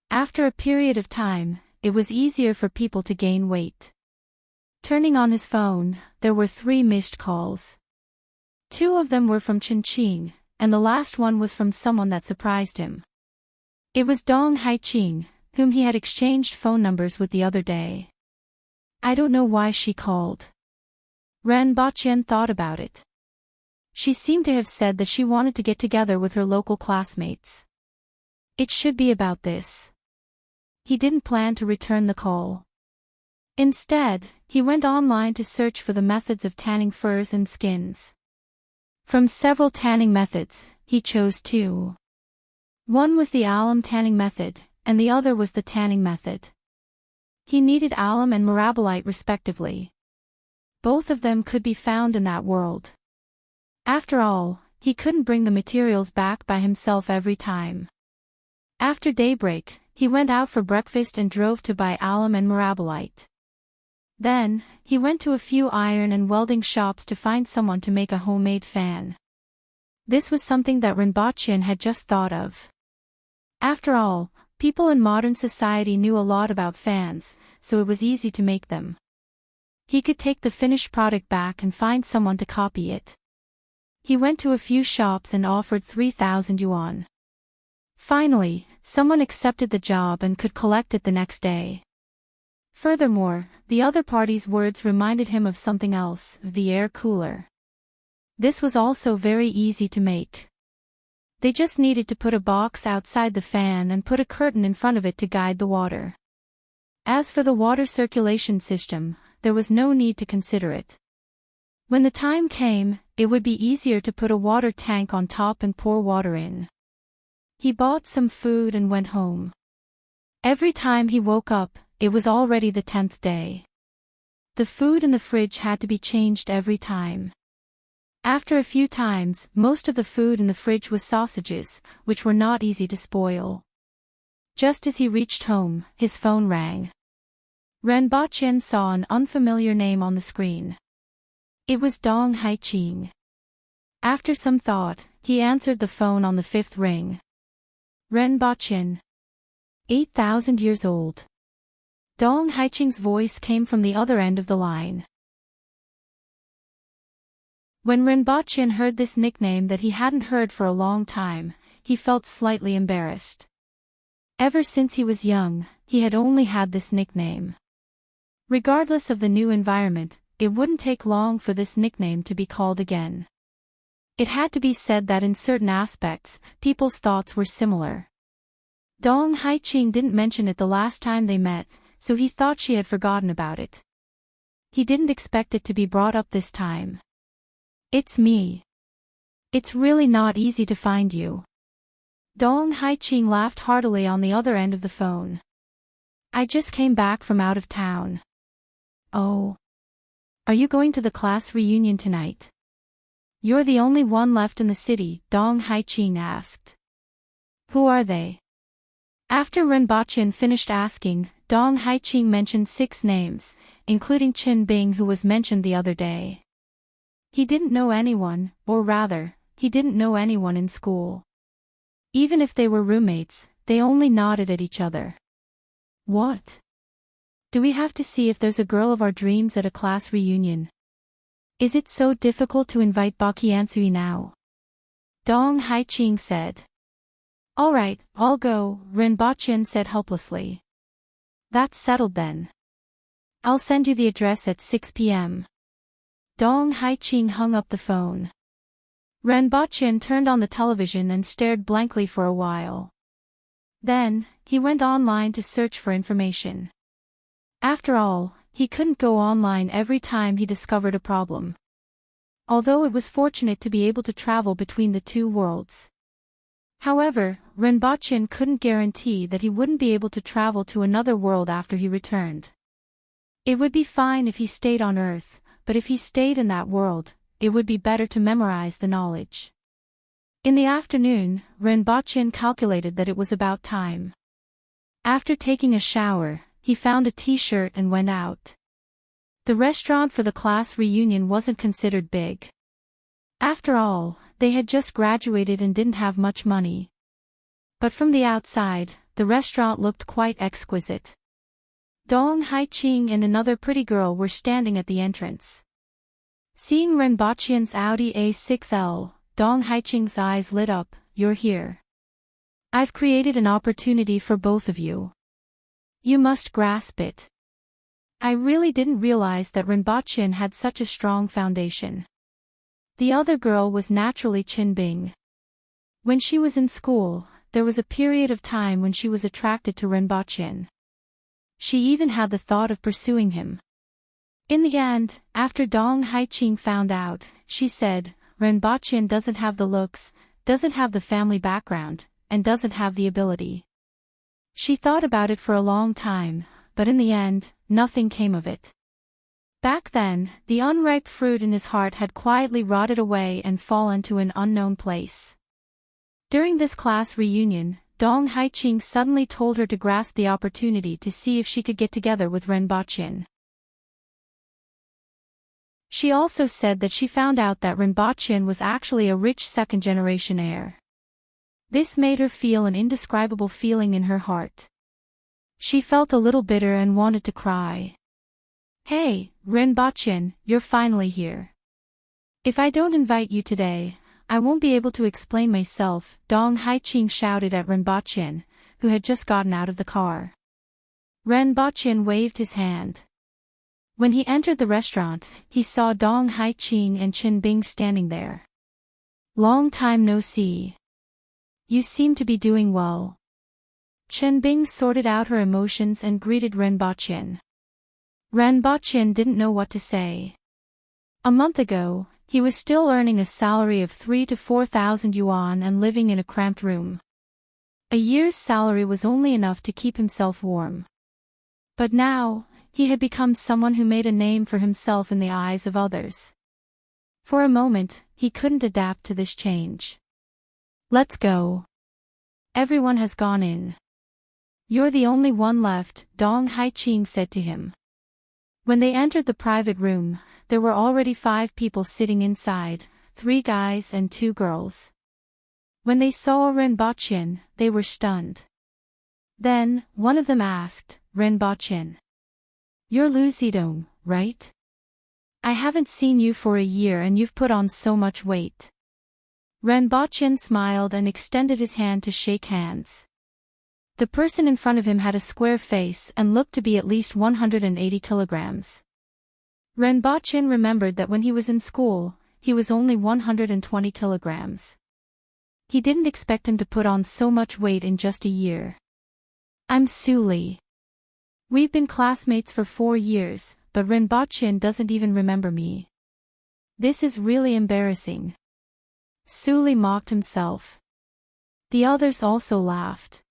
After a period of time, it was easier for people to gain weight. Turning on his phone, there were 3 missed calls. 2 of them were from Ching, and the last one was from someone that surprised him. It was Dong Haiqing, whom he had exchanged phone numbers with the other day. I don't know why she called. Ranbochan thought about it. She seemed to have said that she wanted to get together with her local classmates. It should be about this. He didn't plan to return the call. Instead, he went online to search for the methods of tanning furs and skins. From several tanning methods, he chose 2. One was the alum tanning method, and the other was the tanning method. He needed alum and mirabolite respectively. Both of them could be found in that world. After all, he couldn't bring the materials back by himself every time. After daybreak, he went out for breakfast and drove to buy alum and mirabolite. Then, he went to a few iron and welding shops to find someone to make a homemade fan. This was something that Ranbochan had just thought of. After all, people in modern society knew a lot about fans, so it was easy to make them. He could take the finished product back and find someone to copy it. He went to a few shops and offered 3,000 yuan. Finally, someone accepted the job and could collect it the next day. Furthermore, the other party's words reminded him of something else, the air cooler. This was also very easy to make. They just needed to put a box outside the fan and put a curtain in front of it to guide the water. As for the water circulation system, there was no need to consider it. When the time came, it would be easier to put a water tank on top and pour water in. He bought some food and went home. Every time he woke up, it was already the 10th day. The food in the fridge had to be changed every time. After a few times, most of the food in the fridge was sausages, which were not easy to spoil. Just as he reached home, his phone rang. Renbachien saw an unfamiliar name on the screen. It was Dong Haiqing. After some thought, he answered the phone on the 5th ring. Renbachien. 8,000 years old. Dong Haiqing's voice came from the other end of the line. When Renbachien heard this nickname that he hadn't heard for a long time, he felt slightly embarrassed. Ever since he was young, he had only had this nickname. Regardless of the new environment, it wouldn't take long for this nickname to be called again. It had to be said that in certain aspects, people's thoughts were similar. Dong Haiqing didn't mention it the last time they met, so he thought she had forgotten about it. He didn't expect it to be brought up this time. It's me. It's really not easy to find you. Dong Haiqing laughed heartily on the other end of the phone. I just came back from out of town. Oh. Are you going to the class reunion tonight? You're the only one left in the city, Dong Haiqing asked. Who are they? After Renbachien finished asking, Dong Haiqing mentioned 6 names, including Qin Bing, who was mentioned the other day. He didn't know anyone, or rather, he didn't know anyone in school. Even if they were roommates, they only nodded at each other. What? Do we have to see if there's a girl of our dreams at a class reunion? Is it so difficult to invite Baqiansui now? Dong Haiqing said. All right, I'll go, Renbachien said helplessly. That's settled then. I'll send you the address at 6 p.m. Dong Haiqing hung up the phone. Renbachien turned on the television and stared blankly for a while. Then, he went online to search for information. After all, he couldn't go online every time he discovered a problem. Although it was fortunate to be able to travel between the two worlds. However, Renbachien couldn't guarantee that he wouldn't be able to travel to another world after he returned. It would be fine if he stayed on Earth, but if he stayed in that world, it would be better to memorize the knowledge. In the afternoon, Renbachien calculated that it was about time. After taking a shower, he found a t-shirt and went out. The restaurant for the class reunion wasn't considered big. After all, they had just graduated and didn't have much money. But from the outside, the restaurant looked quite exquisite. Dong Haiqing and another pretty girl were standing at the entrance. Seeing Renbachien's Audi A6L, Dong Haiqing's eyes lit up. You're here. I've created an opportunity for both of you. You must grasp it. I really didn't realize that Renbachien had such a strong foundation. The other girl was naturally Qin Bing. When she was in school, there was a period of time when she was attracted to Renbachien. She even had the thought of pursuing him. In the end, after Dong Haiqing found out, she said, Renbachien doesn't have the looks, doesn't have the family background, and doesn't have the ability. She thought about it for a long time, but in the end, nothing came of it. Back then, the unripe fruit in his heart had quietly rotted away and fallen to an unknown place. During this class reunion, Dong Haiqing suddenly told her to grasp the opportunity to see if she could get together with Renbachien. She also said that she found out that Renbachien was actually a rich second-generation heir. This made her feel an indescribable feeling in her heart. She felt a little bitter and wanted to cry. Hey, Renbachien, you're finally here. If I don't invite you today, I won't be able to explain myself, Dong Haiqing shouted at Renbachien, who had just gotten out of the car. Renbachien waved his hand. When he entered the restaurant, he saw Dong Haiqing and Qin Bing standing there. Long time no see. You seem to be doing well. Qin Bing sorted out her emotions and greeted Renbachien. Renbachien didn't know what to say. A month ago, he was still earning a salary of 3,000 to 4,000 yuan and living in a cramped room. A year's salary was only enough to keep himself warm. But now, he had become someone who made a name for himself in the eyes of others. For a moment, he couldn't adapt to this change. "Let's go. Everyone has gone in. You're the only one left," Dong Haiqing said to him. When they entered the private room, there were already 5 people sitting inside, 3 guys and 2 girls. When they saw Renbaqian, they were stunned. Then, one of them asked, "Renbaqian. You're Lu Zidong, right? I haven't seen you for a year and you've put on so much weight." Renbaqian smiled and extended his hand to shake hands. The person in front of him had a square face and looked to be at least 180 kilograms. Renbaqian remembered that when he was in school, he was only 120 kilograms. He didn't expect him to put on so much weight in just a year. "I'm Su Li. We've been classmates for 4 years, but Renbaqian doesn't even remember me. This is really embarrassing." Su Li mocked himself. The others also laughed.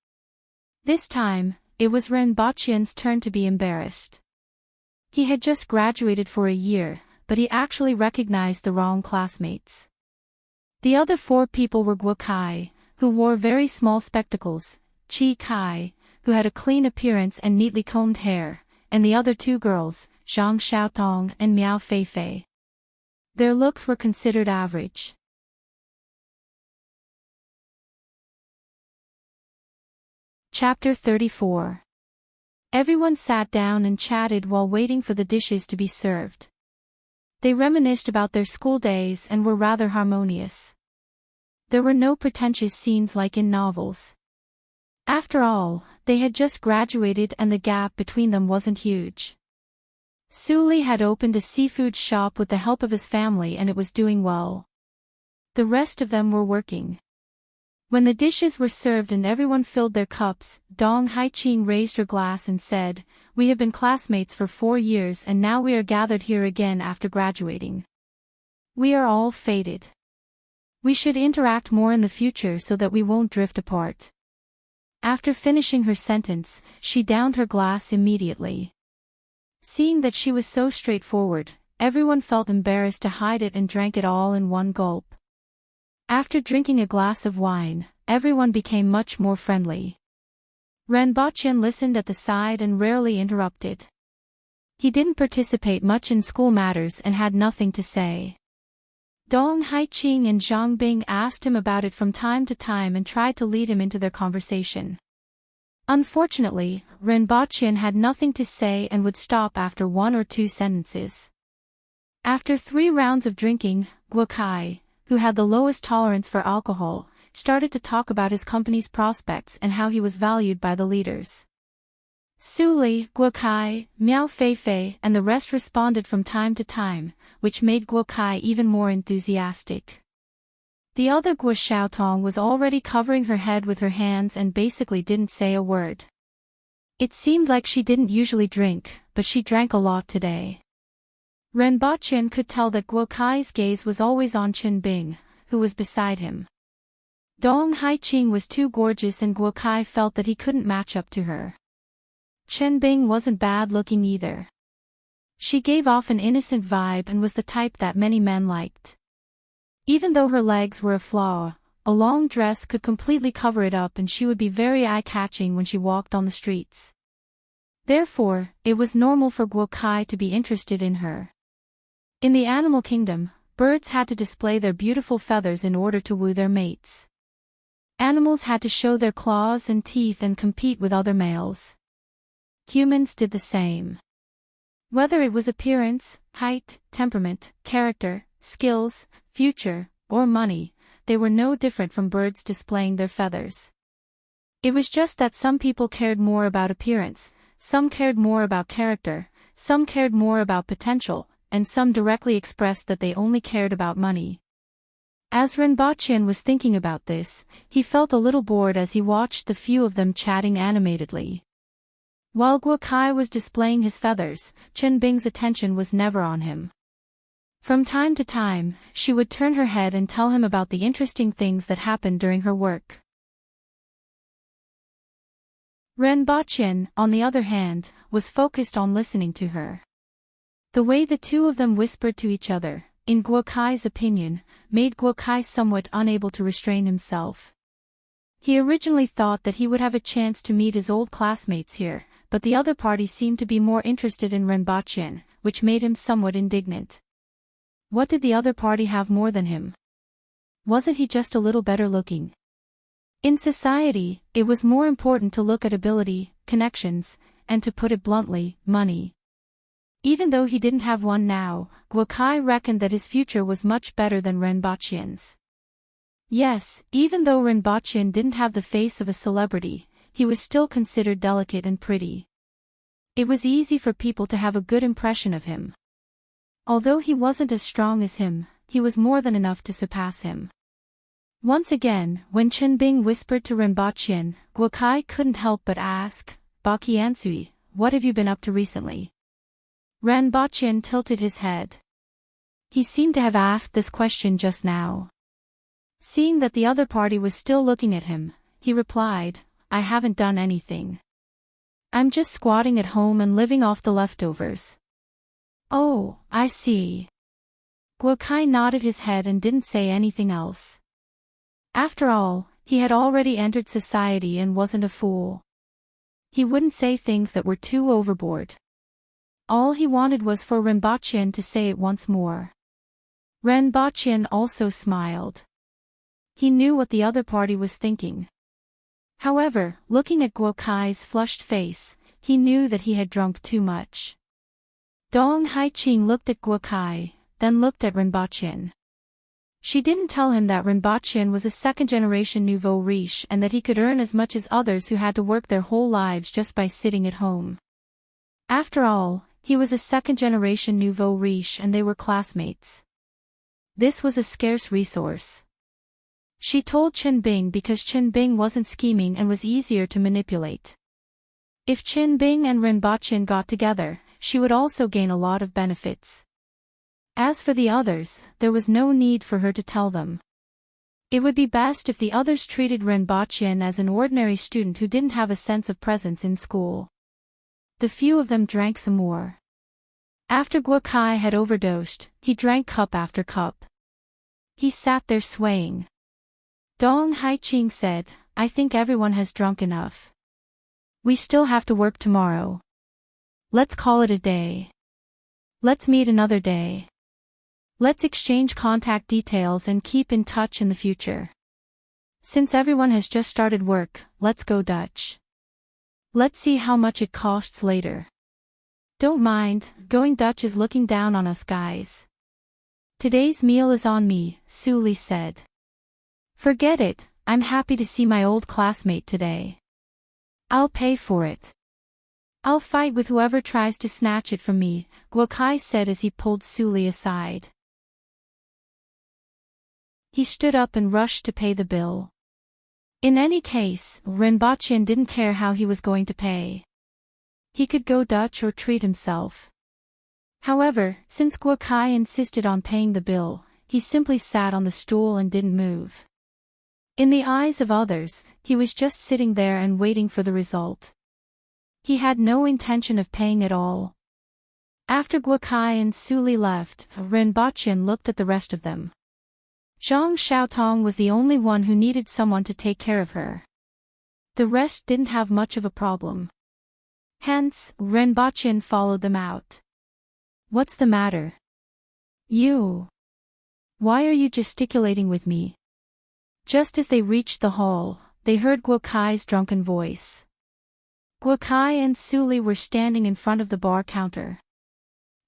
This time, it was Renbaqian's turn to be embarrassed. He had just graduated for a year, but he actually recognized the wrong classmates. The other 4 people were Guo Kai, who wore very small spectacles, Qi Kai, who had a clean appearance and neatly combed hair, and the other 2 girls, Zhang Xiaotong and Miao Feifei. Their looks were considered average. Chapter 34. Everyone sat down and chatted while waiting for the dishes to be served. They reminisced about their school days and were rather harmonious. There were no pretentious scenes like in novels. After all, they had just graduated and the gap between them wasn't huge. Su Li had opened a seafood shop with the help of his family and it was doing well. The rest of them were working. When the dishes were served and everyone filled their cups, Dong Haiqing raised her glass and said, "We have been classmates for 4 years and now we are gathered here again after graduating. We are all fated. We should interact more in the future so that we won't drift apart." After finishing her sentence, she downed her glass immediately. Seeing that she was so straightforward, everyone felt embarrassed to hide it and drank it all in one gulp. After drinking a glass of wine, everyone became much more friendly. Renbaqian listened at the side and rarely interrupted. He didn't participate much in school matters and had nothing to say. Dong Haiqing and Zhang Bing asked him about it from time to time and tried to lead him into their conversation. Unfortunately, Renbaqian had nothing to say and would stop after 1 or 2 sentences. After 3 rounds of drinking, Guo Kai, who had the lowest tolerance for alcohol, started to talk about his company's prospects and how he was valued by the leaders. Su Li, Guo Kai, Miao Feifei and the rest responded from time to time, which made Guo Kai even more enthusiastic. The other Guo Xiaotong was already covering her head with her hands and basically didn't say a word. It seemed like she didn't usually drink, but she drank a lot today. Renbaqian could tell that Guo Kai's gaze was always on Chen Bing, who was beside him. Dong Haiqing was too gorgeous and Guo Kai felt that he couldn't match up to her. Chen Bing wasn't bad looking either. She gave off an innocent vibe and was the type that many men liked. Even though her legs were a flaw, a long dress could completely cover it up and she would be very eye-catching when she walked on the streets. Therefore, it was normal for Guo Kai to be interested in her. In the animal kingdom, birds had to display their beautiful feathers in order to woo their mates. Animals had to show their claws and teeth and compete with other males. Humans did the same. Whether it was appearance, height, temperament, character, skills, future, or money, they were no different from birds displaying their feathers. It was just that some people cared more about appearance, some cared more about character, some cared more about potential, and some directly expressed that they only cared about money. As Renbaqian was thinking about this, he felt a little bored as he watched the few of them chatting animatedly. While Guo Kai was displaying his feathers, Chen Bing's attention was never on him. From time to time, she would turn her head and tell him about the interesting things that happened during her work. Renbachien, on the other hand, was focused on listening to her. The way the two of them whispered to each other, in Guo Kai's opinion, made Guo Kai somewhat unable to restrain himself. He originally thought that he would have a chance to meet his old classmates here, but the other party seemed to be more interested in Renbachien, which made him somewhat indignant. What did the other party have more than him? Wasn't he just a little better looking? In society, it was more important to look at ability, connections, and to put it bluntly, money. Even though he didn't have one now, Guo Kai reckoned that his future was much better than Renbachien's. Yes, even though Renbachien didn't have the face of a celebrity, he was still considered delicate and pretty. It was easy for people to have a good impression of him. Although he wasn't as strong as him, he was more than enough to surpass him. Once again, when Chen Bing whispered to Renbachien, Guo Kai couldn't help but ask, "Ba Qiansui, what have you been up to recently?" Renbachien tilted his head. He seemed to have asked this question just now. Seeing that the other party was still looking at him, he replied, "I haven't done anything. I'm just squatting at home and living off the leftovers." "Oh, I see." Guo Kai nodded his head and didn't say anything else. After all, he had already entered society and wasn't a fool. He wouldn't say things that were too overboard. All he wanted was for Renbachien to say it once more. Renbachien also smiled. He knew what the other party was thinking. However, looking at Guo Kai's flushed face, he knew that he had drunk too much. Dong Haiqing looked at Guo Kai, then looked at Renbachien. She didn't tell him that Renbachien was a second-generation nouveau riche and that he could earn as much as others who had to work their whole lives just by sitting at home. After all, he was a second-generation nouveau riche and they were classmates. This was a scarce resource. She told Chen Bing because Chen Bing wasn't scheming and was easier to manipulate. If Chen Bing and Renbachien got together, she would also gain a lot of benefits. As for the others, there was no need for her to tell them. It would be best if the others treated Renbachien as an ordinary student who didn't have a sense of presence in school. The few of them drank some more. After Guo Kai had overdosed, he drank cup after cup. He sat there swaying. Dong Haiqing said, "I think everyone has drunk enough. We still have to work tomorrow. Let's call it a day. Let's meet another day. Let's exchange contact details and keep in touch in the future. Since everyone has just started work, let's go Dutch. Let's see how much it costs later. Don't mind, going Dutch is looking down on us guys. Today's meal is on me," Su Li said. "Forget it, I'm happy to see my old classmate today. I'll pay for it. I'll fight with whoever tries to snatch it from me," Guo Kai said as he pulled Su Li aside. He stood up and rushed to pay the bill. In any case, Renbachien didn't care how he was going to pay. He could go Dutch or treat himself. However, since Guo Kai insisted on paying the bill, he simply sat on the stool and didn't move. In the eyes of others, he was just sitting there and waiting for the result. He had no intention of paying at all. After Guo Kai and Su Li left, Renbachien looked at the rest of them. Zhang Xiaotong was the only one who needed someone to take care of her. The rest didn't have much of a problem. Hence, Renbachien followed them out. "What's the matter? You? Why are you gesticulating with me?" Just as they reached the hall, they heard Guo Kai's drunken voice. Guo Kai and Su Li were standing in front of the bar counter.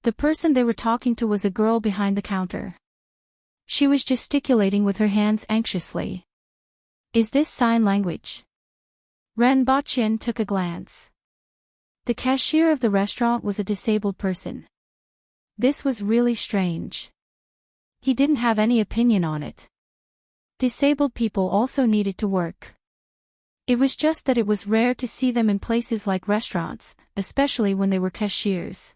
The person they were talking to was a girl behind the counter. She was gesticulating with her hands anxiously. "Is this sign language?" Renbachien took a glance. The cashier of the restaurant was a disabled person. This was really strange. He didn't have any opinion on it. Disabled people also needed to work. It was just that it was rare to see them in places like restaurants, especially when they were cashiers.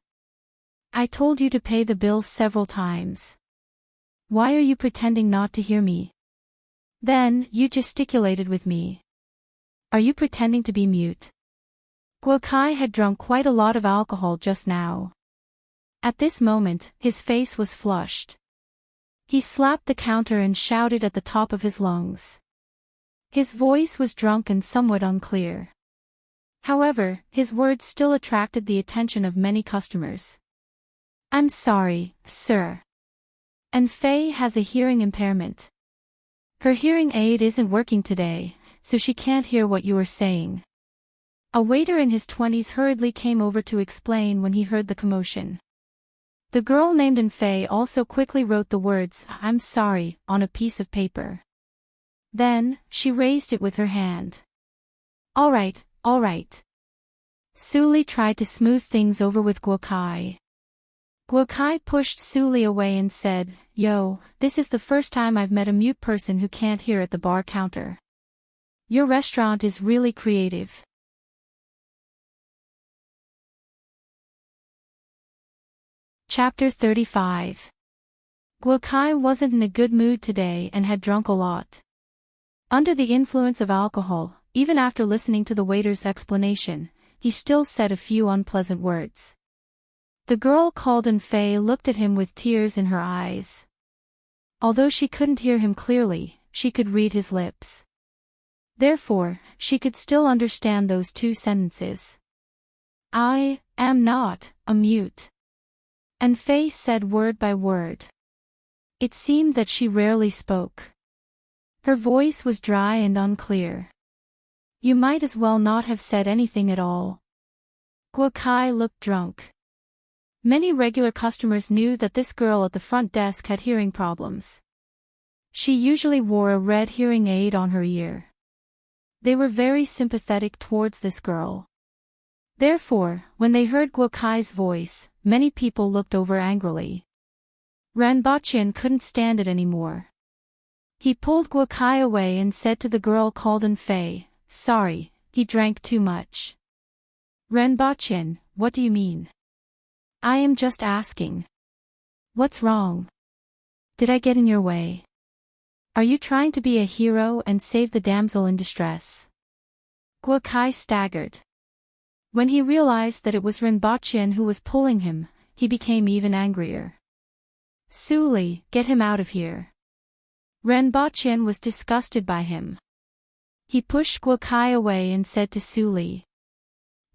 "I told you to pay the bills several times. Why are you pretending not to hear me? Then, you gesticulated with me. Are you pretending to be mute?" Guo Kai had drunk quite a lot of alcohol just now. At this moment, his face was flushed. He slapped the counter and shouted at the top of his lungs. His voice was drunk and somewhat unclear. However, his words still attracted the attention of many customers. I'm sorry, sir. And Faye has a hearing impairment. Her hearing aid isn't working today, so she can't hear what you are saying. A waiter in his 20s hurriedly came over to explain when he heard the commotion. The girl named Enfei also quickly wrote the words, I'm sorry, on a piece of paper. Then, she raised it with her hand. All right. Su Li tried to smooth things over with Guo Kai. Guo Kai pushed Su Li away and said, Yo, this is the first time I've met a mute person who can't hear at the bar counter. Your restaurant is really creative. Chapter 35. Guo Kai wasn't in a good mood today and had drunk a lot. Under the influence of alcohol, even after listening to the waiter's explanation, he still said a few unpleasant words. The girl called Enfei looked at him with tears in her eyes. Although she couldn't hear him clearly, she could read his lips. Therefore, she could still understand those two sentences. I am not a mute. Enfei said word by word. It seemed that she rarely spoke. Her voice was dry and unclear. You might as well not have said anything at all. Guo Kai looked drunk. Many regular customers knew that this girl at the front desk had hearing problems. She usually wore a red hearing aid on her ear. They were very sympathetic towards this girl. Therefore, when they heard Guo Kai's voice, many people looked over angrily. Ranbaqian couldn't stand it anymore. He pulled Guo Kai away and said to the girl called Enfei, Sorry, he drank too much. Ranbaqian, what do you mean? I am just asking. What's wrong? Did I get in your way? Are you trying to be a hero and save the damsel in distress? Guo Kai staggered. When he realized that it was Ranbaqian who was pulling him, he became even angrier. Su Li, get him out of here. Ranbaqian was disgusted by him. He pushed Guo Kai away and said to Su Li.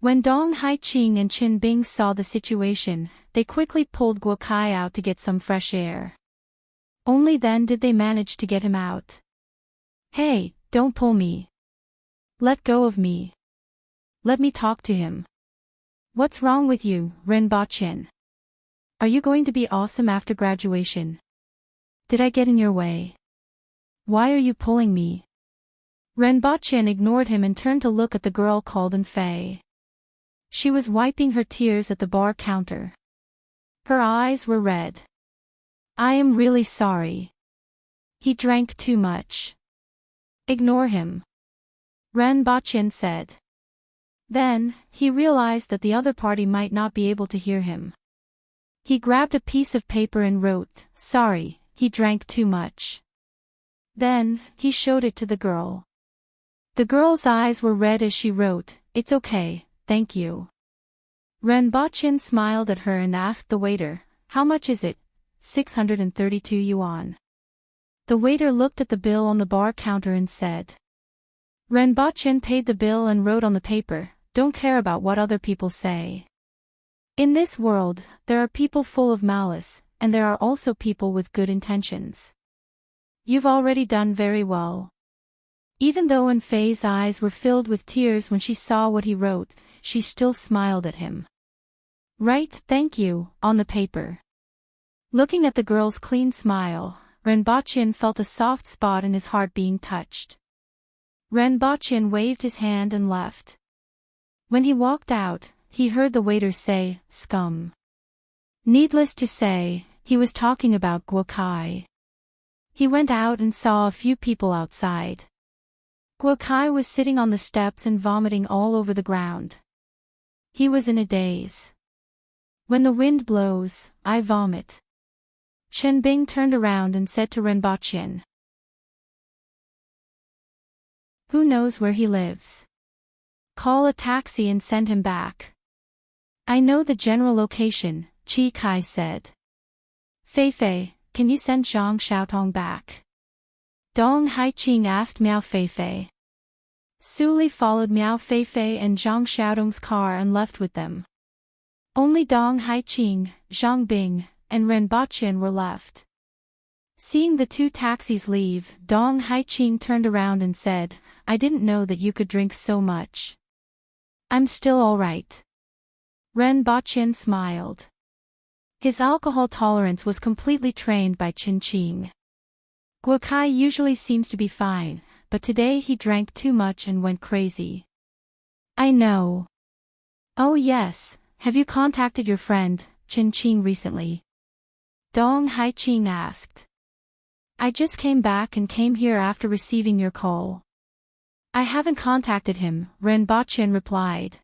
When Dong Haiqing and Qin Bing saw the situation, they quickly pulled Guo Kai out to get some fresh air. Only then did they manage to get him out. Hey, don't pull me. Let go of me. Let me talk to him. What's wrong with you, Ranbaqian? Are you going to be awesome after graduation? Did I get in your way? Why are you pulling me? Ranbaqian ignored him and turned to look at the girl called Enfei. She was wiping her tears at the bar counter. Her eyes were red. I am really sorry. He drank too much. Ignore him. Ranbaqian said. Then, he realized that the other party might not be able to hear him. He grabbed a piece of paper and wrote, Sorry, he drank too much. Then, he showed it to the girl. The girl's eyes were red as she wrote, It's okay, thank you. Ranbaqian smiled at her and asked the waiter, How much is it? 632 yuan. The waiter looked at the bill on the bar counter and said. Ranbaqian paid the bill and wrote on the paper, Don't care about what other people say. In this world, there are people full of malice, and there are also people with good intentions. You've already done very well. Even though Enfei's eyes were filled with tears when she saw what he wrote, she still smiled at him. Write, thank you, on the paper. Looking at the girl's clean smile, Ranbaqian felt a soft spot in his heart being touched. Ranbaqian waved his hand and left. When he walked out, he heard the waiter say, Scum. Needless to say, he was talking about Guo Kai. He went out and saw a few people outside. Guo Kai was sitting on the steps and vomiting all over the ground. He was in a daze. When the wind blows, I vomit. Qin Bing turned around and said to Ranbaqian. Who knows where he lives? Call a taxi and send him back. I know the general location, Chi Kai said. Feifei, can you send Zhang Xiaotong back? Dong Haiqing asked Miao Feifei. Su Li followed Miao Feifei and Zhang Xiaotong's car and left with them. Only Dong Haiqing, Zhang Bing, and Ren Baqian were left. Seeing the two taxis leave, Dong Haiqing turned around and said, I didn't know that you could drink so much. I'm still all right. Ren Baqian smiled. His alcohol tolerance was completely trained by Qin Qing. Guo Kai usually seems to be fine, but today he drank too much and went crazy. I know. Oh yes, have you contacted your friend, Qin Qing recently? Dong Haiqing asked. I just came back and came here after receiving your call. I haven't contacted him, Ren Baqian replied.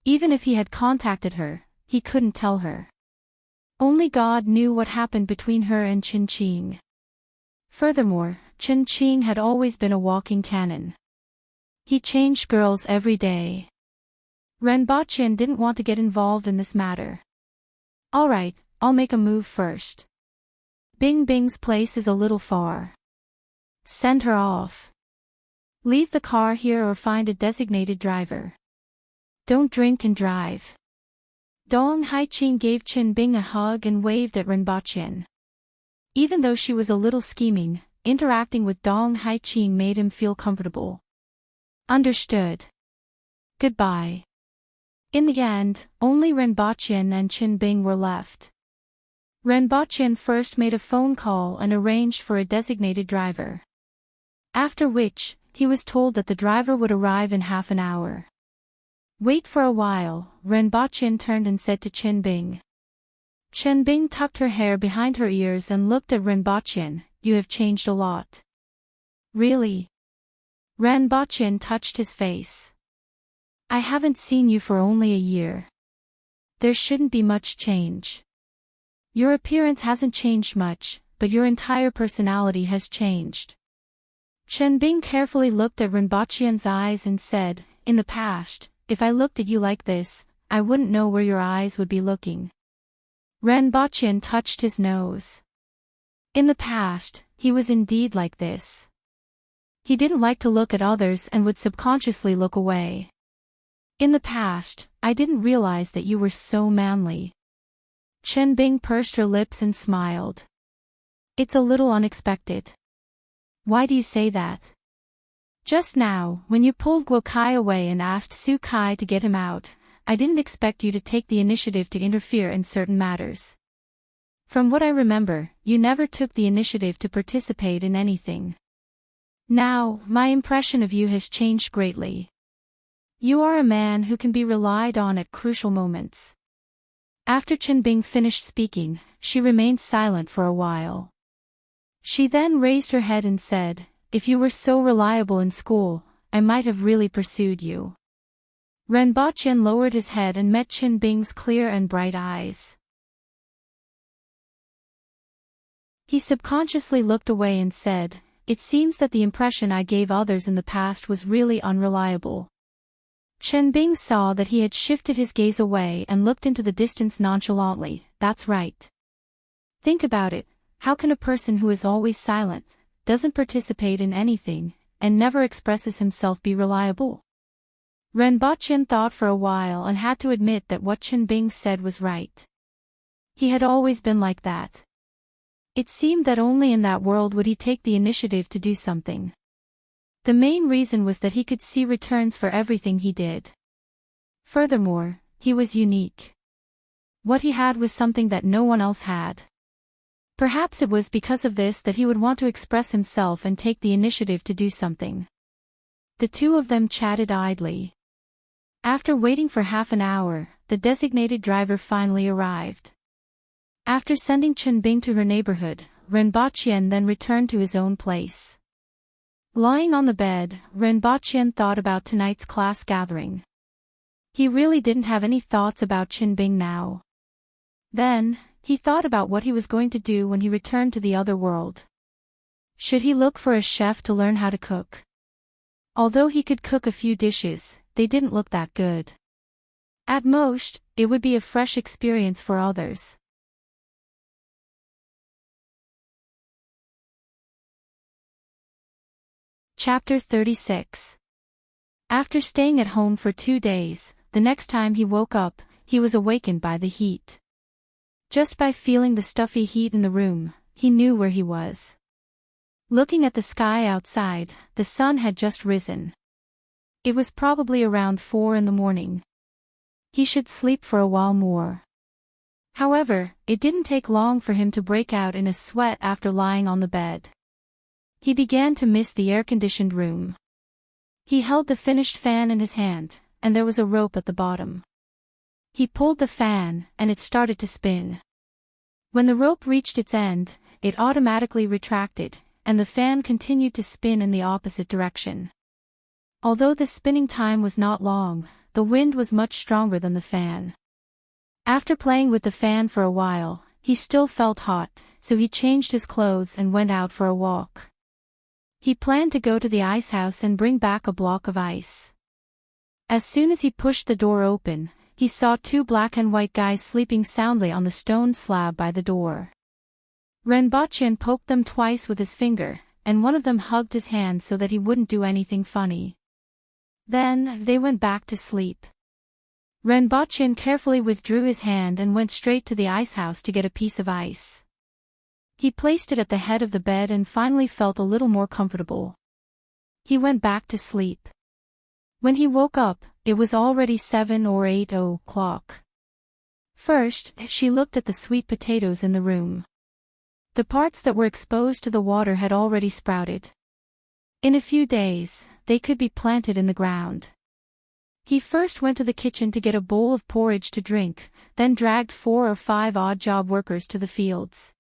Even if he had contacted her, he couldn't tell her. Only God knew what happened between her and Qin Qing. Furthermore, Qin Qing had always been a walking canon. He changed girls every day. Ren Baqian didn't want to get involved in this matter. Alright, I'll make a move first. Bing Bing's place is a little far. Send her off. Leave the car here or find a designated driver. Don't drink and drive. Dong Haiqing gave Qin Bing a hug and waved at Ren Baqian. Even though she was a little scheming, interacting with Dong Haiqing made him feel comfortable. Understood. Goodbye. In the end, only Ren Baqian and Qin Bing were left. Ren Baqian first made a phone call and arranged for a designated driver. After which, he was told that the driver would arrive in half an hour. Wait for a while, Ren Baqian turned and said to Qin Bing. Qin Bing tucked her hair behind her ears and looked at Ren Baqian, you have changed a lot. Really? Ren Baqian touched his face. I haven't seen you for only a year. There shouldn't be much change. Your appearance hasn't changed much, but your entire personality has changed. Qin Bing carefully looked at Ren Baqian's eyes and said, in the past, if I looked at you like this, I wouldn't know where your eyes would be looking. Ren Baqian touched his nose. In the past, he was indeed like this. He didn't like to look at others and would subconsciously look away. In the past, I didn't realize that you were so manly. Qin Bing pursed her lips and smiled. It's a little unexpected. Why do you say that? Just now, when you pulled Guo Kai away and asked Su Kai to get him out, I didn't expect you to take the initiative to interfere in certain matters. From what I remember, you never took the initiative to participate in anything. Now, my impression of you has changed greatly. You are a man who can be relied on at crucial moments. After Qin Bing finished speaking, she remained silent for a while. She then raised her head and said, if you were so reliable in school, I might have really pursued you. Ren Baqian lowered his head and met Qin Bing's clear and bright eyes. He subconsciously looked away and said, it seems that the impression I gave others in the past was really unreliable. Qin Bing saw that he had shifted his gaze away and looked into the distance nonchalantly. That's right. Think about it, how can a person who is always silent, doesn't participate in anything, and never expresses himself be reliable? Ren Baqian thought for a while and had to admit that what Qin Bing said was right. He had always been like that. It seemed that only in that world would he take the initiative to do something. The main reason was that he could see returns for everything he did. Furthermore, he was unique. What he had was something that no one else had. Perhaps it was because of this that he would want to express himself and take the initiative to do something. The two of them chatted idly. After waiting for half an hour, the designated driver finally arrived. After sending Qin Bing to her neighborhood, Ren Baqian then returned to his own place. Lying on the bed, Ren Baqian thought about tonight's class gathering. He really didn't have any thoughts about Qin Bing now. Then, he thought about what he was going to do when he returned to the other world. Should he look for a chef to learn how to cook? Although he could cook a few dishes, they didn't look that good. At most, it would be a fresh experience for others. Chapter 36. After staying at home for 2 days, the next time he woke up, he was awakened by the heat. Just by feeling the stuffy heat in the room, he knew where he was. Looking at the sky outside, the sun had just risen. It was probably around 4 in the morning. He should sleep for a while more. However, it didn't take long for him to break out in a sweat after lying on the bed. He began to miss the air-conditioned room. He held the finished fan in his hand, and there was a rope at the bottom. He pulled the fan, and it started to spin. When the rope reached its end, it automatically retracted, and the fan continued to spin in the opposite direction. Although the spinning time was not long, the wind was much stronger than the fan. After playing with the fan for a while, he still felt hot, so he changed his clothes and went out for a walk. He planned to go to the ice house and bring back a block of ice. As soon as he pushed the door open, he saw 2 black and white guys sleeping soundly on the stone slab by the door. Renbochin poked them twice with his finger, and one of them hugged his hand so that he wouldn't do anything funny. Then, they went back to sleep. Renbochin carefully withdrew his hand and went straight to the ice house to get a piece of ice. He placed it at the head of the bed and finally felt a little more comfortable. He went back to sleep. When he woke up, it was already 7 or 8 o'clock. First, she looked at the sweet potatoes in the room. The parts that were exposed to the water had already sprouted. In a few days, they could be planted in the ground. He first went to the kitchen to get a bowl of porridge to drink, then dragged 4 or 5 odd job workers to the fields.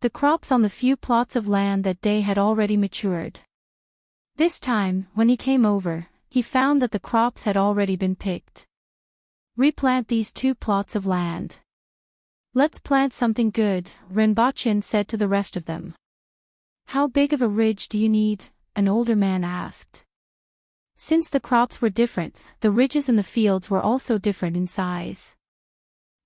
The crops on the few plots of land that day had already matured. This time, when he came over, he found that the crops had already been picked. Replant these 2 plots of land. Let's plant something good, Renbochin said to the rest of them. How big of a ridge do you need? An older man asked. Since the crops were different, the ridges in the fields were also different in size.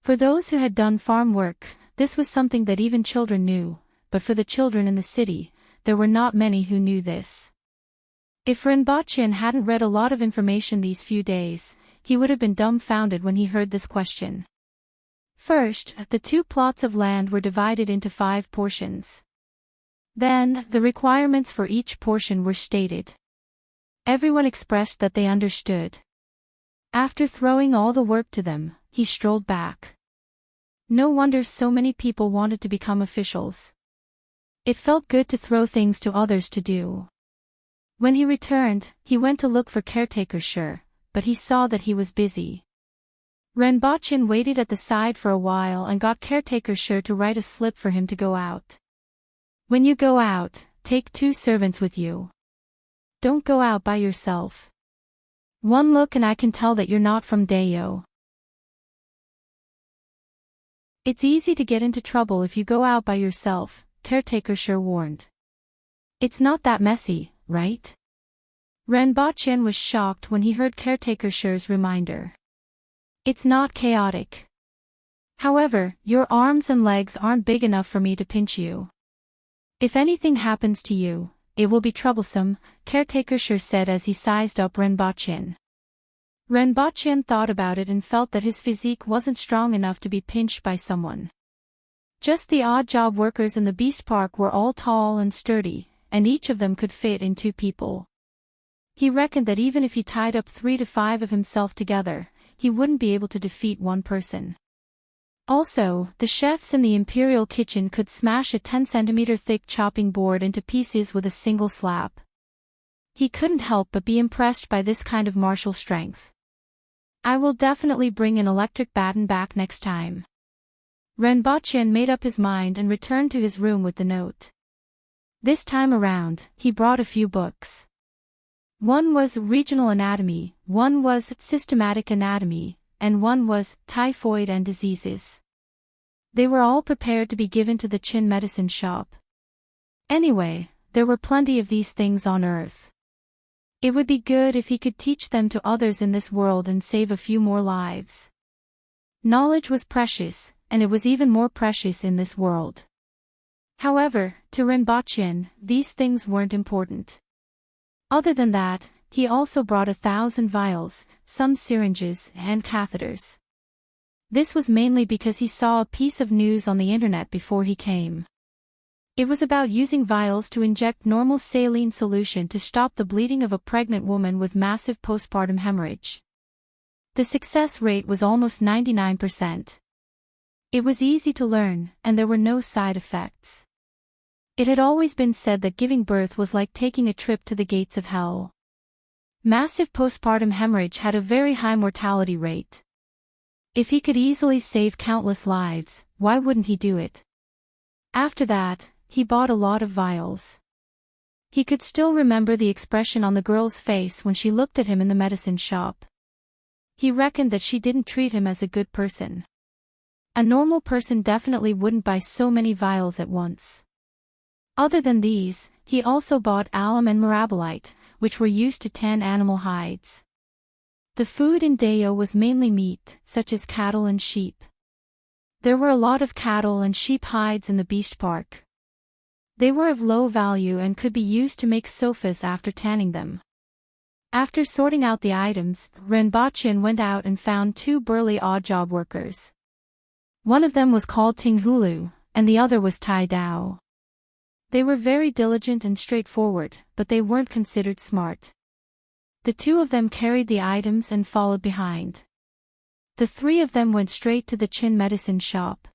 For those who had done farm work, this was something that even children knew, but for the children in the city, there were not many who knew this. If Renbochin hadn't read a lot of information these few days, he would have been dumbfounded when he heard this question. First, the 2 plots of land were divided into 5 portions. Then, the requirements for each portion were stated. Everyone expressed that they understood. After throwing all the work to them, he strolled back. No wonder so many people wanted to become officials. It felt good to throw things to others to do. When he returned, he went to look for caretaker Sher, but he saw that he was busy. Renbochin waited at the side for a while and got caretaker Sher to write a slip for him to go out. When you go out, take 2 servants with you. Don't go out by yourself. One look and I can tell that you're not from Dayo. It's easy to get into trouble if you go out by yourself, caretaker Sher warned. It's not that messy, right? Renbochin was shocked when he heard caretaker Sher's reminder. It's not chaotic. However, your arms and legs aren't big enough for me to pinch you. If anything happens to you, it will be troublesome, caretaker Sher said as he sized up Renbochin. Renbochin thought about it and felt that his physique wasn't strong enough to be pinched by someone. Just the odd job workers in the Beast Park were all tall and sturdy, and each of them could fit in 2 people. He reckoned that even if he tied up 3 to 5 of himself together, he wouldn't be able to defeat one person. Also, the chefs in the Imperial kitchen could smash a 10-centimeter thick chopping board into pieces with a single slap. He couldn't help but be impressed by this kind of martial strength. I will definitely bring an electric baton back next time. Renbochin made up his mind and returned to his room with the note. This time around, he brought a few books. One was Regional Anatomy, one was Systematic Anatomy, and one was Typhoid and Diseases. They were all prepared to be given to the Qin medicine shop. Anyway, there were plenty of these things on Earth. It would be good if he could teach them to others in this world and save a few more lives. Knowledge was precious, and it was even more precious in this world. However, to Rinpoche, these things weren't important. Other than that, he also brought 1,000 vials, some syringes, and catheters. This was mainly because he saw a piece of news on the internet before he came. It was about using vials to inject normal saline solution to stop the bleeding of a pregnant woman with massive postpartum hemorrhage. The success rate was almost 99%. It was easy to learn, and there were no side effects. It had always been said that giving birth was like taking a trip to the gates of hell. Massive postpartum hemorrhage had a very high mortality rate. If he could easily save countless lives, why wouldn't he do it? After that, he bought a lot of vials. He could still remember the expression on the girl's face when she looked at him in the medicine shop. He reckoned that she didn't treat him as a good person. A normal person definitely wouldn't buy so many vials at once. Other than these, he also bought alum and mirabolite, which were used to tan animal hides. The food in Deo was mainly meat, such as cattle and sheep. There were a lot of cattle and sheep hides in the beast park. They were of low value and could be used to make sofas after tanning them. After sorting out the items, Rinpoche went out and found 2 burly odd job workers. One of them was called Tinghulu, and the other was Tai Dao. They were very diligent and straightforward, but they weren't considered smart. The 2 of them carried the items and followed behind. The 3 of them went straight to the Chin medicine shop.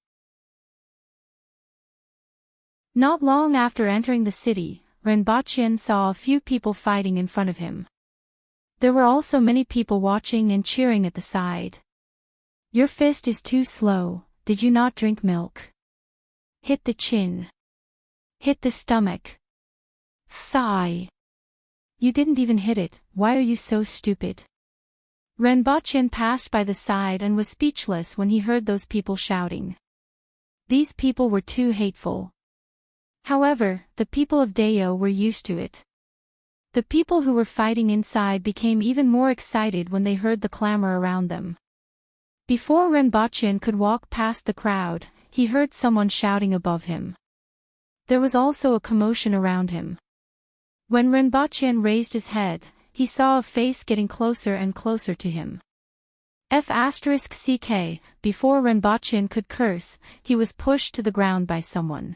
Not long after entering the city, Rinpoche saw a few people fighting in front of him. There were also many people watching and cheering at the side. Your fist is too slow, did you not drink milk? Hit the chin. Hit the stomach. Sigh. You didn't even hit it, why are you so stupid? Rinpoche passed by the side and was speechless when he heard those people shouting. These people were too hateful. However, the people of Deo were used to it. The people who were fighting inside became even more excited when they heard the clamor around them. Before Rinpoche could walk past the crowd, he heard someone shouting above him. There was also a commotion around him. When Rinpoche raised his head, he saw a face getting closer and closer to him. F***ck, before Rinpoche could curse, he was pushed to the ground by someone.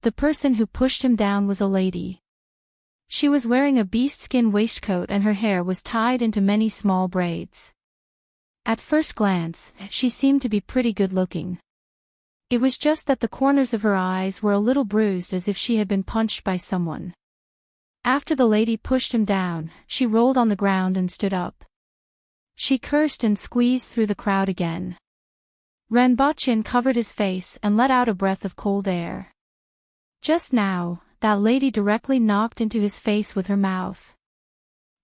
The person who pushed him down was a lady. She was wearing a beast-skin waistcoat and her hair was tied into many small braids. At first glance, she seemed to be pretty good-looking. It was just that the corners of her eyes were a little bruised as if she had been punched by someone. After the lady pushed him down, she rolled on the ground and stood up. She cursed and squeezed through the crowd again. Rinpoche covered his face and let out a breath of cold air. Just now, that lady directly knocked into his face with her mouth.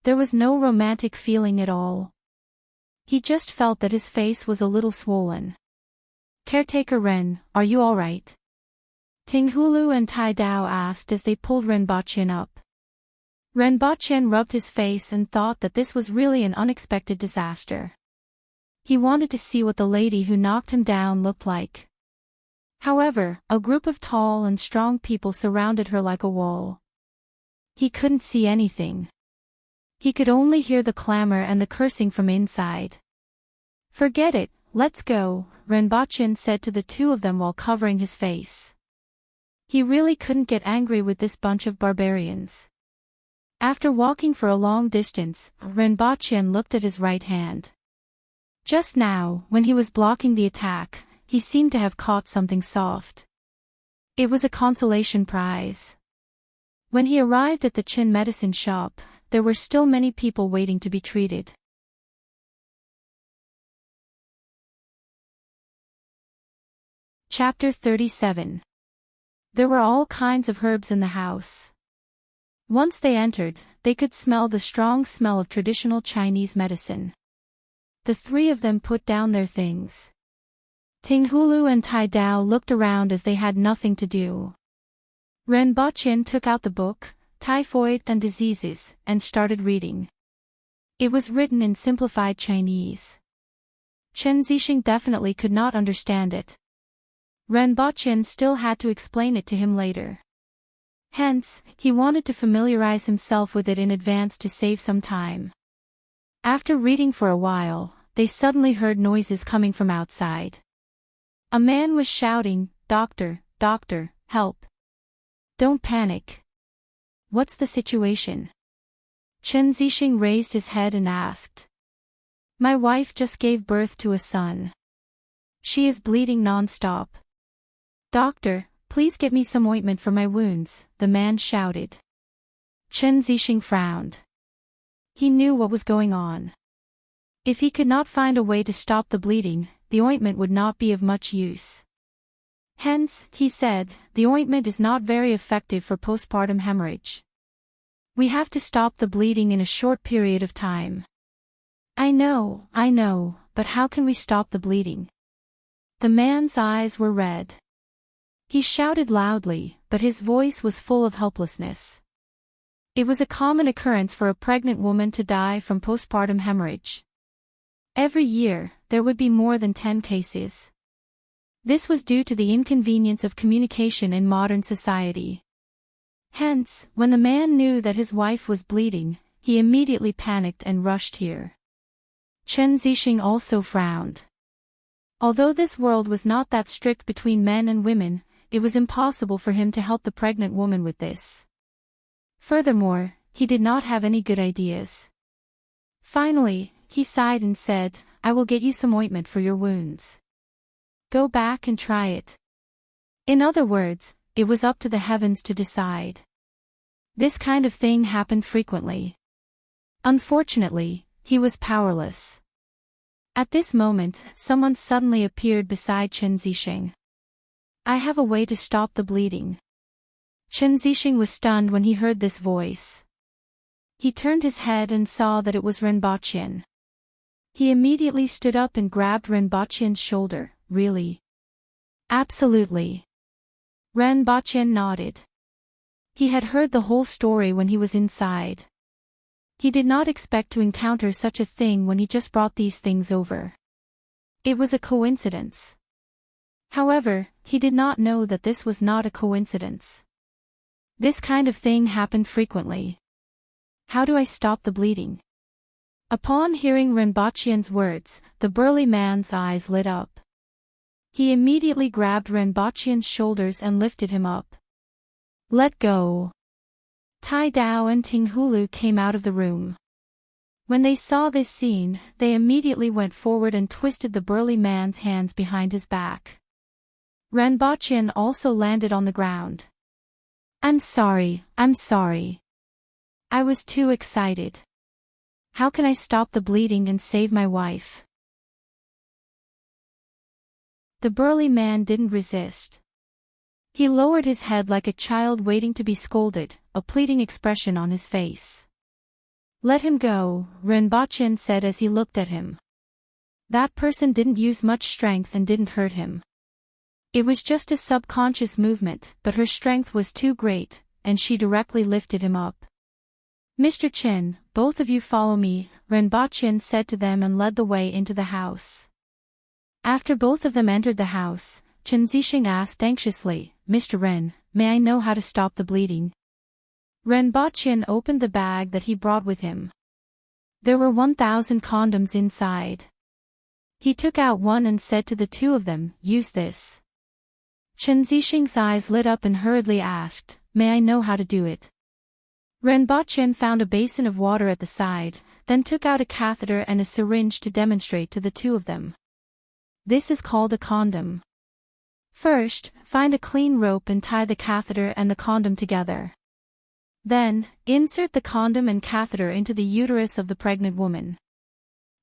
There was no romantic feeling at all. He just felt that his face was a little swollen. Caretaker Ren, are you alright? Tinghulu and Tai Dao asked as they pulled Rinpoche up. Rinpoche rubbed his face and thought that this was really an unexpected disaster. He wanted to see what the lady who knocked him down looked like. However, a group of tall and strong people surrounded her like a wall. He couldn't see anything. He could only hear the clamor and the cursing from inside. Forget it, let's go, Rinpoche said to the 2 of them while covering his face. He really couldn't get angry with this bunch of barbarians. After walking for a long distance, Rinpoche looked at his right hand. Just now, when he was blocking the attack, he seemed to have caught something soft. It was a consolation prize. When he arrived at the Chin medicine shop, there were still many people waiting to be treated. Chapter 37. There were all kinds of herbs in the house. Once they entered, they could smell the strong smell of traditional Chinese medicine. The 3 of them put down their things. Tinghulu and Tai Dao looked around as they had nothing to do. Rinpoche took out the book, typhoid and diseases, and started reading. It was written in simplified Chinese. Chen Zixing definitely could not understand it. Ren Baqian still had to explain it to him later. Hence, he wanted to familiarize himself with it in advance to save some time. After reading for a while, they suddenly heard noises coming from outside. A man was shouting, "Doctor, doctor, help. Don't panic. What's the situation?" Chen Zixing raised his head and asked. "My wife just gave birth to a son. She is bleeding non-stop. Doctor, please get me some ointment for my wounds," the man shouted. Chen Zixing frowned. He knew what was going on. If he could not find a way to stop the bleeding, the ointment would not be of much use. Hence, he said, the ointment is not very effective for postpartum hemorrhage. We have to stop the bleeding in a short period of time. I know, but how can we stop the bleeding?" The man's eyes were red. He shouted loudly, but his voice was full of helplessness. It was a common occurrence for a pregnant woman to die from postpartum hemorrhage. Every year, there would be more than 10 cases. This was due to the inconvenience of communication in modern society. Hence, when the man knew that his wife was bleeding, he immediately panicked and rushed here. Chen Zixing also frowned. Although this world was not that strict between men and women, it was impossible for him to help the pregnant woman with this. Furthermore, he did not have any good ideas. Finally, he sighed and said, "I will get you some ointment for your wounds. Go back and try it." In other words, it was up to the heavens to decide. This kind of thing happened frequently. Unfortunately, he was powerless. At this moment, someone suddenly appeared beside Chen Zixing. "I have a way to stop the bleeding." Chen Zixing was stunned when he heard this voice. He turned his head and saw that it was Ren Baqian. He immediately stood up and grabbed Ren Baqian's shoulder. "Really?" "Absolutely." Ren Baqian nodded. He had heard the whole story when he was inside. He did not expect to encounter such a thing when he just brought these things over. It was a coincidence. However, he did not know that this was not a coincidence. This kind of thing happened frequently. How do I stop the bleeding? Upon hearing Ren Baqian's words, the burly man's eyes lit up. He immediately grabbed Ren Baqian's shoulders and lifted him up. "Let go." Tai Dao and Ting Hulu came out of the room. When they saw this scene, they immediately went forward and twisted the burly man's hands behind his back. Ren Baqian also landed on the ground. I'm sorry. I was too excited. How can I stop the bleeding and save my wife?" The burly man didn't resist. He lowered his head like a child waiting to be scolded, a pleading expression on his face. "Let him go," Ren Baqian said as he looked at him. That person didn't use much strength and didn't hurt him. It was just a subconscious movement, but her strength was too great, and she directly lifted him up. "Mr. Chen, both of you follow me," Ren Baqian said to them and led the way into the house. After both of them entered the house, Chen Zixing asked anxiously, "Mr. Ren, may I know how to stop the bleeding?" Ren Baqian opened the bag that he brought with him. There were 1,000 condoms inside. He took out one and said to the two of them, "Use this." Chen Zixing's eyes lit up and hurriedly asked, "May I know how to do it?" Ren Baqian found a basin of water at the side, then took out a catheter and a syringe to demonstrate to the two of them. This is called a condom. First, find a clean rope and tie the catheter and the condom together. Then, insert the condom and catheter into the uterus of the pregnant woman.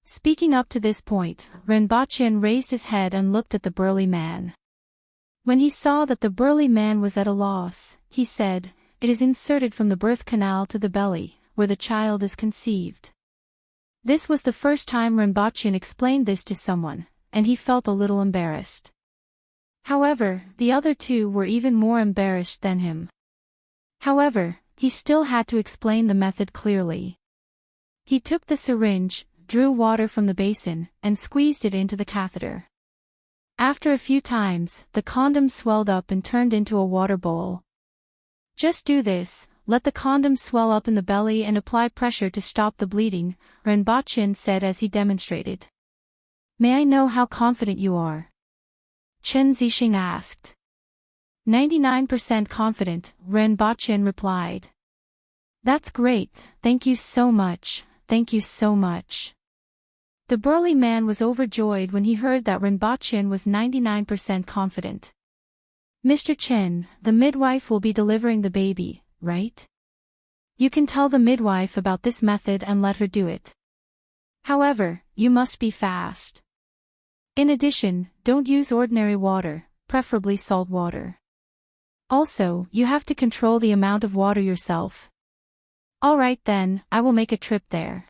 Speaking up to this point, Ren Baqian raised his head and looked at the burly man. When he saw that the burly man was at a loss, he said, "It is inserted from the birth canal to the belly, where the child is conceived." This was the first time Ren Baqian explained this to someone, and he felt a little embarrassed. However, the other two were even more embarrassed than him. However, he still had to explain the method clearly. He took the syringe, drew water from the basin, and squeezed it into the catheter. After a few times, the condom swelled up and turned into a water bowl. Just do this, let the condom swell up in the belly and apply pressure to stop the bleeding, Renbochin said as he demonstrated. May I know how confident you are? Chen Zixing asked. 99% confident, Renbochin replied. That's great, thank you so much, thank you so much. The burly man was overjoyed when he heard that Renbochin was 99% confident. Mr. Chen, the midwife will be delivering the baby, right? You can tell the midwife about this method and let her do it. However, you must be fast. In addition, don't use ordinary water, preferably salt water. Also, you have to control the amount of water yourself. Alright then, I will make a trip there.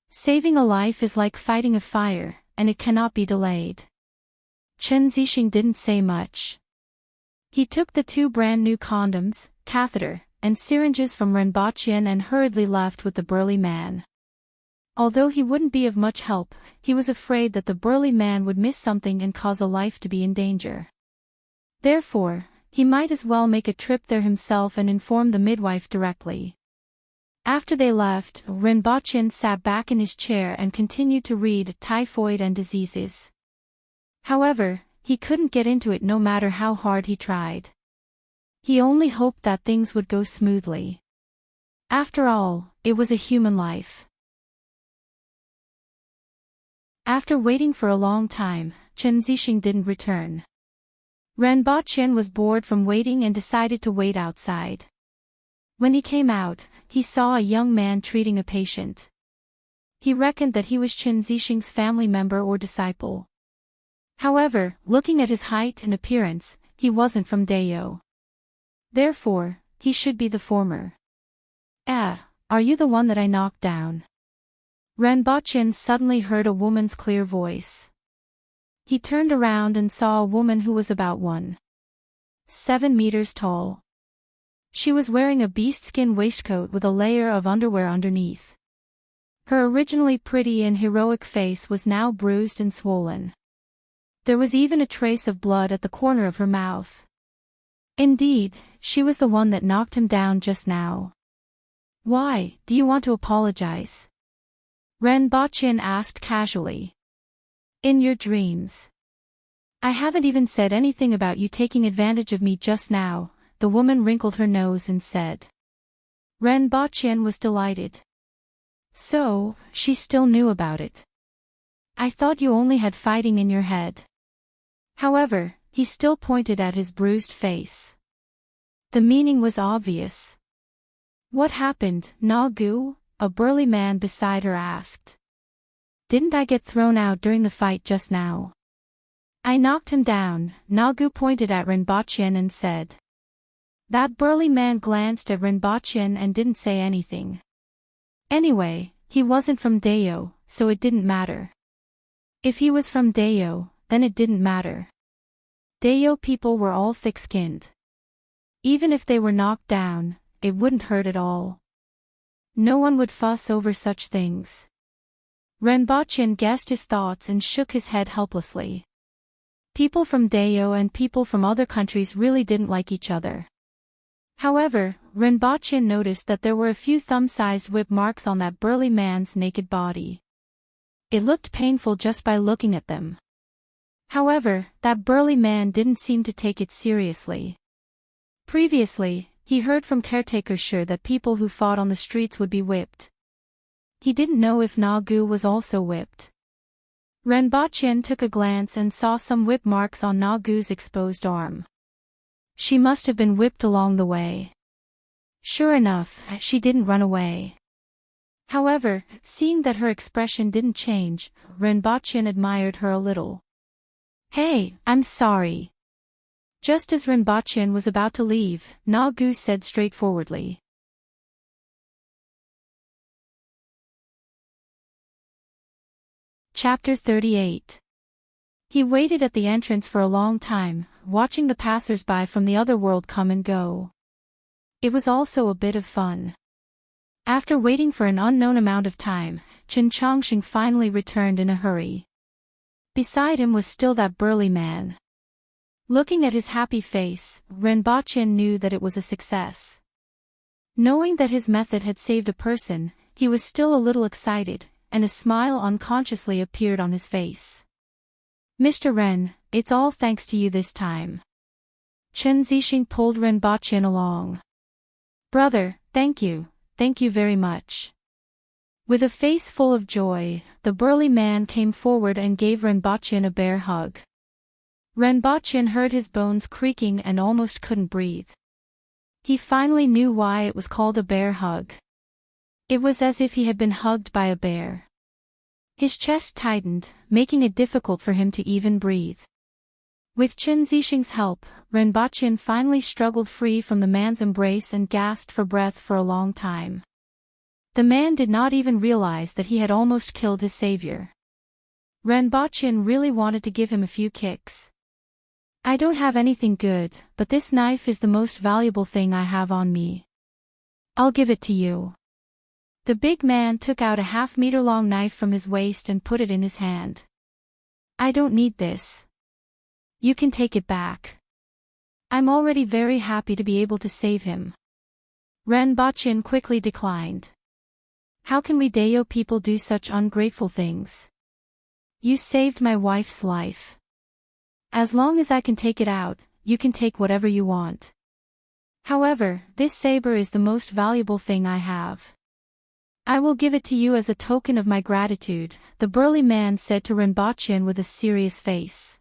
Saving a life is like fighting a fire, and it cannot be delayed. Chen Zixing didn't say much. He took the 2 brand new condoms, catheter, and syringes from Renbochin and hurriedly left with the burly man. Although he wouldn't be of much help, he was afraid that the burly man would miss something and cause a life to be in danger. Therefore, he might as well make a trip there himself and inform the midwife directly. After they left, Renbochin sat back in his chair and continued to read Typhoid and Diseases. However, he couldn't get into it no matter how hard he tried. He only hoped that things would go smoothly. After all, it was a human life. After waiting for a long time, Chen Zixing didn't return. Renbochin was bored from waiting and decided to wait outside. When he came out, he saw a young man treating a patient. He reckoned that he was Chen Zixing's family member or disciple. However, looking at his height and appearance, he wasn't from Dayo. Therefore, he should be the former. Are you the one that I knocked down? Renbochin suddenly heard a woman's clear voice. He turned around and saw a woman who was about 1.7 meters tall. She was wearing a beast-skin waistcoat with a layer of underwear underneath. Her originally pretty and heroic face was now bruised and swollen. There was even a trace of blood at the corner of her mouth. Indeed, she was the one that knocked him down just now. Why, do you want to apologize? Renbochin asked casually. In your dreams. I haven't even said anything about you taking advantage of me just now, the woman wrinkled her nose and said. Renbochin was delighted. So, she still knew about it. I thought you only had fighting in your head. However, he still pointed at his bruised face. The meaning was obvious. What happened, Nagu? A burly man beside her asked. Didn't I get thrown out during the fight just now? I knocked him down, Nagu pointed at Renbochin and said. That burly man glanced at Renbochin and didn't say anything. Anyway, he wasn't from Dayo, so it didn't matter. If he was from Dayo, then it didn't matter. Dayo people were all thick-skinned. Even if they were knocked down, it wouldn't hurt at all. No one would fuss over such things. Renbochin guessed his thoughts and shook his head helplessly. People from Dayo and people from other countries really didn't like each other. However, Renbochin noticed that there were a few thumb-sized whip marks on that burly man's naked body. It looked painful just by looking at them. However, that burly man didn't seem to take it seriously. Previously, he heard from caretakers sure that people who fought on the streets would be whipped. He didn't know if Nagu was also whipped. Renbochin took a glance and saw some whip marks on Nagu's exposed arm. She must have been whipped along the way. Sure enough, she didn't run away. However, seeing that her expression didn't change, Renbochin admired her a little. Hey, I'm sorry. Just as Renbochin was about to leave, Nagu said straightforwardly. Chapter 38. He waited at the entrance for a long time, watching the passers-by from the other world come and go. It was also a bit of fun. After waiting for an unknown amount of time, Chen Chongqing finally returned in a hurry. Beside him was still that burly man. Looking at his happy face, Ren Baqian knew that it was a success. Knowing that his method had saved a person, he was still a little excited, and a smile unconsciously appeared on his face. "Mr. Ren, it's all thanks to you this time." Chen Zixing pulled Ren Baqian along. "Brother, thank you very much." With a face full of joy, the burly man came forward and gave Ren Baqian a bear hug. Ren Baqian heard his bones creaking and almost couldn't breathe. He finally knew why it was called a bear hug. It was as if he had been hugged by a bear. His chest tightened, making it difficult for him to even breathe. With Chen Zixing's help, Ren Baqian finally struggled free from the man's embrace and gasped for breath for a long time. The man did not even realize that he had almost killed his savior. Ren Baqian really wanted to give him a few kicks. "I don't have anything good, but this knife is the most valuable thing I have on me. I'll give it to you." The big man took out a half-meter-long knife from his waist and put it in his hand. "I don't need this. You can take it back. I'm already very happy to be able to save him." Ren Baqian quickly declined. "How can we Dayo people do such ungrateful things? You saved my wife's life. As long as I can take it out, you can take whatever you want. However, this saber is the most valuable thing I have. I will give it to you as a token of my gratitude," the burly man said to Ren Baqian with a serious face.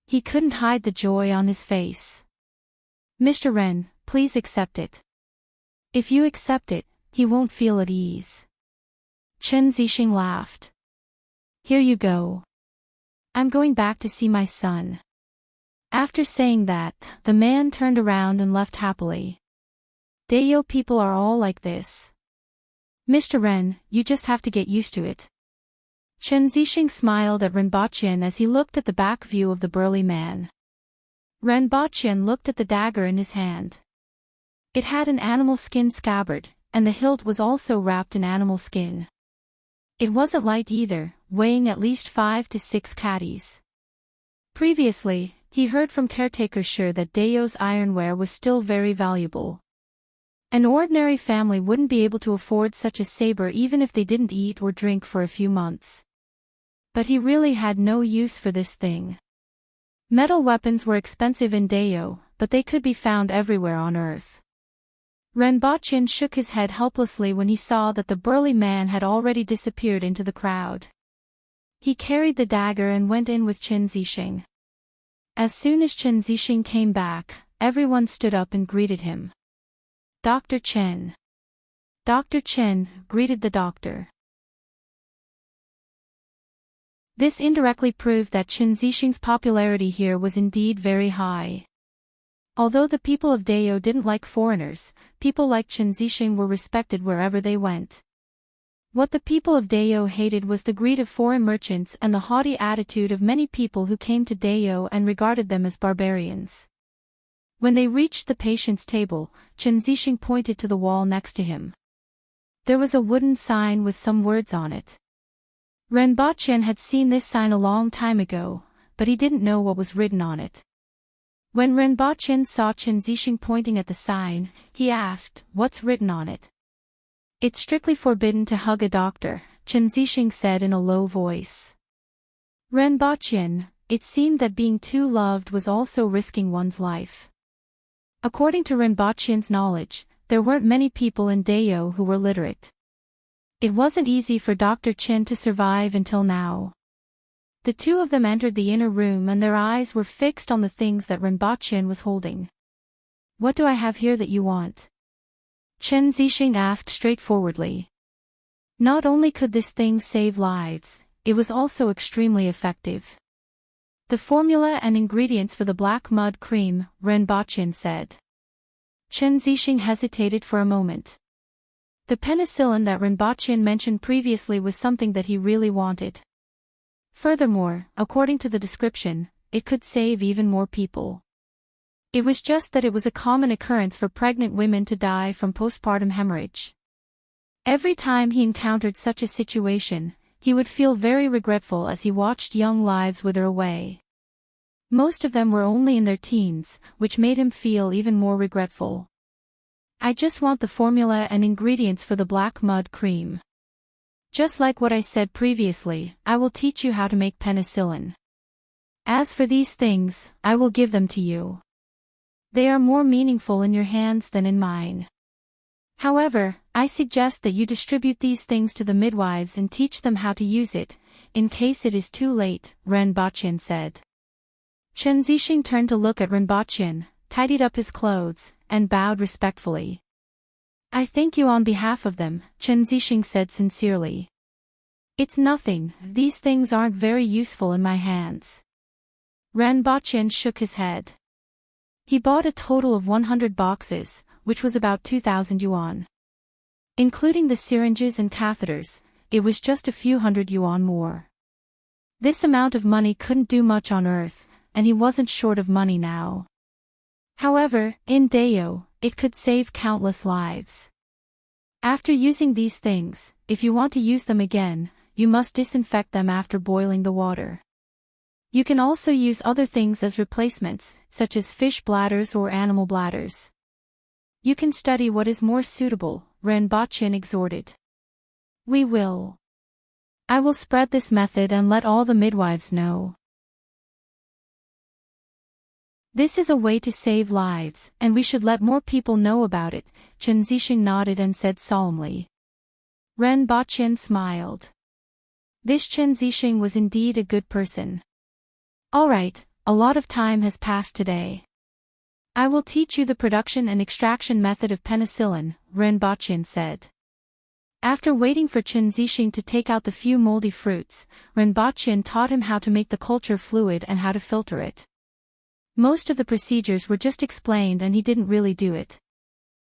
He couldn't hide the joy on his face. "Mr. Ren, please accept it. If you accept it, he won't feel at ease." Chen Zixing laughed. "Here you go. I'm going back to see my son." After saying that, the man turned around and left happily. Dayo people are all like this. "Mr. Ren, you just have to get used to it." Chen Zixing smiled at Ren Baqian as he looked at the back view of the burly man. Ren Baqian looked at the dagger in his hand. It had an animal skin scabbard, and the hilt was also wrapped in animal skin. It wasn't light either, weighing at least 5 to 6 caddies. Previously, he heard from caretaker Shi that Dayo's ironware was still very valuable. An ordinary family wouldn't be able to afford such a saber even if they didn't eat or drink for a few months. But he really had no use for this thing. Metal weapons were expensive in Dayo, but they could be found everywhere on Earth. Ren Baqian shook his head helplessly when he saw that the burly man had already disappeared into the crowd. He carried the dagger and went in with Chen Zixing. As soon as Chen Zixing came back, everyone stood up and greeted him. "Dr. Chen." "Dr. Chen," greeted the doctor. This indirectly proved that Chen Zixing's popularity here was indeed very high. Although the people of Dayo didn't like foreigners, people like Chen Zixing were respected wherever they went. What the people of Dayo hated was the greed of foreign merchants and the haughty attitude of many people who came to Dayo and regarded them as barbarians. When they reached the patient's table, Chen Zixing pointed to the wall next to him. There was a wooden sign with some words on it. Ren Baqian had seen this sign a long time ago, but he didn't know what was written on it. When Ren Baqian saw Chen Zixing pointing at the sign, he asked, "What's written on it?" "It's strictly forbidden to hug a doctor," Chen Zixing said in a low voice. Ren Baqian, it seemed that being too loved was also risking one's life. According to Ren Baqian's knowledge, there weren't many people in Dayo who were literate. It wasn't easy for Dr. Chen to survive until now. The two of them entered the inner room and their eyes were fixed on the things that Ren Baqian was holding. "What do I have here that you want?" Chen Zixing asked straightforwardly. Not only could this thing save lives, it was also extremely effective. "The formula and ingredients for the black mud cream," Ren Baqian said. Chen Zixing hesitated for a moment. The penicillin that Ren Baqian mentioned previously was something that he really wanted. Furthermore, according to the description, it could save even more people. It was just that it was a common occurrence for pregnant women to die from postpartum hemorrhage. Every time he encountered such a situation, he would feel very regretful as he watched young lives wither away. Most of them were only in their teens, which made him feel even more regretful. I just want the formula and ingredients for the black mud cream. Just like what I said previously, I will teach you how to make penicillin. As for these things, I will give them to you. They are more meaningful in your hands than in mine. However, I suggest that you distribute these things to the midwives and teach them how to use it, in case it is too late, Renbachyan said. Chen Zixing turned to look at Renbachyan, tidied up his clothes, and bowed respectfully. I thank you on behalf of them, Chen Zixing said sincerely. It's nothing, these things aren't very useful in my hands. Renbachyan shook his head. He bought a total of 100 boxes, which was about 2,000 yuan. Including the syringes and catheters, it was just a few hundred yuan more. This amount of money couldn't do much on Earth, and he wasn't short of money now. However, in Deo, it could save countless lives. After using these things, if you want to use them again, you must disinfect them after boiling the water. You can also use other things as replacements, such as fish bladders or animal bladders. You can study what is more suitable, Renbachyan exhorted. We will. I will spread this method and let all the midwives know. This is a way to save lives, and we should let more people know about it, Chen Zixing nodded and said solemnly. Renbachyan smiled. This Chen Zixing was indeed a good person. Alright, a lot of time has passed today. I will teach you the production and extraction method of penicillin, Renbachyan said. After waiting for Chen Zixing to take out the few moldy fruits, Renbachyan taught him how to make the culture fluid and how to filter it. Most of the procedures were just explained and he didn't really do it.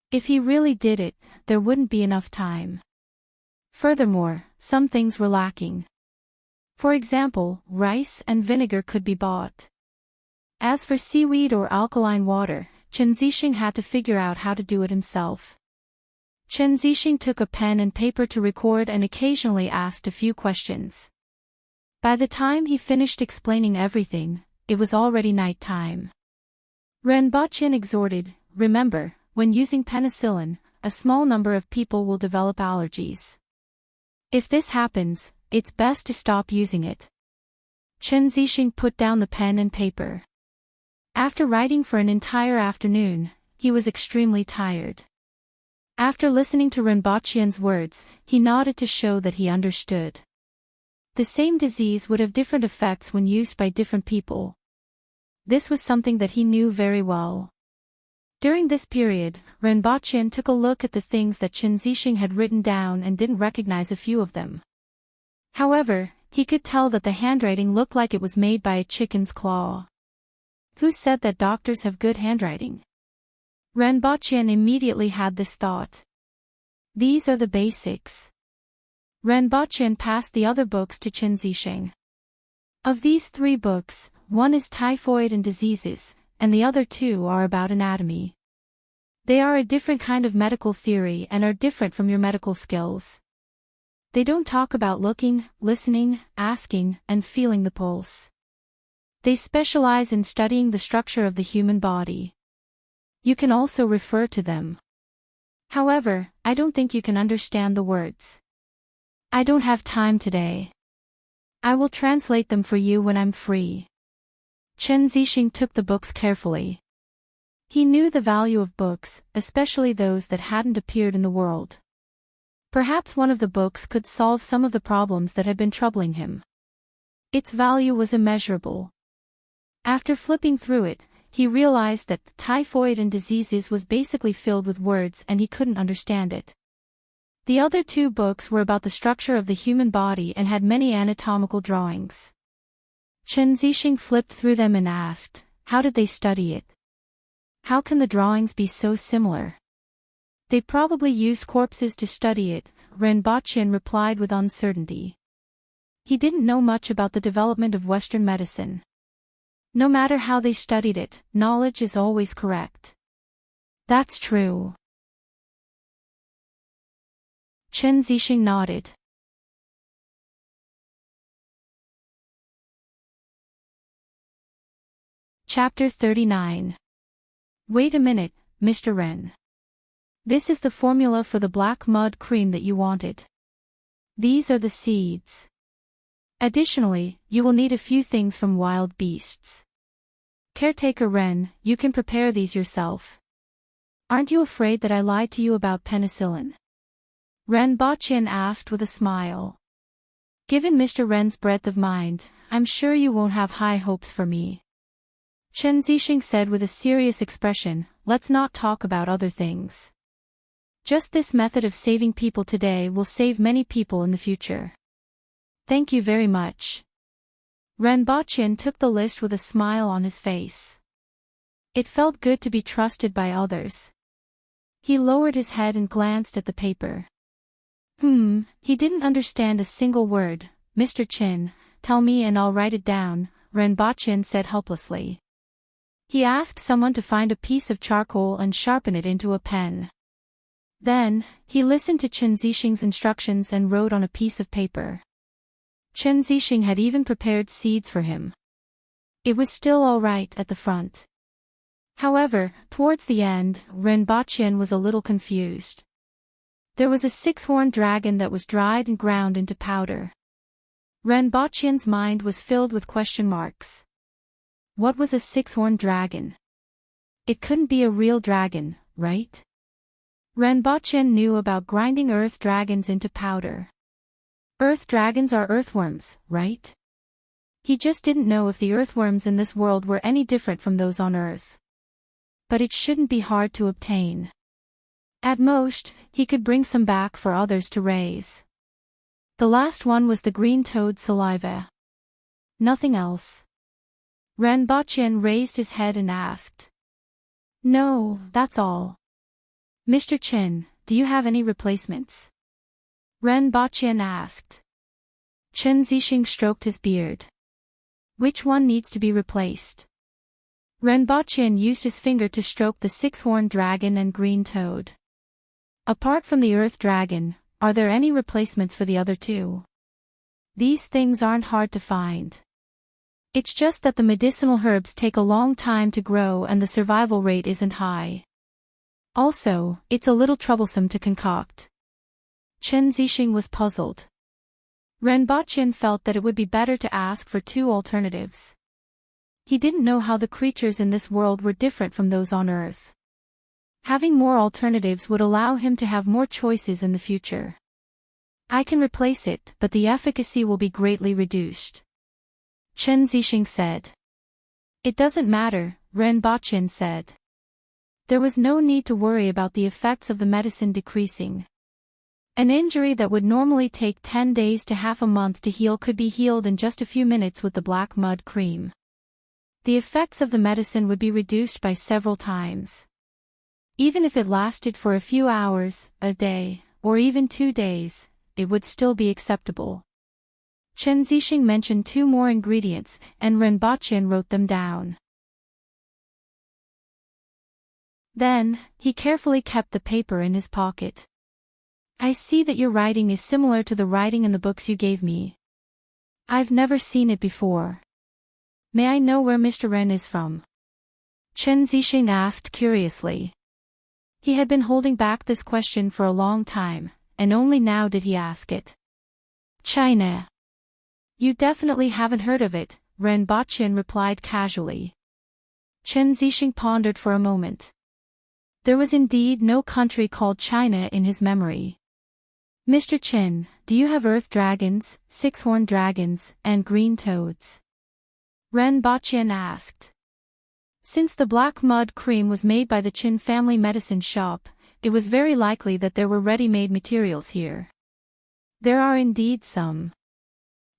If he really did it, there wouldn't be enough time. Furthermore, some things were lacking. For example, rice and vinegar could be bought. As for seaweed or alkaline water, Chen Zixing had to figure out how to do it himself. Chen Zixing took a pen and paper to record and occasionally asked a few questions. By the time he finished explaining everything, it was already night time. Renbachyan exhorted, remember, when using penicillin, a small number of people will develop allergies. If this happens, it's best to stop using it. Chen Zixing put down the pen and paper. After writing for an entire afternoon, he was extremely tired. After listening to Renbachyan's words, he nodded to show that he understood. The same disease would have different effects when used by different people. This was something that he knew very well. During this period, Renbachyan took a look at the things that Chen Zixing had written down and didn't recognize a few of them. However, he could tell that the handwriting looked like it was made by a chicken's claw. Who said that doctors have good handwriting? Renbachyan immediately had this thought. These are the basics. Renbachyan passed the other books to Chen Zixing. Of these 3 books, one is typhoid and diseases, and the other 2 are about anatomy. They are a different kind of medical theory and are different from your medical skills. They don't talk about looking, listening, asking, and feeling the pulse. They specialize in studying the structure of the human body. You can also refer to them. However, I don't think you can understand the words. I don't have time today. I will translate them for you when I'm free. Chen Zixing took the books carefully. He knew the value of books, especially those that hadn't appeared in the world. Perhaps one of the books could solve some of the problems that had been troubling him. Its value was immeasurable. After flipping through it, he realized that typhoid and diseases was basically filled with words and he couldn't understand it. The other 2 books were about the structure of the human body and had many anatomical drawings. Chen Zixing flipped through them and asked, how did they study it? How can the drawings be so similar? They probably used corpses to study it, Renbachyan replied with uncertainty. He didn't know much about the development of Western medicine. No matter how they studied it, knowledge is always correct. That's true. Chen Zixing nodded. Chapter 39. Wait a minute, Mr. Ren. This is the formula for the black mud cream that you wanted. These are the seeds. Additionally, you will need a few things from wild beasts. Caretaker Ren, you can prepare these yourself. Aren't you afraid that I lied to you about penicillin? Ren Baqian asked with a smile. Given Mr. Ren's breadth of mind, I'm sure you won't have high hopes for me. Chen Zixing said with a serious expression, let's not talk about other things. Just this method of saving people today will save many people in the future. Thank you very much. Ren Baqian took the list with a smile on his face. It felt good to be trusted by others. He lowered his head and glanced at the paper. He didn't understand a single word. Mr. Chin, tell me and I'll write it down, Ren Baqian said helplessly. He asked someone to find a piece of charcoal and sharpen it into a pen. Then, he listened to Chen Zixing's instructions and wrote on a piece of paper. Chen Zixing had even prepared seeds for him. It was still all right at the front. However, towards the end, Ren Baqian was a little confused. There was a six-horned dragon that was dried and ground into powder. Ren Baqian's mind was filled with question marks. What was a six-horned dragon? It couldn't be a real dragon, right? Ren Baqian knew about grinding earth dragons into powder. Earth dragons are earthworms, right? He just didn't know if the earthworms in this world were any different from those on Earth. But it shouldn't be hard to obtain. At most, he could bring some back for others to raise. The last one was the green toad saliva. Nothing else. Ren Baqian raised his head and asked. No, that's all. Mr. Chen, do you have any replacements? Ren Baqian asked. Chen Zixing stroked his beard. Which one needs to be replaced? Ren Baqian used his finger to stroke the six-horned dragon and green toad. Apart from the earth dragon, are there any replacements for the other two? These things aren't hard to find. It's just that the medicinal herbs take a long time to grow and the survival rate isn't high. Also, it's a little troublesome to concoct. Chen Zixing was puzzled. Ren Baqian felt that it would be better to ask for two alternatives. He didn't know how the creatures in this world were different from those on Earth. Having more alternatives would allow him to have more choices in the future. I can replace it, but the efficacy will be greatly reduced. Chen Zixing said. It doesn't matter, Ren Baqian said. There was no need to worry about the effects of the medicine decreasing. An injury that would normally take 10 days to half a month to heal could be healed in just a few minutes with the black mud cream. The effects of the medicine would be reduced by several times. Even if it lasted for a few hours, a day, or even 2 days, it would still be acceptable. Chen Zixing mentioned 2 more ingredients, and Ren Baqian wrote them down. Then, he carefully kept the paper in his pocket. I see that your writing is similar to the writing in the books you gave me. I've never seen it before. May I know where Mr. Ren is from? Chen Zixing asked curiously. He had been holding back this question for a long time, and only now did he ask it. China. You definitely haven't heard of it, Ren Baqian replied casually. Chen Zixing pondered for a moment. There was indeed no country called China in his memory. Mr. Chen, do you have earth dragons, six-horned dragons, and green toads? Ren Baqian asked. Since the black mud cream was made by the Qin family medicine shop, it was very likely that there were ready-made materials here. There are indeed some.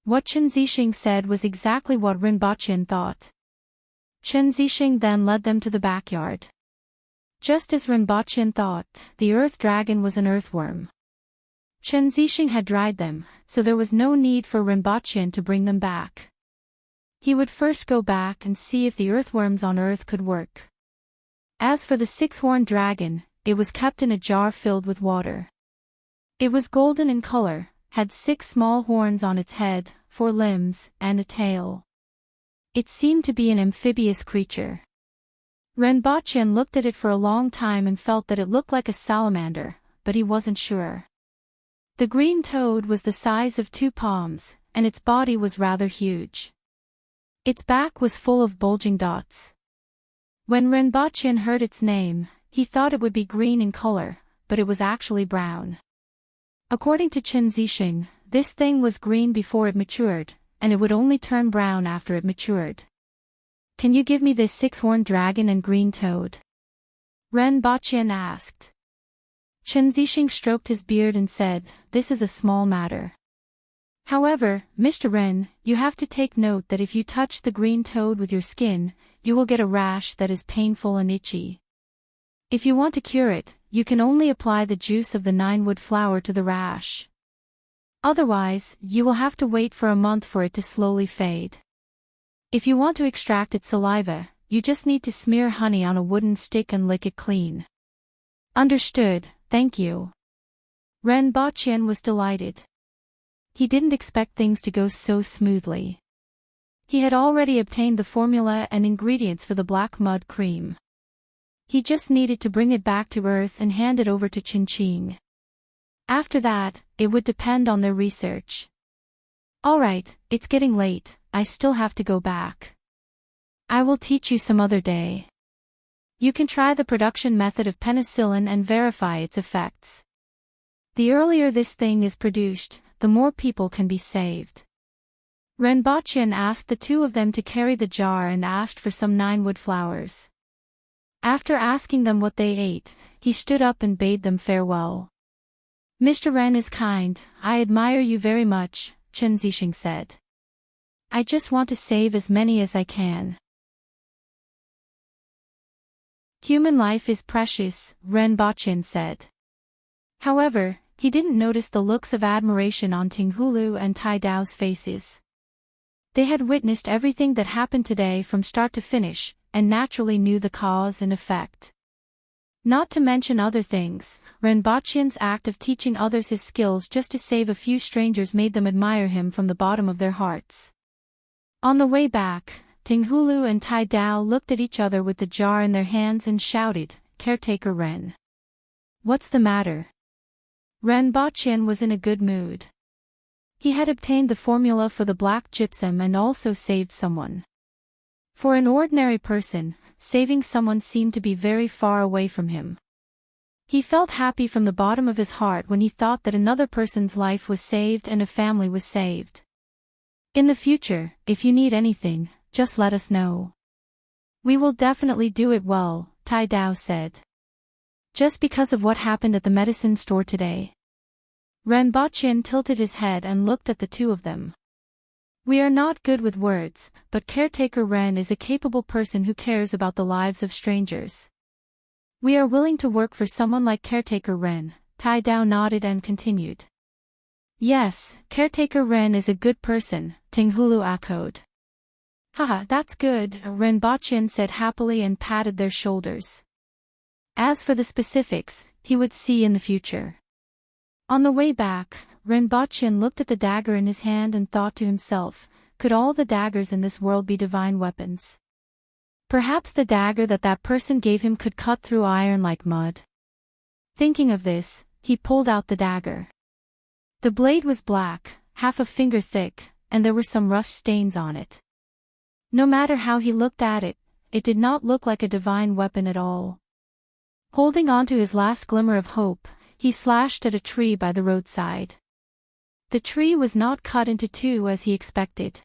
What Chen Zixing said was exactly what Ren Baqian thought. Chen Zixing then led them to the backyard. Just as Ren Baqian thought, the earth dragon was an earthworm. Chen Zixing had dried them, so there was no need for Ren Baqian to bring them back. He would first go back and see if the earthworms on Earth could work. As for the six-horned dragon, it was kept in a jar filled with water. It was golden in color, had 6 small horns on its head, 4 limbs, and a tail. It seemed to be an amphibious creature. Renbochin looked at it for a long time and felt that it looked like a salamander, but he wasn't sure. The green toad was the size of 2 palms, and its body was rather huge. Its back was full of bulging dots. When Renbochin heard its name, he thought it would be green in color, but it was actually brown. According to Chen Zixing, this thing was green before it matured, and it would only turn brown after it matured. Can you give me this 6-horned dragon and green toad? Renbochin asked. Chen Zixing stroked his beard and said, this is a small matter. However, Mr. Ren, you have to take note that if you touch the green toad with your skin, you will get a rash that is painful and itchy. If you want to cure it, you can only apply the juice of the 9-wood flower to the rash. Otherwise, you will have to wait for a month for it to slowly fade. If you want to extract its saliva, you just need to smear honey on a wooden stick and lick it clean. Understood, thank you. Renbochin was delighted. He didn't expect things to go so smoothly. He had already obtained the formula and ingredients for the black mud cream. He just needed to bring it back to Earth and hand it over to Qingqing. After that, it would depend on their research. Alright, it's getting late, I still have to go back. I will teach you some other day. You can try the production method of penicillin and verify its effects. The earlier this thing is produced, the more people can be saved. Renbochin asked the 2 of them to carry the jar and asked for some 9-wood flowers. After asking them what they ate, he stood up and bade them farewell. Mr. Ren is kind, I admire you very much, Chen Zixing said. I just want to save as many as I can. Human life is precious, Renbochin said. However, he didn't notice the looks of admiration on Tinghulu and Tai Dao's faces. They had witnessed everything that happened today from start to finish, and naturally knew the cause and effect. Not to mention other things, Renbochin's act of teaching others his skills just to save a few strangers made them admire him from the bottom of their hearts. On the way back, Tinghulu and Tai Dao looked at each other with the jar in their hands and shouted, Caretaker Ren. What's the matter? Renbochin was in a good mood. He had obtained the formula for the black gypsum and also saved someone. For an ordinary person, saving someone seemed to be very far away from him. He felt happy from the bottom of his heart when he thought that another person's life was saved and a family was saved. In the future, if you need anything, just let us know. We will definitely do it well, Tai Dao said. Just because of what happened at the medicine store today. Renbochin tilted his head and looked at the 2 of them. We are not good with words, but Caretaker Ren is a capable person who cares about the lives of strangers. We are willing to work for someone like Caretaker Ren, Tai Dao nodded and continued. Yes, Caretaker Ren is a good person, Tinghulu echoed. Haha, that's good, Renbochin said happily and patted their shoulders. As for the specifics, he would see in the future. On the way back, Renbochin looked at the dagger in his hand and thought to himself, could all the daggers in this world be divine weapons? Perhaps the dagger that person gave him could cut through iron like mud. Thinking of this, he pulled out the dagger. The blade was black, half a finger thick, and there were some rust stains on it. No matter how he looked at it, it did not look like a divine weapon at all. Holding on to his last glimmer of hope, he slashed at a tree by the roadside. The tree was not cut into 2 as he expected.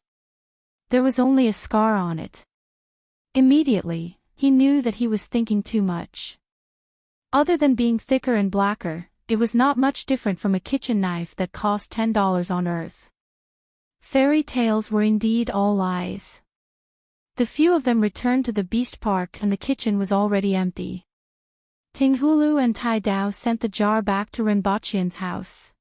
There was only a scar on it. Immediately, he knew that he was thinking too much. Other than being thicker and blacker, it was not much different from a kitchen knife that cost $10 on Earth. Fairy tales were indeed all lies. The few of them returned to the Beast Park and the kitchen was already empty. Tinghulu and Tai Dao sent the jar back to Renbochin's house.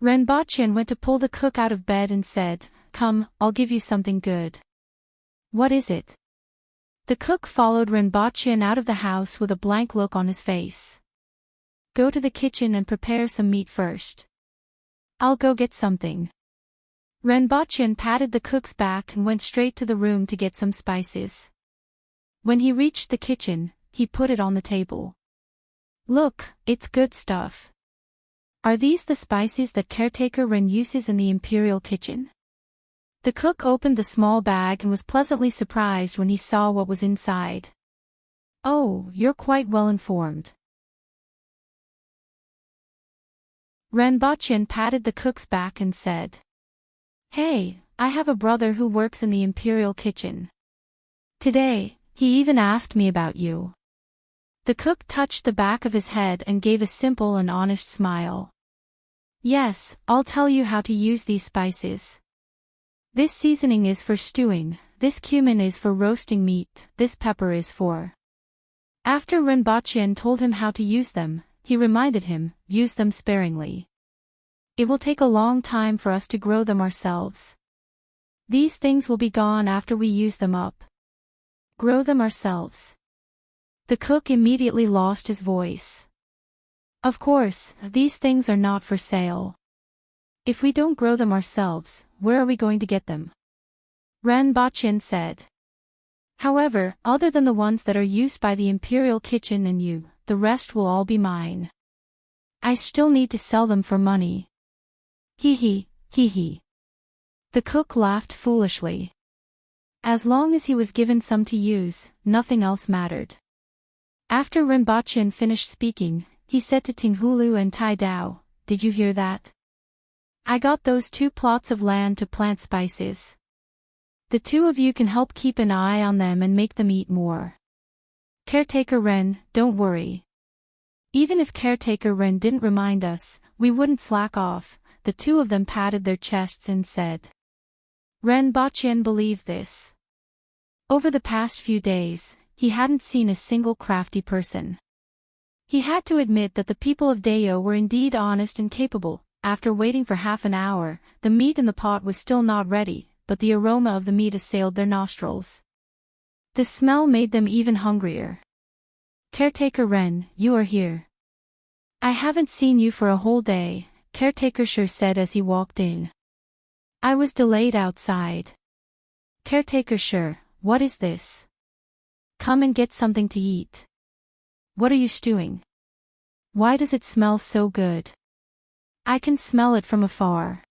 Renbochin went to pull the cook out of bed and said, Come, I'll give you something good. What is it? The cook followed Renbochin out of the house with a blank look on his face. Go to the kitchen and prepare some meat first. I'll go get something. Renbochin patted the cook's back and went straight to the room to get some spices. When he reached the kitchen, he put it on the table. Look, it's good stuff. Are these the spices that caretaker Ren uses in the imperial kitchen? The cook opened the small bag and was pleasantly surprised when he saw what was inside. Oh, you're quite well informed. Renbochin patted the cook's back and said, Hey, I have a brother who works in the imperial kitchen. Today, he even asked me about you. The cook touched the back of his head and gave a simple and honest smile. Yes, I'll tell you how to use these spices. This seasoning is for stewing, this cumin is for roasting meat, this pepper is for... After Renbochin told him how to use them, he reminded him, use them sparingly. It will take a long time for us to grow them ourselves. These things will be gone after we use them up. Grow them ourselves. The cook immediately lost his voice. Of course, these things are not for sale. If we don't grow them ourselves, where are we going to get them? Renbochin said. However, other than the ones that are used by the imperial kitchen and you, the rest will all be mine. I still need to sell them for money. Hee hee, hee hee. The cook laughed foolishly. As long as he was given some to use, nothing else mattered. After Renbochin finished speaking, he said to Tinghulu and Tai Dao, Did you hear that? I got those 2 plots of land to plant spices. The 2 of you can help keep an eye on them and make them eat more. Caretaker Ren, don't worry. Even if Caretaker Ren didn't remind us, we wouldn't slack off. The 2 of them patted their chests and said. Renbochin believed this. Over the past few days, he hadn't seen a single crafty person. He had to admit that the people of Deo were indeed honest and capable. After waiting for half an hour, the meat in the pot was still not ready, but the aroma of the meat assailed their nostrils. The smell made them even hungrier. Caretaker Ren, you are here. I haven't seen you for a whole day, Caretaker Sure said as he walked in. I was delayed outside. Caretaker Sure, what is this? Come and get something to eat. What are you stewing? Why does it smell so good? I can smell it from afar.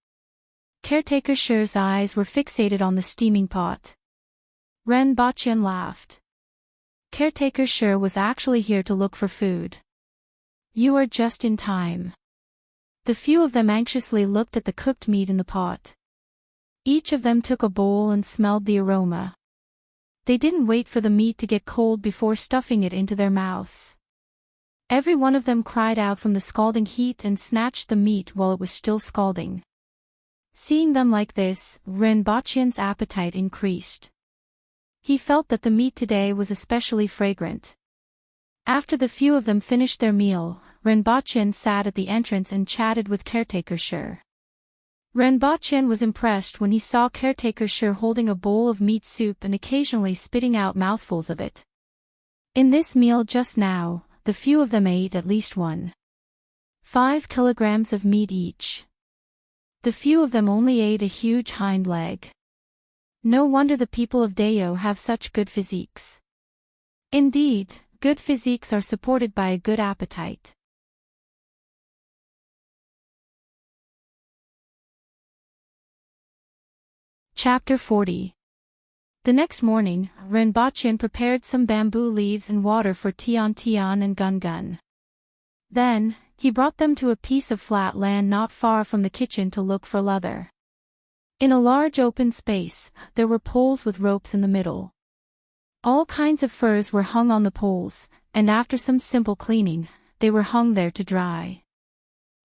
Caretaker Sure's eyes were fixated on the steaming pot. Renbochin laughed. Caretaker Sure was actually here to look for food. You are just in time. The few of them anxiously looked at the cooked meat in the pot. Each of them took a bowl and smelled the aroma. They didn't wait for the meat to get cold before stuffing it into their mouths. Every one of them cried out from the scalding heat and snatched the meat while it was still scalding. Seeing them like this, Renbochin's appetite increased. He felt that the meat today was especially fragrant. After the few of them finished their meal, Renbochin sat at the entrance and chatted with Caretaker Sure. Renbochin was impressed when he saw Caretaker Sure holding a bowl of meat soup and occasionally spitting out mouthfuls of it. In this meal just now, the few of them ate at least 1.5 kilograms of meat each. The few of them only ate a huge hind leg. No wonder the people of Deo have such good physiques. Indeed, good physiques are supported by a good appetite. Chapter 40. The next morning, Renbochin prepared some bamboo leaves and water for Tian Tian and Gun Gun. Then, he brought them to a piece of flat land not far from the kitchen to look for leather. In a large open space, there were poles with ropes in the middle. All kinds of furs were hung on the poles, and after some simple cleaning, they were hung there to dry.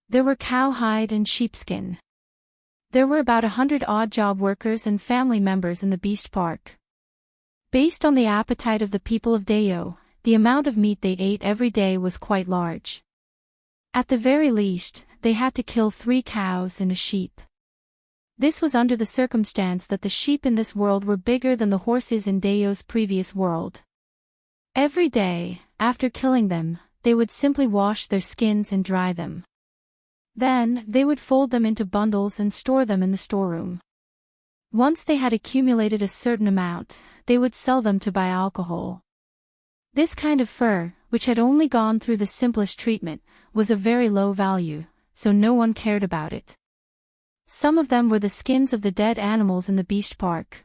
There were cowhide and sheepskin. There were about 100 odd job workers and family members in the beast park. Based on the appetite of the people of Deo, the amount of meat they ate every day was quite large. At the very least, they had to kill 3 cows and a sheep. This was under the circumstance that the sheep in this world were bigger than the horses in Dayo's previous world. Every day, after killing them, they would simply wash their skins and dry them. Then, they would fold them into bundles and store them in the storeroom. Once they had accumulated a certain amount, they would sell them to buy alcohol. This kind of fur, which had only gone through the simplest treatment, was of very low value, so no one cared about it. Some of them were the skins of the dead animals in the beast park.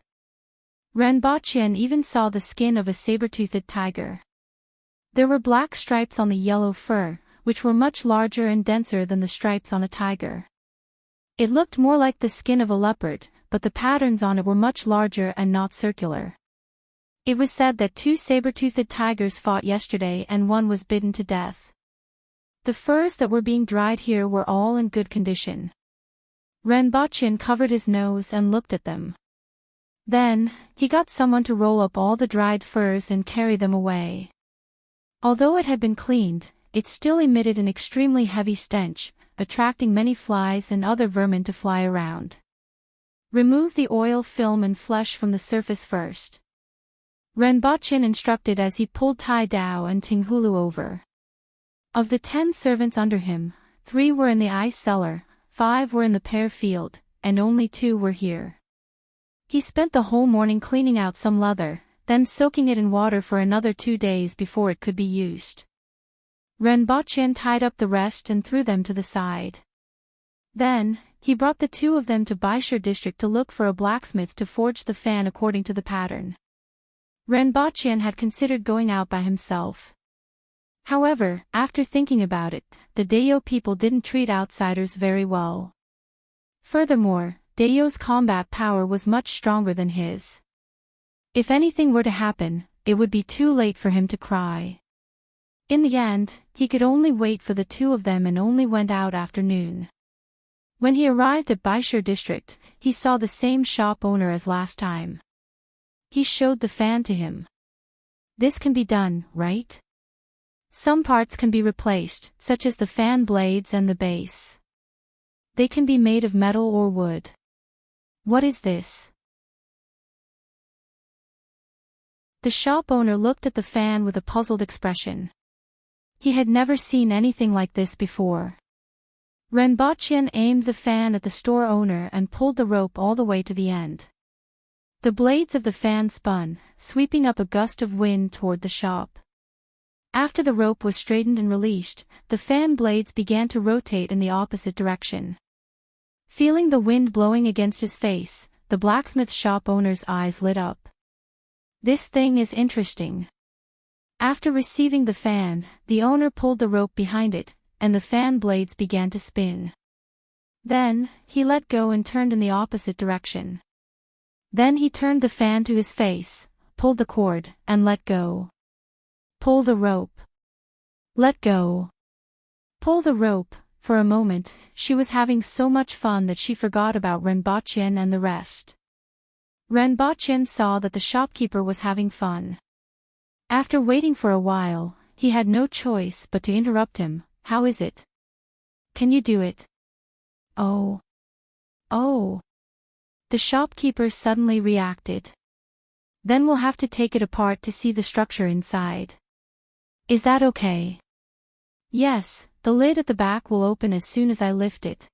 Renbachien even saw the skin of a saber-toothed tiger. There were black stripes on the yellow fur, which were much larger and denser than the stripes on a tiger. It looked more like the skin of a leopard, but the patterns on it were much larger and not circular. It was said that 2 saber-toothed tigers fought yesterday and one was bitten to death. The furs that were being dried here were all in good condition. Renbachien covered his nose and looked at them. Then, he got someone to roll up all the dried furs and carry them away. Although it had been cleaned, it still emitted an extremely heavy stench, attracting many flies and other vermin to fly around. Remove the oil film and flesh from the surface first. Renbachien instructed as he pulled Tai Dao and Tinghulu over. Of the 10 servants under him, 3 were in the ice cellar, 5 were in the pear field, and only 2 were here. He spent the whole morning cleaning out some leather, then soaking it in water for another 2 days before it could be used. Renbachien tied up the rest and threw them to the side. Then, he brought the 2 of them to Baishur district to look for a blacksmith to forge the fan according to the pattern. Renbachien had considered going out by himself. However, after thinking about it, the Dayo people didn't treat outsiders very well. Furthermore, Dayo's combat power was much stronger than his. If anything were to happen, it would be too late for him to cry. In the end, he could only wait for the 2 of them and only went out after noon. When he arrived at Baishur district, he saw the same shop owner as last time. He showed the fan to him. This can be done, right? Some parts can be replaced, such as the fan blades and the base. They can be made of metal or wood. What is this? The shop owner looked at the fan with a puzzled expression. He had never seen anything like this before. Renbachien aimed the fan at the store owner and pulled the rope all the way to the end. The blades of the fan spun, sweeping up a gust of wind toward the shop. After the rope was straightened and released, the fan blades began to rotate in the opposite direction. Feeling the wind blowing against his face, the blacksmith shop owner's eyes lit up. This thing is interesting. After receiving the fan, the owner pulled the rope behind it, and the fan blades began to spin. Then, he let go and turned in the opposite direction. Then he turned the fan to his face, pulled the cord, and let go. Pull the rope. Let go. Pull the rope. For a moment, she was having so much fun that she forgot about Renbachien and the rest. Renbachien saw that the shopkeeper was having fun. After waiting for a while, he had no choice but to interrupt him. How is it? Can you do it? Oh. Oh. The shopkeeper suddenly reacted. Then we'll have to take it apart to see the structure inside. Is that okay? Yes, the lid at the back will open as soon as I lift it.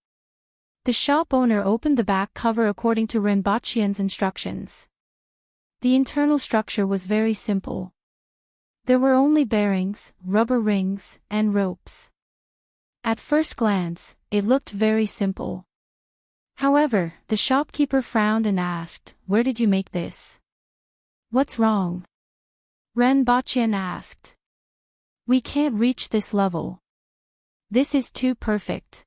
The shop owner opened the back cover according to Renbachien's instructions. The internal structure was very simple. There were only bearings, rubber rings, and ropes. At first glance, it looked very simple. However, the shopkeeper frowned and asked, "Where did you make this?" "What's wrong?" Renbachien asked. "We can't reach this level. This is too perfect.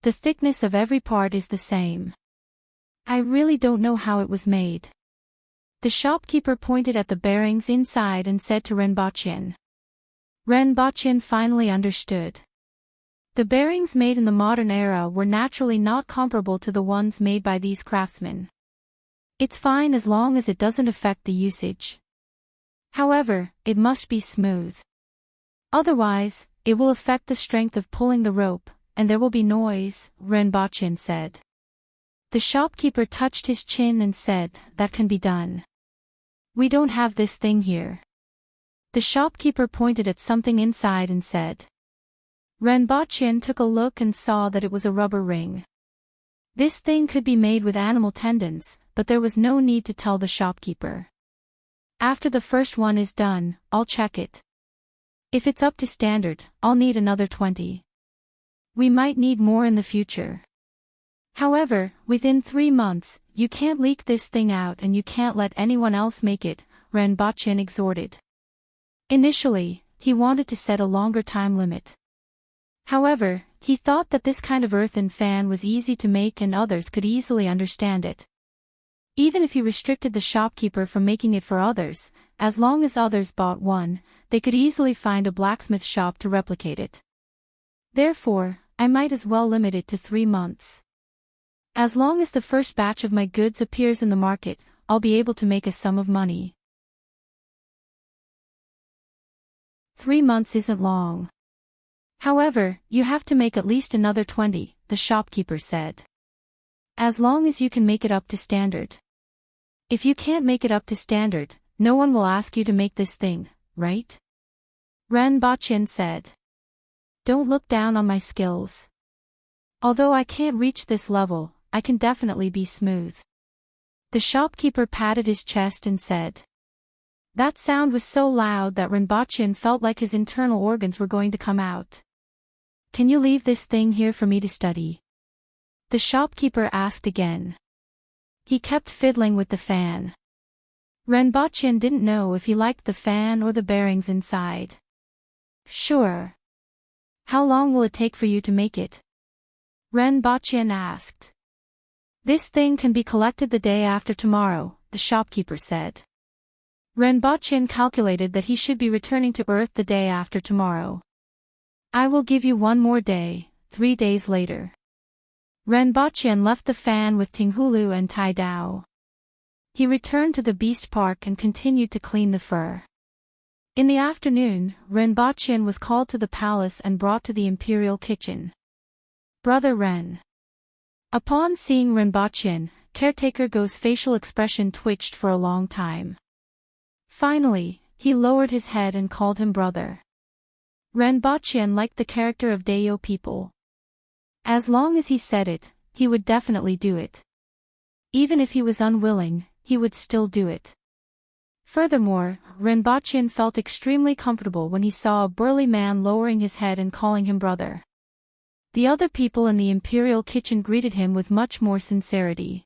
The thickness of every part is the same. I really don't know how it was made." The shopkeeper pointed at the bearings inside and said to Renbachien. Renbachien finally understood. The bearings made in the modern era were naturally not comparable to the ones made by these craftsmen. It's fine as long as it doesn't affect the usage. However, it must be smooth. Otherwise, it will affect the strength of pulling the rope, and there will be noise, Renbachien said. The shopkeeper touched his chin and said, "That can be done. We don't have this thing here." The shopkeeper pointed at something inside and said. Renbochin took a look and saw that it was a rubber ring. This thing could be made with animal tendons, but there was no need to tell the shopkeeper. "After the first one is done, I'll check it. If it's up to standard, I'll need another 20. We might need more in the future. However, within 3 months, you can't leak this thing out and you can't let anyone else make it," Renbochin exhorted. Initially, he wanted to set a longer time limit. However, he thought that this kind of earthen fan was easy to make and others could easily understand it. Even if he restricted the shopkeeper from making it for others, as long as others bought one, they could easily find a blacksmith shop to replicate it. Therefore, I might as well limit it to 3 months. As long as the first batch of my goods appears in the market, I'll be able to make a sum of money. 3 months isn't long. However, you have to make at least another 20, the shopkeeper said. As long as you can make it up to standard. If you can't make it up to standard, no one will ask you to make this thing, right? Renbochin said. Don't look down on my skills. Although I can't reach this level, I can definitely be smooth. The shopkeeper patted his chest and said. That sound was so loud that Renbochin felt like his internal organs were going to come out. Can you leave this thing here for me to study? The shopkeeper asked again. He kept fiddling with the fan. Renbochin didn't know if he liked the fan or the bearings inside. Sure. How long will it take for you to make it? Renbochin asked. This thing can be collected the day after tomorrow, the shopkeeper said. Renbochin calculated that he should be returning to Earth the day after tomorrow. I will give you 1 more day, 3 days later. Renbochin left the fan with Tinghulu and Tai Dao. He returned to the beast park and continued to clean the fur. In the afternoon, Renbochin was called to the palace and brought to the imperial kitchen. Brother Ren. Upon seeing Renbochin, Caretaker Go's facial expression twitched for a long time. Finally, he lowered his head and called him brother. Renbochin liked the character of Dayo people. As long as he said it, he would definitely do it. Even if he was unwilling, he would still do it. Furthermore, Renbochin felt extremely comfortable when he saw a burly man lowering his head and calling him brother. The other people in the imperial kitchen greeted him with much more sincerity.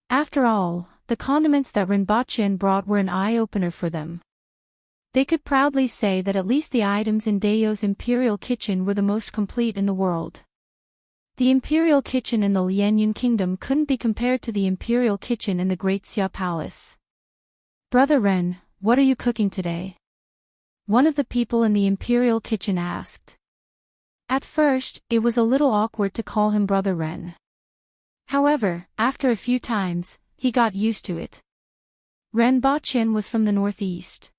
After all, the condiments that Renbochin brought were an eye-opener for them. They could proudly say that at least the items in Dayo's imperial kitchen were the most complete in the world. The imperial kitchen in the Lianyun kingdom couldn't be compared to the imperial kitchen in the Great Xia Palace. Brother Ren, what are you cooking today? One of the people in the imperial kitchen asked. At first, it was a little awkward to call him Brother Ren. However, after a few times, he got used to it. Renbochin was from the northeast.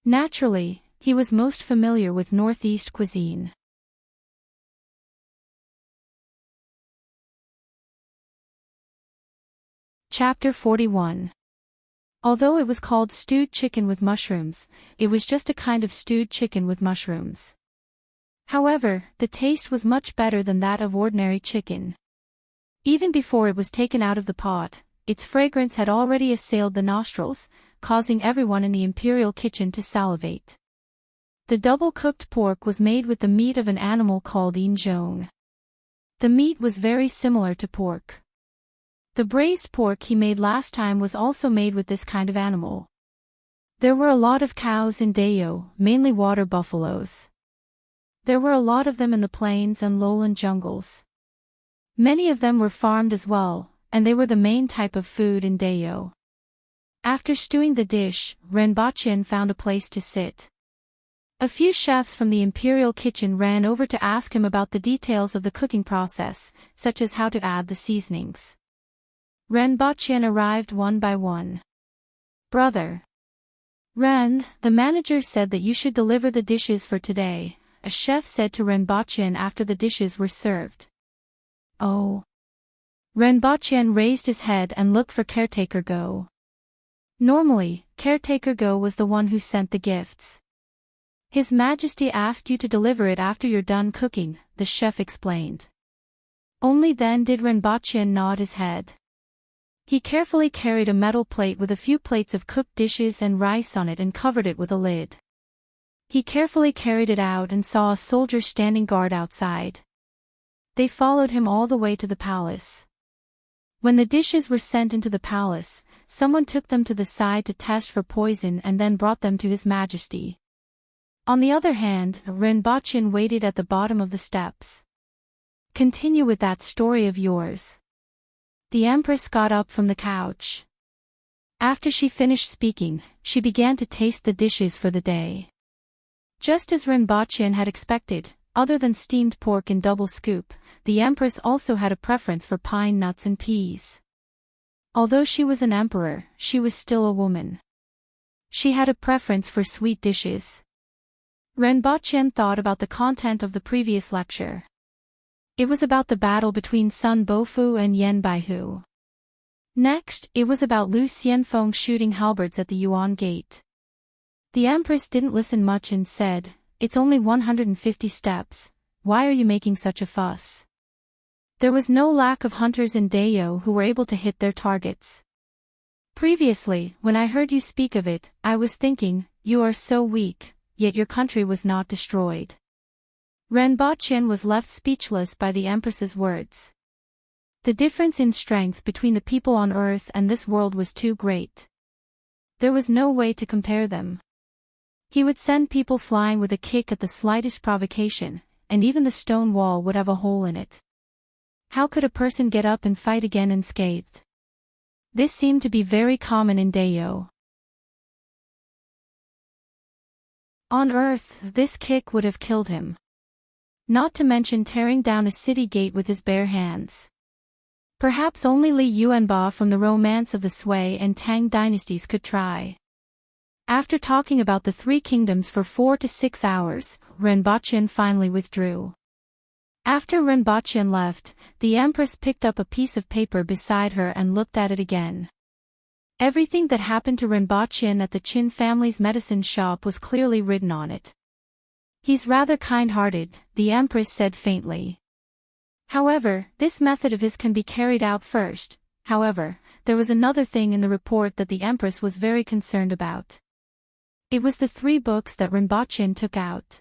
Naturally, he was most familiar with northeast cuisine. Chapter 41. Although it was called stewed chicken with mushrooms, it was just a kind of stewed chicken with mushrooms. However, the taste was much better than that of ordinary chicken. Even before it was taken out of the pot, its fragrance had already assailed the nostrils, causing everyone in the imperial kitchen to salivate. The double-cooked pork was made with the meat of an animal called injong. The meat was very similar to pork. The braised pork he made last time was also made with this kind of animal. There were a lot of cows in Dayo, mainly water buffaloes. There were a lot of them in the plains and lowland jungles. Many of them were farmed as well, and they were the main type of food in Dayo. After stewing the dish, Renbochin found a place to sit. A few chefs from the imperial kitchen ran over to ask him about the details of the cooking process, such as how to add the seasonings. Renbochin arrived one by one. Brother Ren, the manager said that you should deliver the dishes for today, a chef said to Renbochin after the dishes were served. Oh. Renbachien raised his head and looked for Caretaker Go. Normally, Caretaker Go was the one who sent the gifts. His Majesty asked you to deliver it after you're done cooking, the chef explained. Only then did Renbachien nod his head. He carefully carried a metal plate with a few plates of cooked dishes and rice on it and covered it with a lid. He carefully carried it out and saw a soldier standing guard outside. They followed him all the way to the palace. When the dishes were sent into the palace, someone took them to the side to test for poison and then brought them to His Majesty. On the other hand, Renbachien waited at the bottom of the steps. Continue with that story of yours. The Empress got up from the couch. After she finished speaking, she began to taste the dishes for the day. Just as Renbachien had expected, other than steamed pork in double scoop, the Empress also had a preference for pine nuts and peas. Although she was an emperor, she was still a woman. She had a preference for sweet dishes. Renbachien thought about the content of the previous lecture. It was about the battle between Sun Bofu and Yan Baihu. Next, it was about Lu Xianfeng shooting halberds at the Yuan Gate. The Empress didn't listen much and said, "It's only 150 steps, why are you making such a fuss?" There was no lack of hunters in Dayo who were able to hit their targets. Previously, when I heard you speak of it, I was thinking, you are so weak, yet your country was not destroyed. Renbachien was left speechless by the Empress's words. The difference in strength between the people on Earth and this world was too great. There was no way to compare them. He would send people flying with a kick at the slightest provocation, and even the stone wall would have a hole in it. How could a person get up and fight again unscathed? This seemed to be very common in Dayo. On Earth, this kick would have killed him. Not to mention tearing down a city gate with his bare hands. Perhaps only Li Yuanba from the Romance of the Sui and Tang dynasties could try. After talking about the three kingdoms for 4 to 6 hours, Renbachien finally withdrew. After Renbachien left, the Empress picked up a piece of paper beside her and looked at it again. Everything that happened to Renbachien at the Qin family's medicine shop was clearly written on it. He's rather kind-hearted, the Empress said faintly. However, this method of his can be carried out first. However, there was another thing in the report that the Empress was very concerned about. It was the 3 books that Renbachien took out.